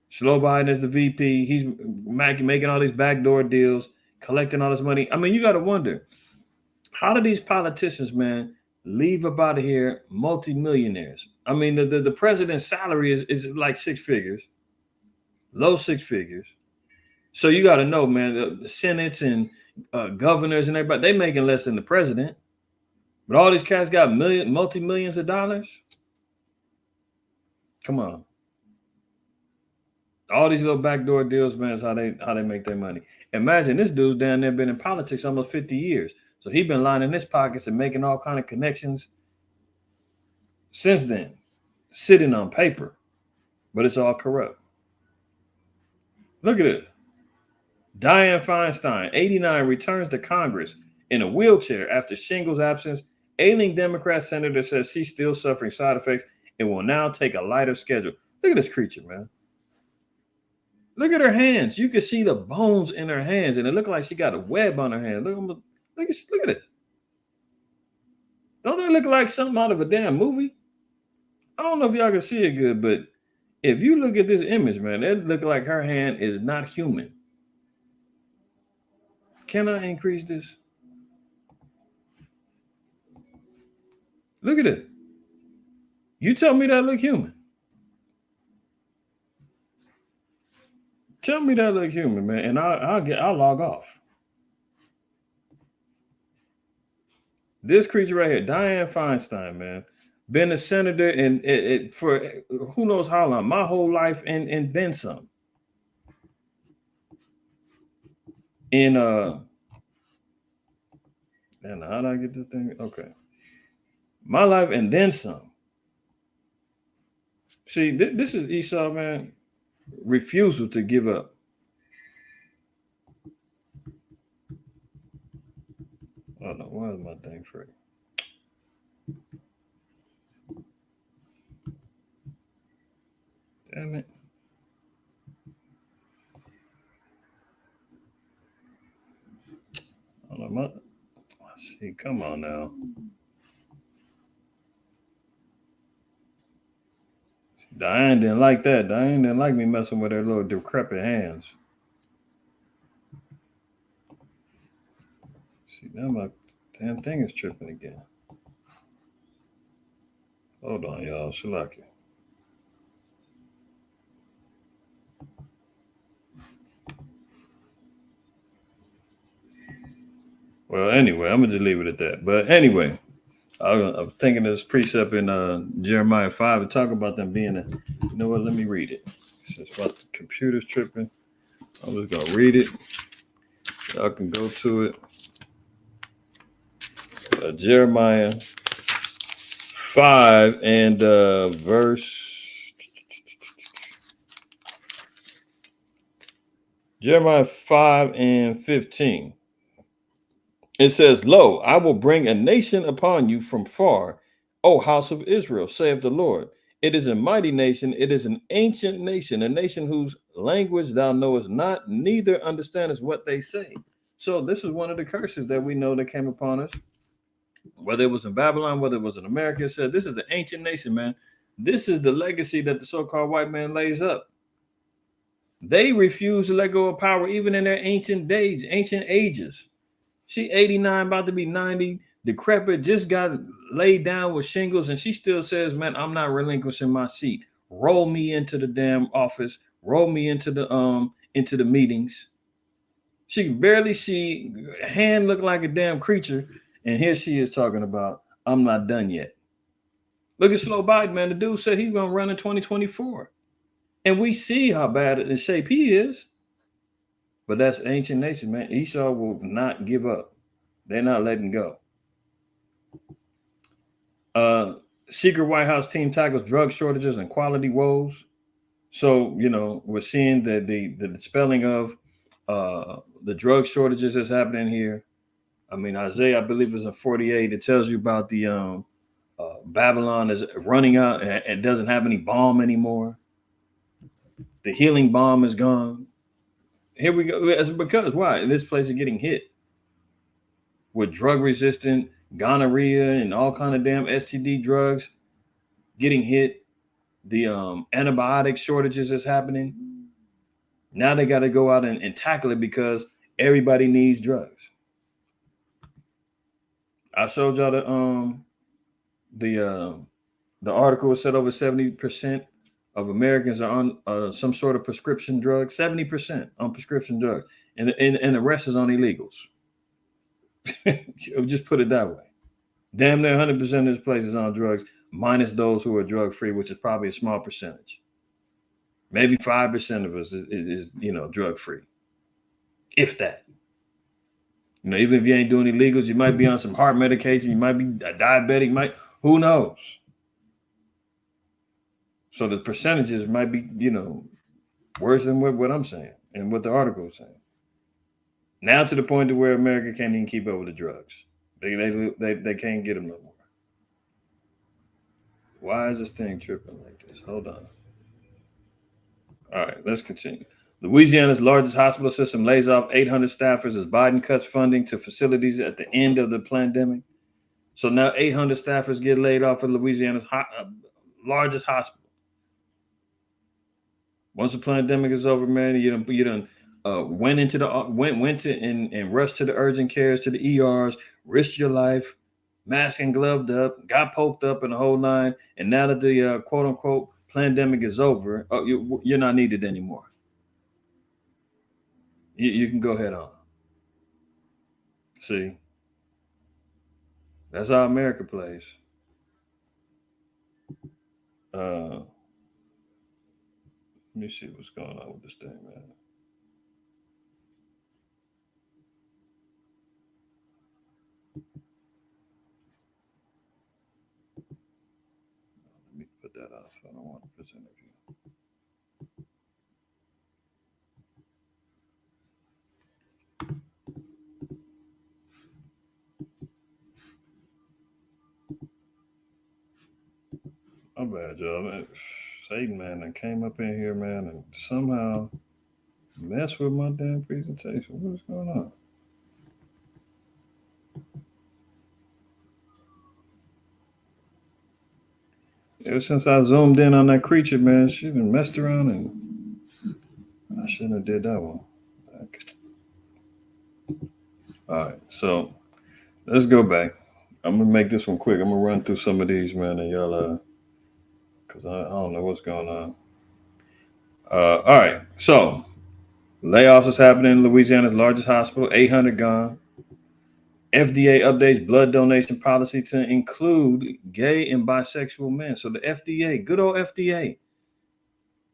Slow Biden is the VP. He's making all these backdoor deals, collecting all this money. I mean, you got to wonder, how do these politicians, man, leave up out of here multimillionaires? I mean, the president's salary is like six figures, low six figures. So you got to know, man, the senates and governors and everybody, they making less than the president. But all these cats got multi-millions of dollars. Come on. All these little backdoor deals, man, is how they make their money. Imagine this dude's down there been in politics almost 50 years. So he's been lining his pockets and making all kind of connections since then, sitting on paper, but it's all corrupt. Look at it. Dianne Feinstein, 89, returns to Congress in a wheelchair after shingles absence. Ailing Democrat senator says she's still suffering side effects and will now take a lighter schedule. Look at this creature, man. Look at her hands. You can see the bones in her hands, and it looked like she got a web on her hand. Look at it. Don't that look like something out of a damn movie? I don't know if y'all can see it good, but if you look at this image, man, it look like her hand is not human. Can I increase this? Look at it. You tell me that look human. Tell me that look human, man, and I'll log off. This creature right here, Dianne Feinstein, man, been a senator and for who knows how long, my whole life and then some. And how do I get this thing? Okay, my life and then some. See, this is Esau, man. Refusal to give up. Oh no, why is my thing free? Damn it. I don't know, let's see, come on now. Diane didn't like that. Diane didn't like me messing with her little decrepit hands. See, now my damn thing is tripping again. Hold on, y'all. Shalaki. Well, anyway, I'm going to just leave it at that. But anyway, I was thinking of this precept in Jeremiah 5 and talk about them being you know what? Let me read it. Since my computer's tripping, I'm just going to read it. Y'all can go to it. Jeremiah 5 and verse. Jeremiah 5 and 15. It says, "Lo, I will bring a nation upon you from far, O house of Israel, saith the Lord. It is a mighty nation, it is an ancient nation, a nation whose language thou knowest not, neither understandest what they say." So this is one of the curses that we know that came upon us. Whether it was in Babylon, whether it was in America, it said this is the ancient nation, man. This is the legacy that the so-called white man lays up. They refuse to let go of power even in their ancient days, ancient ages. She 89, about to be 90, decrepit, just got laid down with shingles, and she still says, man, I'm not relinquishing my seat. Roll me into the damn office, roll me into the meetings. She can barely see, hand look like a damn creature, and here she is talking about, I'm not done yet. Look at Slow Biden, man. The dude said he's gonna run in 2024. And we see how bad in shape he is. But that's ancient nation, man. Esau will not give up. They're not letting go. Secret White House team tackles drug shortages and quality woes. So, you know, we're seeing the dispelling of the drug shortages that's happening here. I mean, Isaiah, I believe, is in 48. It tells you about the Babylon is running out and doesn't have any balm anymore. The healing balm is gone. Here we go. It's because why? This place is getting hit with drug resistant gonorrhea and all kind of damn STD drugs getting hit. The antibiotic shortages is happening. Now they got to go out and tackle it because everybody needs drugs. I showed y'all the article said over 70% of Americans are on some sort of prescription drug. 70% on prescription drugs, and the rest is on illegals. Just put it that way. Damn near 100% of this place is on drugs, minus those who are drug free, which is probably a small percentage. Maybe 5% of us is drug free, if that. Even if you ain't doing illegals, you might be on some heart medication, you might be a diabetic, who knows? So the percentages might be, worse than what I'm saying and what the article is saying. Now to the point to where America can't even keep up with the drugs. They can't get them no more. Why is this thing tripping like this? Hold on. All right, let's continue. Louisiana's largest hospital system lays off 800 staffers as Biden cuts funding to facilities at the end of the pandemic. So now 800 staffers get laid off at Louisiana's largest hospital. Once the pandemic is over, man, you done went to and rushed to the urgent cares, to the ERs, risked your life, masked and gloved up, got poked up in the whole nine, and now that the quote unquote pandemic is over, you're not needed anymore. You can go ahead on. See, that's how America plays. Let me see what's going on with this thing, man. Let me put that off. I don't want to present it. My bad, y'all. Satan, man, that came up in here, man, and somehow messed with my damn presentation. What's going on? Ever since I zoomed in on that creature, man, she done messed around, and I shouldn't have did that one. Okay. All right, so let's go back. I'm gonna make this one quick. I'm gonna run through some of these, man, and y'all, because I don't know what's going on. All right, so layoffs is happening in Louisiana's largest hospital. 800 gone. FDA updates blood donation policy to include gay and bisexual men. So the FDA, good old FDA,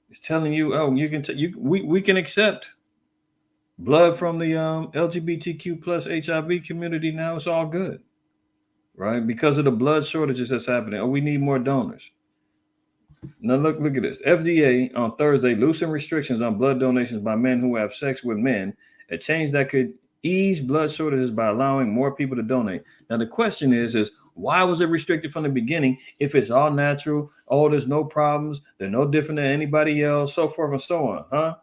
is telling you, you can we can accept blood from the LGBTQ plus HIV community now. It's all good, right? Because of the blood shortages that's happening. We need more donors. Now look at this. FDA on Thursday loosened restrictions on blood donations by men who have sex with men. A change that could ease blood shortages by allowing more people to donate. Now the question is why was it restricted from the beginning if it's all natural? Oh, there's no problems. They're no different than anybody else, so forth and so on, huh?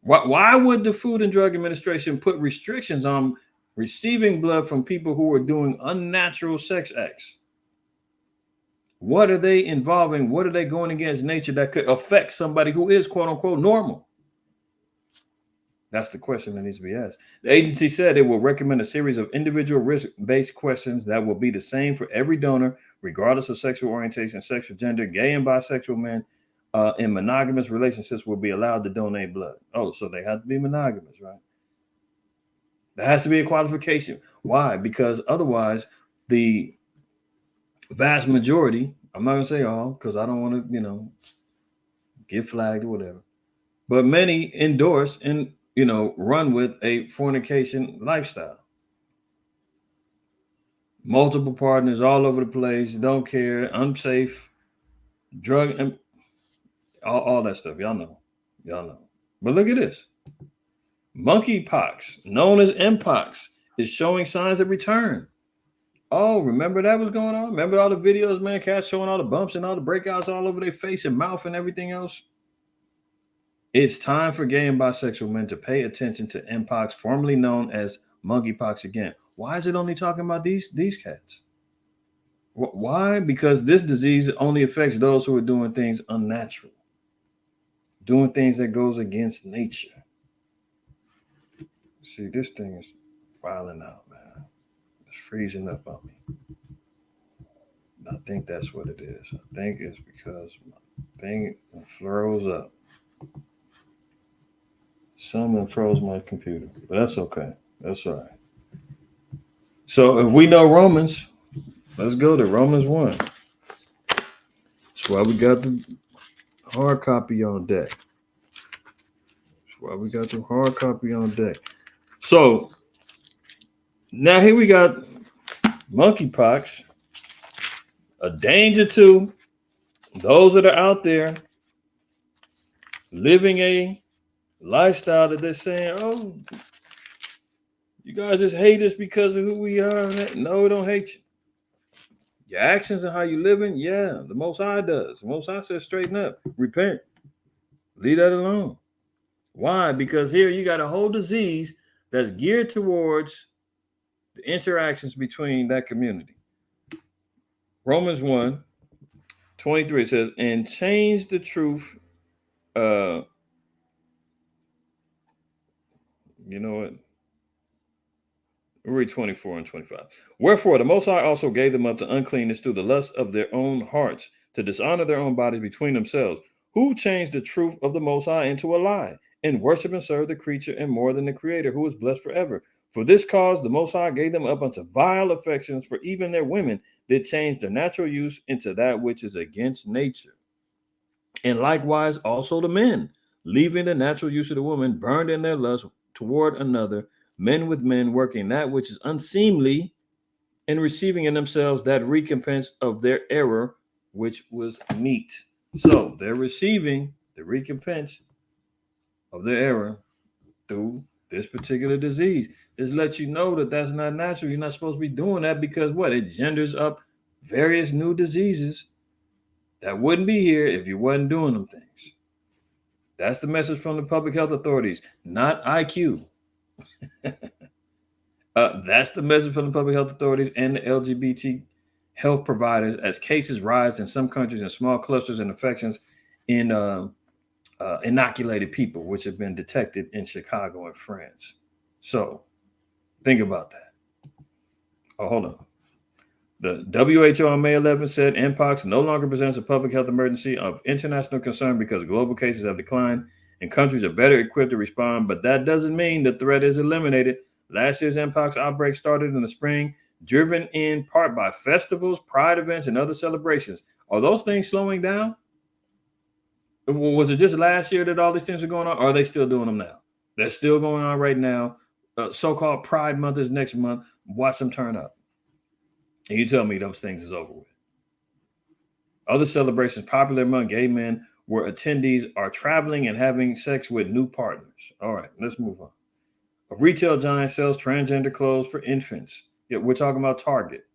Why would the Food and Drug Administration put restrictions on receiving blood from people who are doing unnatural sex acts? What are they involving? What are they going against nature that could affect somebody who is quote unquote normal? That's the question that needs to be asked. The agency said it will recommend a series of individual risk-based questions that will be the same for every donor, regardless of sexual orientation, sexual gender. Gay and bisexual men in monogamous relationships will be allowed to donate blood. Oh, so they have to be monogamous, right? There has to be a qualification. Why? Because otherwise, the vast majority, I'm not going to say all, because I don't want to, get flagged or whatever, but many endorse and, run with a fornication lifestyle. Multiple partners all over the place, don't care, unsafe, drug, and all that stuff. Y'all know. But look at this. Monkeypox, known as Mpox, is showing signs of return. Oh, remember that was going on? Remember all the videos, man, cats showing all the bumps and all the breakouts all over their face and mouth and everything else? It's time for gay and bisexual men to pay attention to Mpox, formerly known as monkeypox again. Why is it only talking about these cats? Why? Because this disease only affects those who are doing things unnatural, doing things that goes against nature. See, this thing is wilding out, man. It's freezing up on me. I think that's what it is. I think it's because my thing froze up. Someone froze my computer, but that's okay. That's all right. So if we know Romans, let's go to Romans 1. That's why we got the hard copy on deck. That's why we got the hard copy on deck. So now here we got monkeypox, a danger to those that are out there living a lifestyle that they're saying, oh, you guys just hate us because of who we are. No, we don't hate you. Your actions and how you living, yeah, the Most High does. The Most High says straighten up, repent, leave that alone. Why? Because here you got a whole disease that's geared towards the interactions between that community. Romans 1:23 says, and change the truth. You know what? Read 24 and 25. Wherefore the Most High also gave them up to uncleanness through the lust of their own hearts, to dishonor their own bodies between themselves, who changed the truth of the Most High into a lie, and worship and serve the creature and more than the Creator, who is blessed forever. For this cause the Most High gave them up unto vile affections, for even their women did change their natural use into that which is against nature. And likewise also the men, leaving the natural use of the woman, burned in their lust toward another, men with men, working that which is unseemly, and receiving in themselves that recompense of their error, which was meat. So they're receiving the recompense of their error through this particular disease. This lets you know that that's not natural. You're not supposed to be doing that, because what? It genders up various new diseases that wouldn't be here if you wasn't doing them things. That's the message from the public health authorities, not IQ. That's the message from the public health authorities and the LGBT health providers, as cases rise in some countries in small clusters and infections in inoculated people, which have been detected in Chicago and France. So think about that. Oh, hold on. The WHO on May 11th said Mpox no longer presents a public health emergency of international concern because global cases have declined and countries are better equipped to respond. But that doesn't mean the threat is eliminated. Last year's Mpox outbreak started in the spring, driven in part by festivals, pride events, and other celebrations. Are those things slowing down? Was it just last year that all these things are going on? Or are they still doing them now? They're still going on right now. So-called Pride Month is next month. Watch them turn up. And you tell me those things is over with. Other celebrations popular among gay men where attendees are traveling and having sex with new partners. All right, let's move on. A retail giant sells transgender clothes for infants. Yeah, we're talking about Target.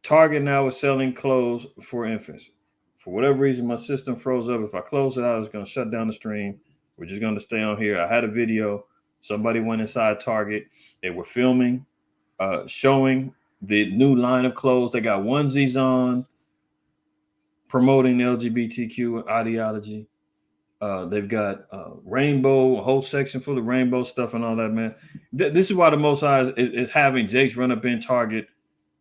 Target now is selling clothes for infants. For whatever reason, my system froze up. If I close it out, it's going to shut down the stream. We're just going to stay on here. I had a video. Somebody went inside Target. They were filming, showing the new line of clothes. They got onesies on, promoting the LGBTQ ideology. They've got rainbow, a whole section full of rainbow stuff and all that, man. This is why the Most High is having Jakes run up in Target,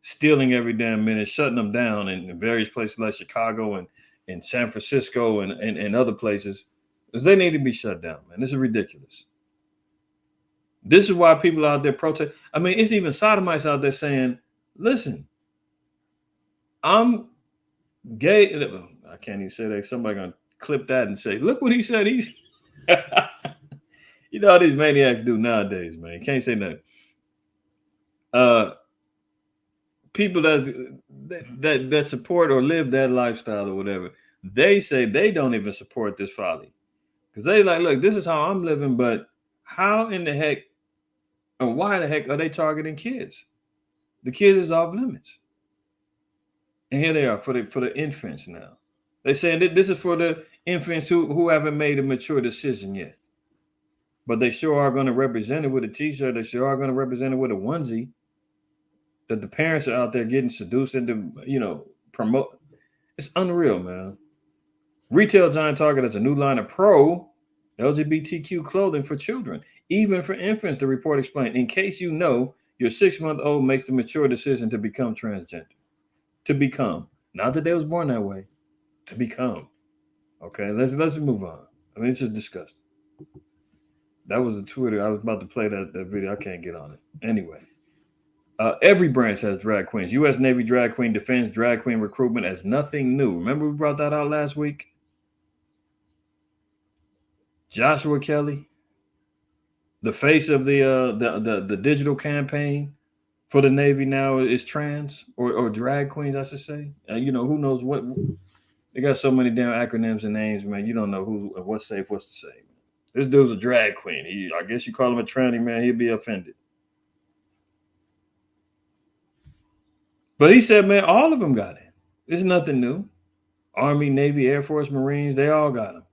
stealing every damn minute, shutting them down in various places like Chicago and San Francisco and other places, because they need to be shut down, man. This is ridiculous. This is why people out there protest. I mean, it's even sodomites out there saying, listen, I'm gay. I can't even say that. Somebody going to clip that and say, look what he said. He's, you know how these maniacs do nowadays, man. Can't say nothing. People that support or live that lifestyle or whatever, they say they don't even support this folly. Because they like, look, this is how I'm living, but how in the heck And why the heck are they targeting kids? The kids is off limits. And here they are for the infants now. They saying that this is for the infants who haven't made a mature decision yet. But they sure are going to represent it with a t-shirt. They sure are going to represent it with a onesie. That the parents are out there getting seduced into, promote. It's unreal, man. Retail giant Target has a new line of pro LGBTQ clothing for children, even for infants, the report explained. In case you know, your 6-month-old makes the mature decision to become transgender. To become. Not that they was born that way. To become. Okay, let's move on. I mean, it's just disgusting. That was a Twitter. I was about to play that video. I can't get on it. Anyway. Every branch has drag queens. U.S. Navy drag queen defends drag queen recruitment as nothing new. Remember we brought that out last week? Joshua Kelly, the face of the digital campaign for the Navy now is trans or drag queens, I should say. Who knows what? They got so many damn acronyms and names, man. You don't know what's safe, what's to say. This dude's a drag queen. I guess you call him a tranny, man. He'll be offended. But he said, man, all of them got it. It's nothing new. Army, Navy, Air Force, Marines, they all got them.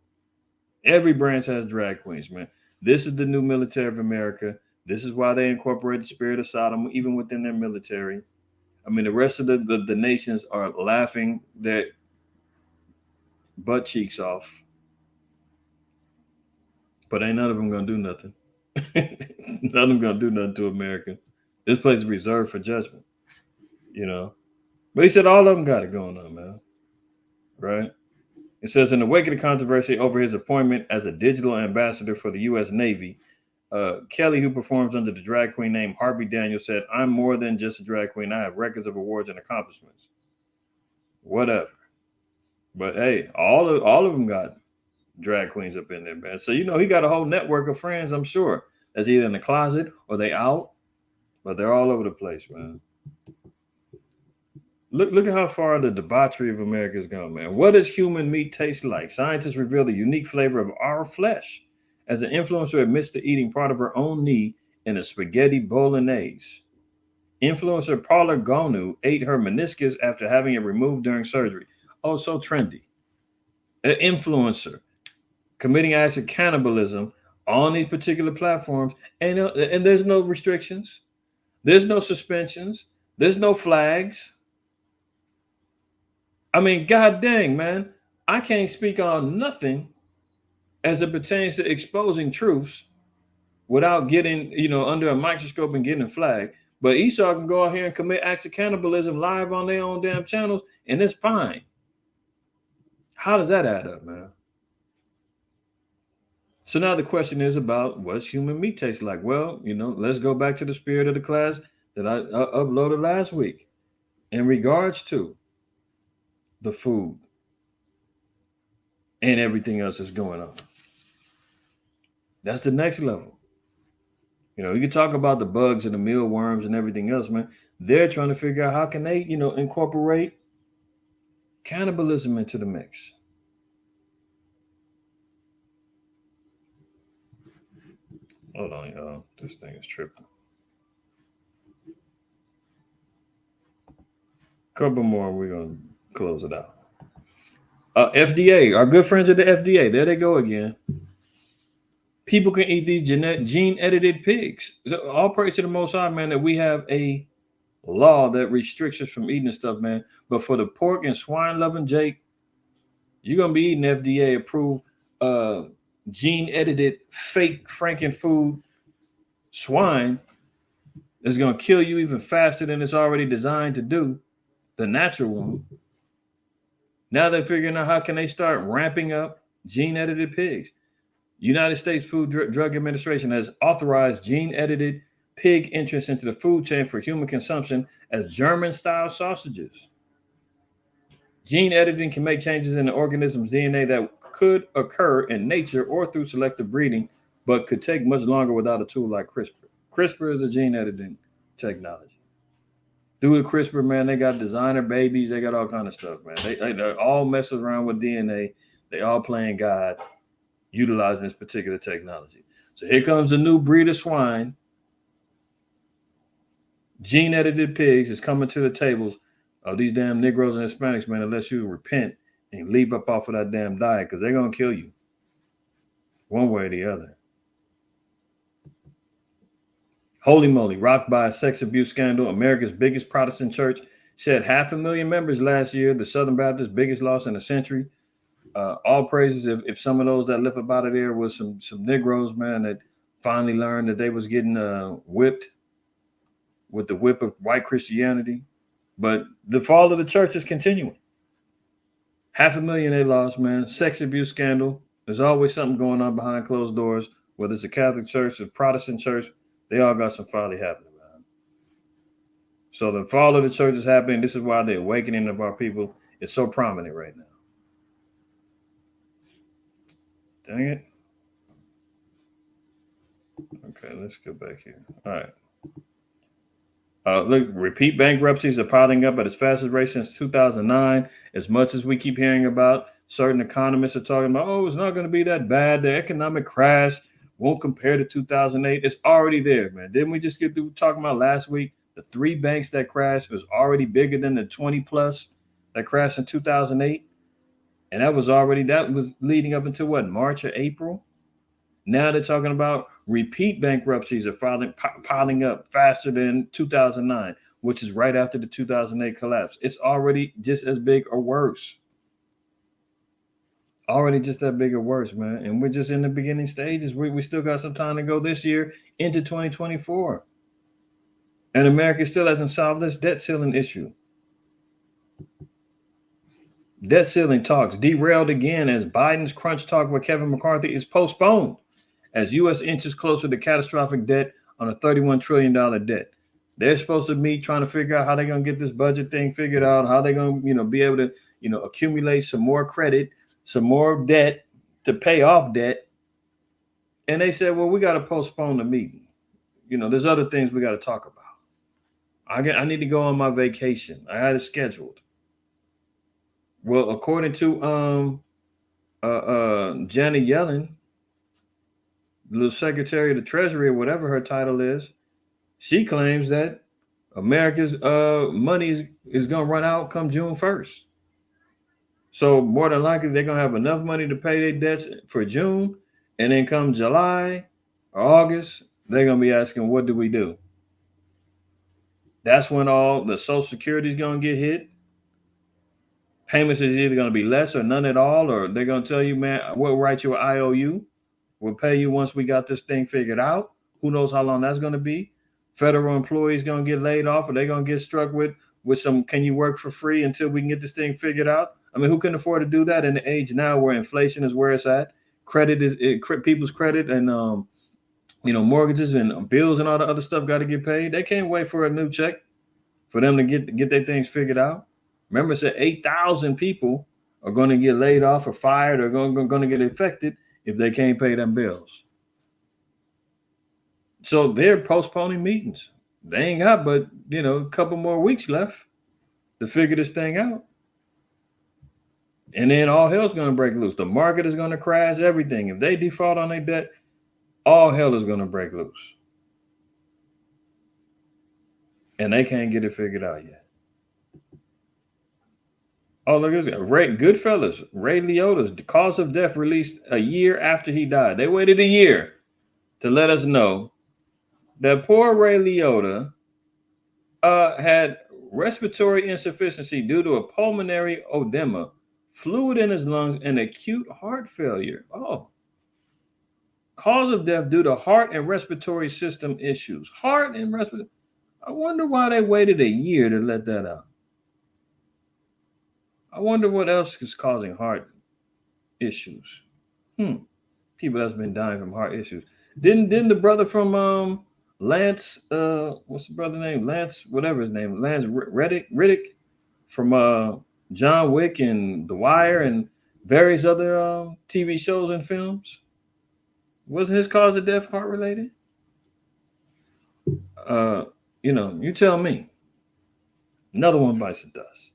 Every branch has drag queens, man. This is the new military of America. This is why they incorporate the spirit of Sodom even within their military. I mean, the rest of the nations are laughing their butt cheeks off. But ain't none of them going to do nothing. None of them going to do nothing to America. This place is reserved for judgment. But he said all of them got it going on, man. Right? It says in the wake of the controversy over his appointment as a digital ambassador for the U.S. Navy, Kelly, who performs under the drag queen name Harvey Daniels, said, "I'm more than just a drag queen. I have records of awards and accomplishments." Whatever. But hey, all of them got drag queens up in there, man. So he got a whole network of friends, I'm sure, that's either in the closet or they out, but they're all over the place, man. Look at how far the debauchery of America has gone, man. What does human meat taste like? Scientists reveal the unique flavor of our flesh as an influencer admits to eating part of her own knee in a spaghetti bolognese. Influencer Paula Gonu ate her meniscus after having it removed during surgery. Oh, so trendy. An influencer committing acts of cannibalism on these particular platforms, and there's no restrictions. There's no suspensions. There's no flags. I mean, god dang, man, I can't speak on nothing as it pertains to exposing truths without getting, under a microscope and getting a flag. But Esau can go out here and commit acts of cannibalism live on their own damn channels, and it's fine. How does that add up, man? So now the question is about what's human meat taste like? Well, let's go back to the spirit of the class that I uploaded last week in regards to the food and everything else that's going on. That's the next level. You can talk about the bugs and the mealworms and everything else, man. They're trying to figure out how can they, incorporate cannibalism into the mix. Hold on, y'all. This thing is tripping. Couple more, we're going to close it out. FDA, our good friends at the FDA, there they go again. People can eat these gene-edited pigs. So all praise to the Most High, man, that we have a law that restricts us from eating this stuff, man. But for the pork and swine-loving Jake, you're going to be eating FDA-approved gene-edited fake Frankenfood swine that's going to kill you even faster than it's already designed to do, the natural one. Now they're figuring out how can they start ramping up gene-edited pigs. United States Food Drug Administration has authorized gene-edited pig entrance into the food chain for human consumption as German-style sausages. Gene editing can make changes in the organism's DNA that could occur in nature or through selective breeding, but could take much longer without a tool like CRISPR. CRISPR is a gene editing technology. Through the CRISPR, man, they got designer babies. They got all kind of stuff, man. They're all messing around with DNA. They all playing God, utilizing this particular technology. So here comes the new breed of swine Gene-edited pigs is coming to the tables of these damn Negroes and Hispanics, man, unless you repent and leave up off of that damn diet, because they're going to kill you one way or the other. Holy moly, rocked by a sex abuse scandal, America's biggest Protestant church shed 500,000 members last year, the Southern Baptist biggest loss in a century. All praises if some of those that live up out of there was some Negroes, man, that finally learned that they was getting whipped with the whip of white Christianity. But the fall of the church is continuing. 500,000 they lost, man. Sex abuse scandal. There's always something going on behind closed doors, whether it's a Catholic church, a Protestant church, they all got some folly happening, man. So the fall of the church is happening. This is why the awakening of our people is so prominent right now. Dang it. Okay, let's go back here. All right. Look, repeat bankruptcies are piling up at its fastest rate since 2009. As much as we keep hearing about, certain economists are talking about, oh, it's not going to be that bad. The economic crash won't compare to 2008. It's already there, man. Didn't we just get through talking about last week? The 3 banks that crashed was already bigger than the 20 plus that crashed in 2008. And that was leading up until what, March or April? Now they're talking about repeat bankruptcies are piling up faster than 2009, which is right after the 2008 collapse. It's already just as big or worse. Already just that big or worse, man. And we're just in the beginning stages. We still got some time to go this year into 2024. And America still hasn't solved this debt ceiling issue. Debt ceiling talks derailed again as Biden's crunch talk with Kevin McCarthy is postponed as U.S. inches closer to catastrophic debt on a $31 trillion debt. They're supposed to meet trying to figure out how they're going to get this budget thing figured out, how they're going to, be able to, accumulate some more credit, some more debt to pay off debt. And they said, well, we got to postpone the meeting. There's other things we got to talk about. I need to go on my vacation. I had it scheduled. Well, according to Janet Yellen, the Secretary of the Treasury or whatever her title is, she claims that America's money is going to run out come June 1st. So more than likely, they're going to have enough money to pay their debts for June. And then come July or August, they're going to be asking, what do we do? That's when all the Social Security is going to get hit. Payments is either going to be less or none at all, or they're going to tell you, man, we'll write you an IOU. We'll pay you once we got this thing figured out. Who knows how long that's going to be? Federal employees going to get laid off, or they're going to get struck with some, can you work for free until we can get this thing figured out? I mean, who can afford to do that in the age now where inflation is where it's at? Credit is people's credit and, mortgages and bills and all the other stuff got to get paid. They can't wait for a new check for them to get their things figured out. Remember, it said 8,000 people are going to get laid off or fired or going to get affected if they can't pay them bills. So they're postponing meetings. They ain't got but, a couple more weeks left to figure this thing out. And then all hell's going to break loose. The market is going to crash, everything. If they default on their debt, all hell is going to break loose. And they can't get it figured out yet. Oh, look at this. Goodfellas, Ray Liotta's cause of death released a year after he died. They waited a year to let us know that poor Ray Liotta had respiratory insufficiency due to a pulmonary edema, fluid in his lungs, and acute heart failure. Oh. Cause of death due to heart and respiratory system issues. Heart and respiratory. I wonder why they waited a year to let that out. I wonder what else is causing heart issues. People that's been dying from heart issues. Didn't the brother from Lance, what's the brother name? Lance, whatever his name, Lance Riddick from John Wick and The Wire and various other TV shows and films? Wasn't his cause of death heart related? You tell me. Another one bites the dust.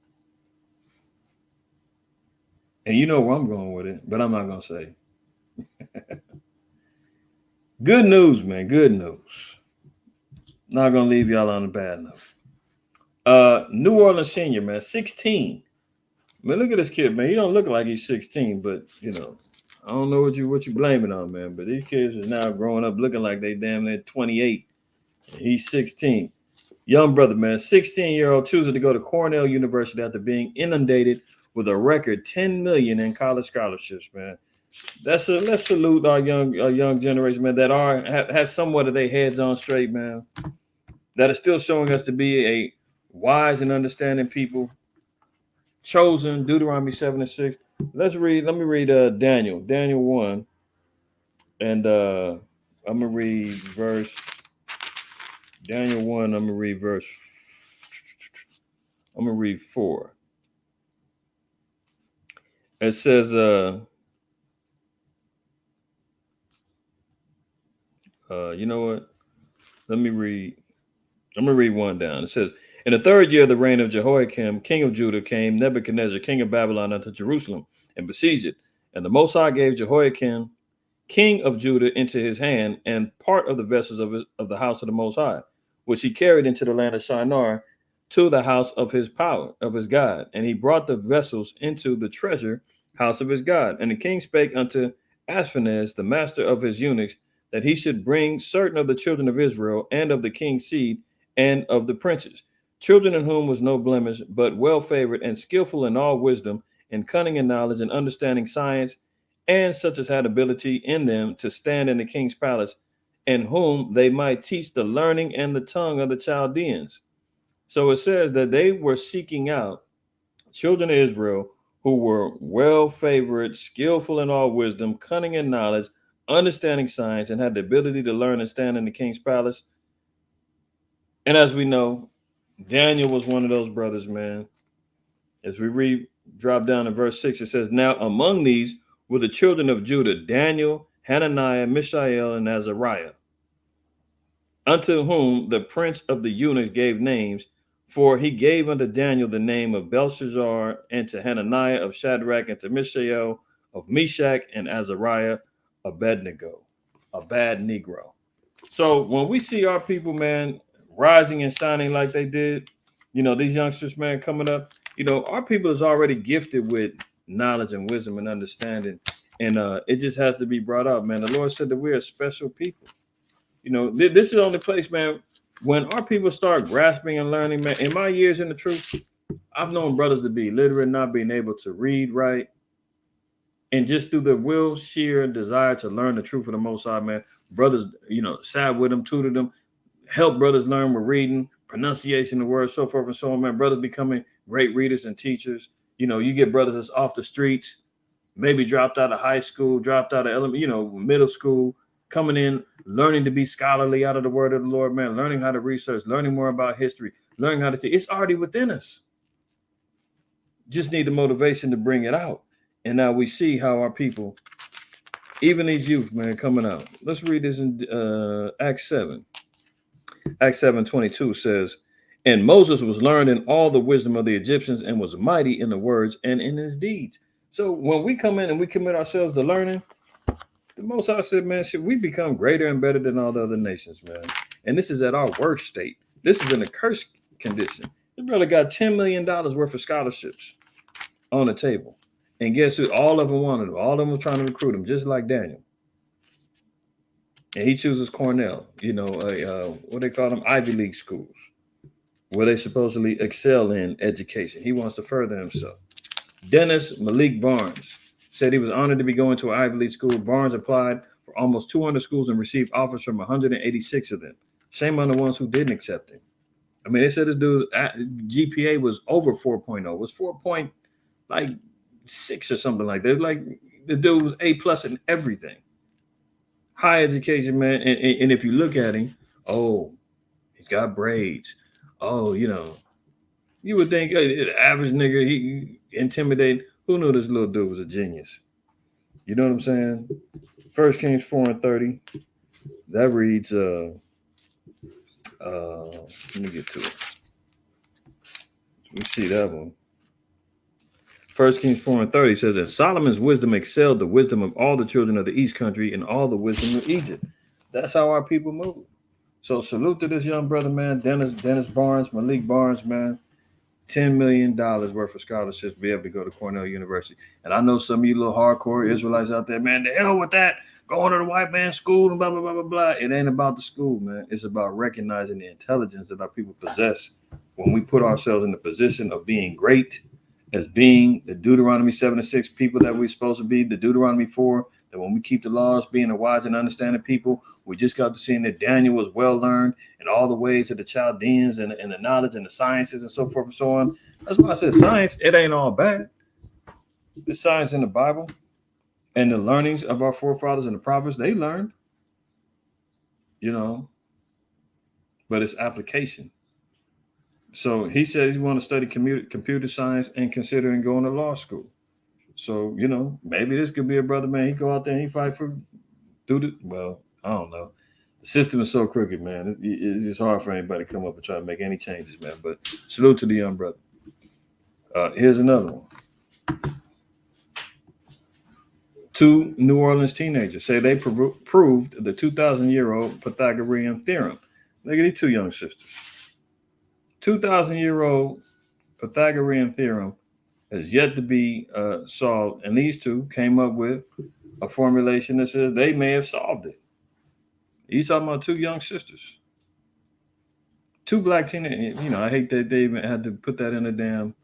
And you know where I'm going with it, but I'm not going to say. Good news, man. Good news. Not gonna leave y'all on a bad note. New Orleans senior, man, 16. Man, look at this kid, man. He don't look like he's 16, but you know, I don't know what you blaming on, man. But these kids is now growing up looking like they damn near 28. And he's 16. Young brother, man, 16-year-old choosing to go to Cornell University after being inundated with a record 10 million in college scholarships, man. Let's salute our young generation, man, that have somewhat of their heads on straight, man. That are still showing us to be a wise and understanding people. Chosen, Deuteronomy 7:6. Let me read Daniel 1. And I'm gonna read verse Daniel 1, I'm gonna read 4. It says, you know what? I'm gonna read 1 down. It says, in the 3rd year of the reign of Jehoiakim, king of Judah, came Nebuchadnezzar, king of Babylon, unto Jerusalem, and besieged it. And the Most High gave Jehoiakim, king of Judah, into his hand, and part of the vessels of the house of the Most High, which he carried into the land of Shinar, to the house of his power, of his God. And he brought the vessels into the treasure house of his God. And the king spake unto Ashpenaz, the master of his eunuchs, that he should bring certain of the children of Israel, and of the king's seed, and of the princes, children in whom was no blemish, but well favored and skillful in all wisdom, and cunning and knowledge, and understanding science, and such as had ability in them to stand in the king's palace, and whom they might teach the learning and the tongue of the Chaldeans. So it says that they were seeking out children of Israel who were well favored, skillful in all wisdom, cunning in knowledge, understanding science, and had the ability to learn and stand in the king's palace. And as we know, Daniel was one of those brothers, man. As we drop down to verse 6, it says, now among these were the children of Judah, Daniel, Hananiah, Mishael, and Azariah, unto whom the prince of the eunuchs gave names, for he gave unto Daniel the name of Belshazzar, and to Hananiah of Shadrach, and to Mishael of Meshach, and Azariah Abednego, a bad Negro. So when we see our people, man, rising and shining like they did, you know, these youngsters, man, coming up, you know, our people is already gifted with knowledge and wisdom and understanding. And it just has to be brought up, man. The Lord said that we're a special people. You know, this is the only place, man, when our people start grasping and learning, man. In my years in the truth, I've known brothers to be literate, not being able to read right, and just through the will, sheer desire to learn the truth of the Most High, man. Brothers, you know, sat with them, tutored them, help brothers learn with reading, pronunciation of words, so forth and so on, man. Brothers becoming great readers and teachers. You know, you get brothers that's off the streets, maybe dropped out of high school, dropped out of middle school, coming in, learning to be scholarly out of the word of the Lord, man, learning how to research, learning more about history, learning how to teach. It's already within us. Just need the motivation to bring it out. And now we see how our people, even these youth, man, coming out. Let's read this in Acts 7. Acts 7:22 says, and Moses was learned in all the wisdom of the Egyptians, and was mighty in the words and in his deeds. So when we come in and we commit ourselves to learning, the Most High said, man, should we become greater and better than all the other nations, man? And this is at our worst state. This is in a cursed condition. This brother got $10 million worth of scholarships on the table. And guess who? All of them wanted him. All of them were trying to recruit him, just like Daniel. And he chooses Cornell, you know, what they call them, Ivy League schools, where they supposedly excel in education. He wants to further himself. Dennis Malik Barnes said he was honored to be going to an Ivy League school. Barnes applied for almost 200 schools and received offers from 186 of them. Shame on the ones who didn't accept him. I mean, they said this dude's GPA was over 4.0. It was 4.6 or something like that. Like the dude was A+ in everything. High education, man. And if you look at him, oh, he's got braids. Oh, you know, you would think average nigga, he intimidating. Who knew this little dude was a genius? You know what I'm saying? 1 Kings 4:30. That reads, let me get to it. We see that one. 1 Kings 4:30 says, and Solomon's wisdom excelled the wisdom of all the children of the East country and all the wisdom of Egypt. That's how our people move. So salute to this young brother, man. Dennis Barnes, Malik Barnes, man. $10 million worth of scholarships to be able to go to Cornell University. And I know some of you little hardcore Israelites out there, man, the hell with that. Going to the white man's school and blah, blah, blah, blah, blah. It ain't about the school, man. It's about recognizing the intelligence that our people possess when we put ourselves in the position of being great, as being the Deuteronomy 7:6 people that we're supposed to be, the Deuteronomy 4, that when we keep the laws, being a wise and understanding people, we just got to seeing that Daniel was well learned in all the ways of the Chaldeans and the knowledge and the sciences and so forth and so on. That's why I said science, it ain't all bad. The science in the Bible and the learnings of our forefathers and the prophets, they learned, but it's application. So he said he want to study computer science and considering going to law school. So, maybe this could be a brother, man. He go out there and he fight I don't know. The system is so crooked, man. It's just hard for anybody to come up and try to make any changes, man. But salute to the young brother. Here's another one. 2 New Orleans teenagers say they proved the 2,000-year-old Pythagorean theorem. Look at these 2 young sisters. 2,000-year-old Pythagorean theorem has yet to be solved, and these 2 came up with a formulation that says they may have solved it. He's talking about 2 young sisters. 2 black teenagers. I hate that they even had to put that in a damn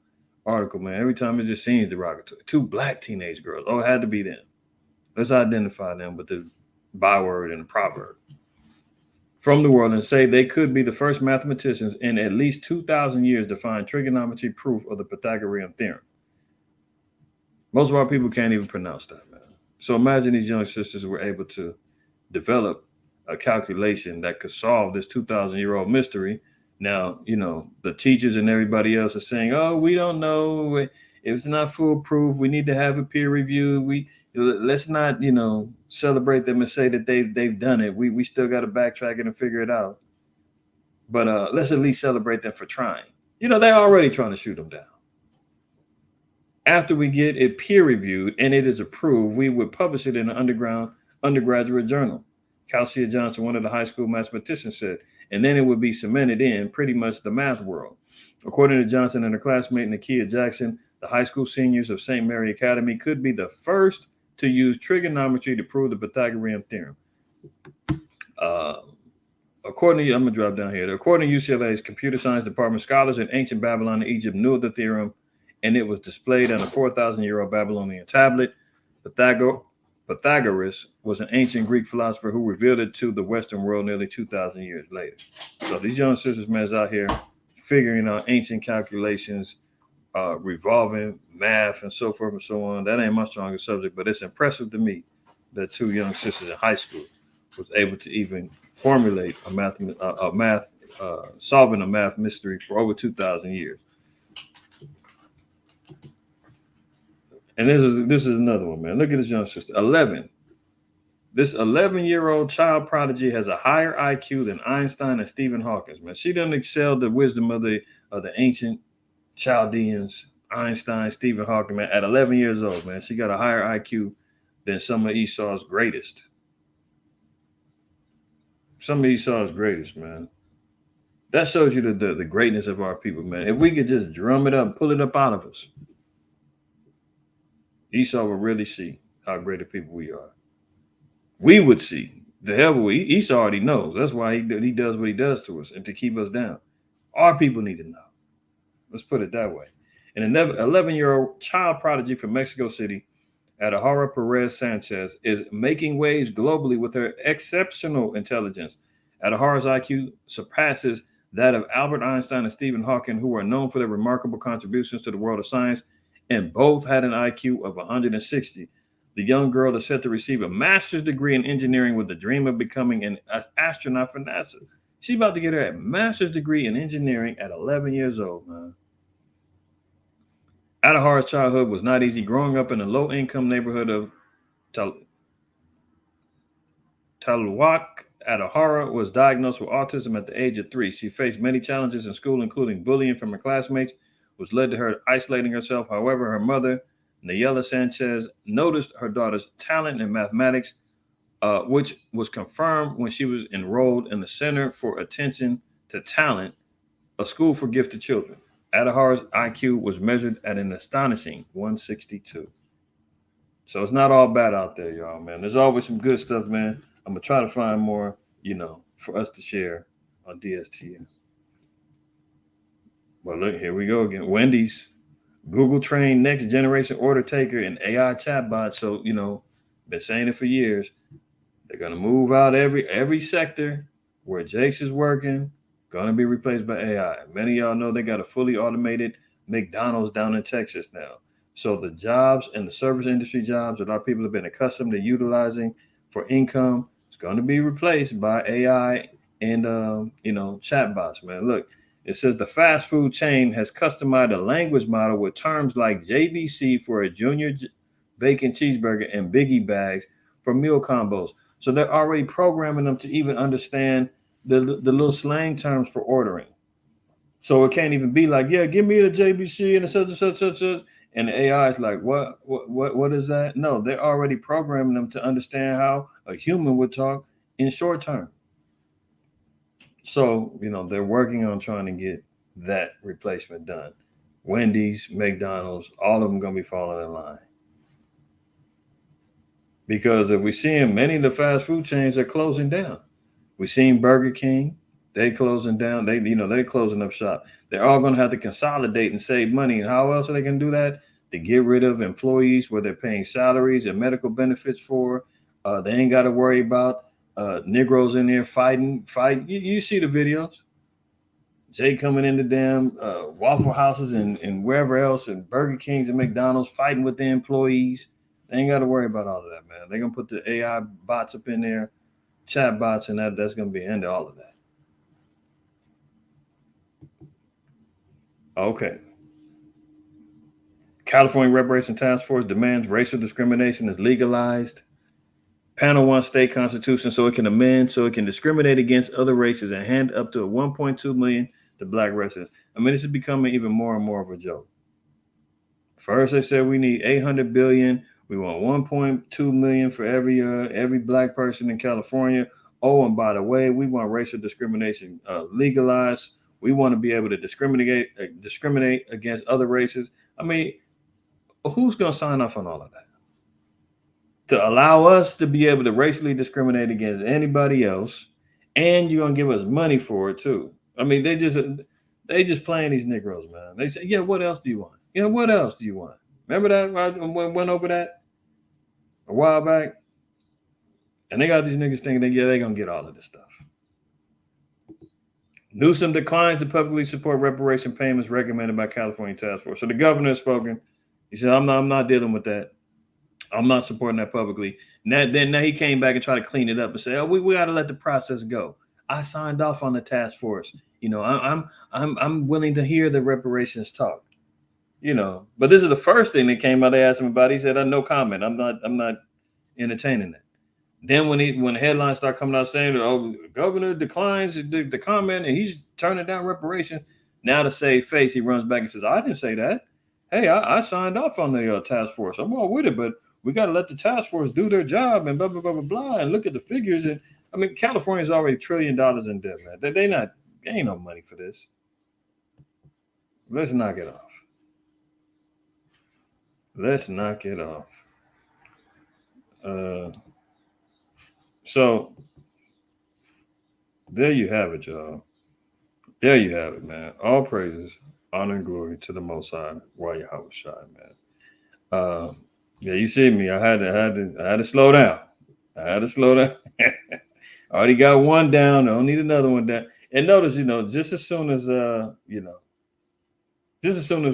article, man. Every time it just seems derogatory. 2 black teenage girls. Oh, it had to be them. Let's identify them with the byword and the proverb. From New Orleans say they could be the first mathematicians in at least 2,000 years to find trigonometry proof of the Pythagorean theorem. Most of our people can't even pronounce that, man. So imagine these young sisters were able to develop a calculation that could solve this 2,000-year-old mystery. Now, the teachers and everybody else are saying, oh, we don't know. It's not foolproof. We need to have a peer review. Let's not, celebrate them and say that they've done it. We still got to backtrack it and figure it out. But let's at least celebrate them for trying. They're already trying to shoot them down. After we get it peer reviewed and it is approved, we would publish it in an undergraduate journal. Calcia Johnson, one of the high school mathematicians, said, and then it would be cemented in pretty much the math world. According to Johnson and her classmate Nakia Jackson, the high school seniors of St. Mary Academy could be the first to use trigonometry to prove the Pythagorean theorem. According to UCLA's computer science department, scholars in ancient Babylon and Egypt knew of the theorem, and it was displayed on a 4,000-year-old Babylonian tablet. Pythagoras was an ancient Greek philosopher who revealed it to the Western world nearly 2,000 years later. So these young sisters, man, is out here figuring out ancient calculations, revolving math and so forth and so on. That ain't my strongest subject, but it's impressive to me that 2 young sisters in high school was able to even formulate solving a math mystery for over 2,000 years. And this is another one, man. Look at this young sister, 11. This 11-year-old child prodigy has a higher IQ than Einstein and Stephen Hawking, man. She done excelled the wisdom of the ancient Chaldeans, Einstein, Stephen Hawking, man. At 11 years old, man, she got a higher IQ than some of Esau's greatest. Man. That shows you the greatness of our people, man. If we could just drum it up, pull it up out of us, Esau will really see how great a people we are. We would see. The hell with Esau already knows. That's why he does what he does to us and to keep us down. Our people need to know. Let's put it that way. An 11-year-old child prodigy from Mexico City, Adahara Perez Sanchez, is making waves globally with her exceptional intelligence. Adahara's IQ surpasses that of Albert Einstein and Stephen Hawking, who are known for their remarkable contributions to the world of science, and both had an IQ of 160. The young girl is set to receive a master's degree in engineering with the dream of becoming an astronaut for NASA. She's about to get her master's degree in engineering at 11 years old, man. Adahara's childhood was not easy. Growing up in a low-income neighborhood of Tlahuac, Adahara was diagnosed with autism at the age of 3. She faced many challenges in school, including bullying from her classmates, which led to her isolating herself. However, her mother, Nayela Sanchez, noticed her daughter's talent in mathematics, which was confirmed when she was enrolled in the Center for Attention to Talent, a school for gifted children. Adahar's IQ was measured at an astonishing 162. So it's not all bad out there, y'all, man. There's always some good stuff, man. I'm gonna try to find more, for us to share on DSTN. Well, look, here we go again. Wendy's, Google trained next generation order taker and AI chatbot. So, been saying it for years. They're gonna move out every sector where Jake's is working, gonna be replaced by AI. Many of y'all know they got a fully automated McDonald's down in Texas now. So the jobs and the service industry jobs that our people have been accustomed to utilizing for income is going to be replaced by AI and chatbots. Man, look, it says the fast food chain has customized a language model with terms like JBC for a junior bacon cheeseburger and biggie bags for meal combos. So they're already programming them to even understand the little slang terms for ordering. So it can't even be like, yeah, give me the JBC and the such. And the AI is like, what is that? No, they're already programming them to understand how a human would talk in short term. So, they're working on trying to get that replacement done. Wendy's, McDonald's, all of them going to be falling in line. Because if we're seeing many of the fast food chains are closing down. We've seen Burger King, they closing down. They're closing up shop. They're all going to have to consolidate and save money. And how else are they going to do that? To get rid of employees where they're paying salaries and medical benefits for. They ain't got to worry about Negroes in there fighting. You see the videos. Jay coming into damn Waffle Houses and wherever else, and Burger Kings and McDonald's fighting with their employees. They ain't got to worry about all of that, man. They're going to put the AI bots up in there, chat bots, and that's going to be the end of all of that. Okay. California Reparation Task Force demands racial discrimination is legalized. Panel wants state constitution so it can amend, so it can discriminate against other races and hand up to $1.2 million to Black residents. I mean, this is becoming even more and more of a joke. First, they said we need $800 billion. We want $1.2 million for every Black person in California. Oh, and by the way, we want racial discrimination legalized. We want to be able to discriminate against other races. I mean, who's going to sign off on all of that? To allow us to be able to racially discriminate against anybody else, and you're going to give us money for it too. I mean, they just playing these Negroes, man. They say, yeah, what else do you want? Yeah, what else do you want? Remember that I went over that a while back? And they got these niggas thinking that, yeah, they're going to get all of this stuff. Newsom declines to publicly support reparation payments recommended by California Task Force. So the governor has spoken. He said, I'm not dealing with that. I'm not supporting that publicly. Now he came back and tried to clean it up and say, oh, we got to let the process go. I signed off on the task force. I'm willing to hear the reparations talk. But this is the first thing that came out. They asked him about. He said, no comment. I'm not entertaining it. Then when the headlines start coming out saying, oh, the governor declines the comment and he's turning down reparations. Now to save face, he runs back and says, I didn't say that. Hey, I signed off on the task force. I'm all with it, but we got to let the task force do their job and blah, blah, blah, blah, blah, and look at the figures. And I mean, California's already $1 trillion in debt, man. They ain't no money for this. Let's knock it off. So there you have it, y'all. There you have it, man. All praises, honor, and glory to the Most High, while Yahweh Shai, man. Yeah, you see me. I had to slow down. I already got one down. I don't need another one down. And notice, just as soon as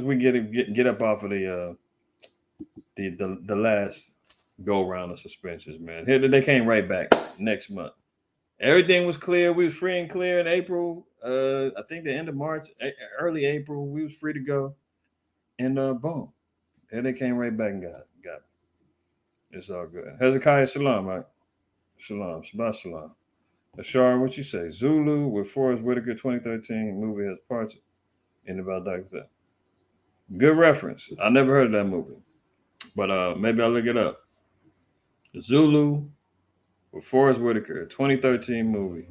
we get up off of the last go round of suspensions, man. Here they came right back next month. Everything was clear. We was free and clear in April. I think the end of March, early April, we was free to go. And boom. There they came right back and got it. It's all good. Hezekiah, shalom, right? Shalom. Shabbat shalom. Ashar, what you say? Zulu with Forrest Whitaker 2013 movie has parts in about that. Good reference. I never heard of that movie. But maybe I'll look it up. Zulu with Forrest Whitaker, 2013 movie.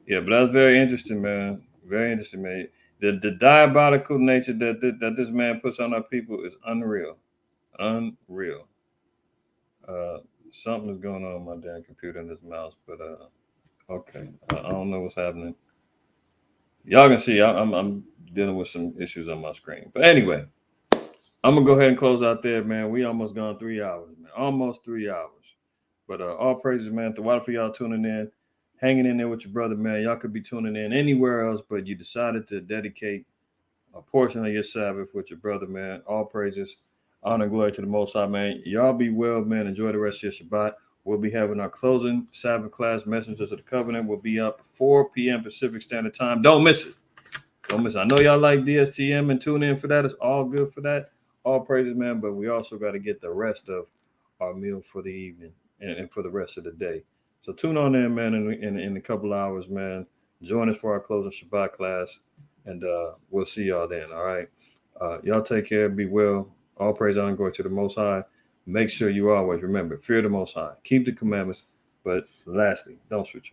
Yeah, but that's very interesting, man. Very interesting, man. The diabolical nature that this man puts on our people is unreal. Unreal. Something is going on with my damn computer in this mouse, but okay. I don't know what's happening. Y'all can see I'm dealing with some issues on my screen. But anyway, I'm gonna go ahead and close out there, man. We almost gone 3 hours, man. Almost 3 hours. But all praises, man. Thank you for y'all tuning in, hanging in there with your brother, man. Y'all could be tuning in anywhere else, but you decided to dedicate a portion of your Sabbath with your brother, man. All praises, honor, and glory to the Most High, man. Y'all be well, man. Enjoy the rest of your Shabbat. We'll be having our closing Sabbath class, Messengers of the Covenant. Will be up 4 p.m. Pacific Standard Time. Don't miss it. Don't miss it. I know y'all like DSTM and tune in for that. It's all good for that. All praises, man. But we also got to get the rest of our meal for the evening and for the rest of the day. So tune on in, man, in a couple hours, man. Join us for our closing Shabbat class, and we'll see y'all then, all right? Y'all take care. Be well. All praise, honor, and glory to the Most High. Make sure you always remember, fear the Most High. Keep the commandments. But lastly, don't switch your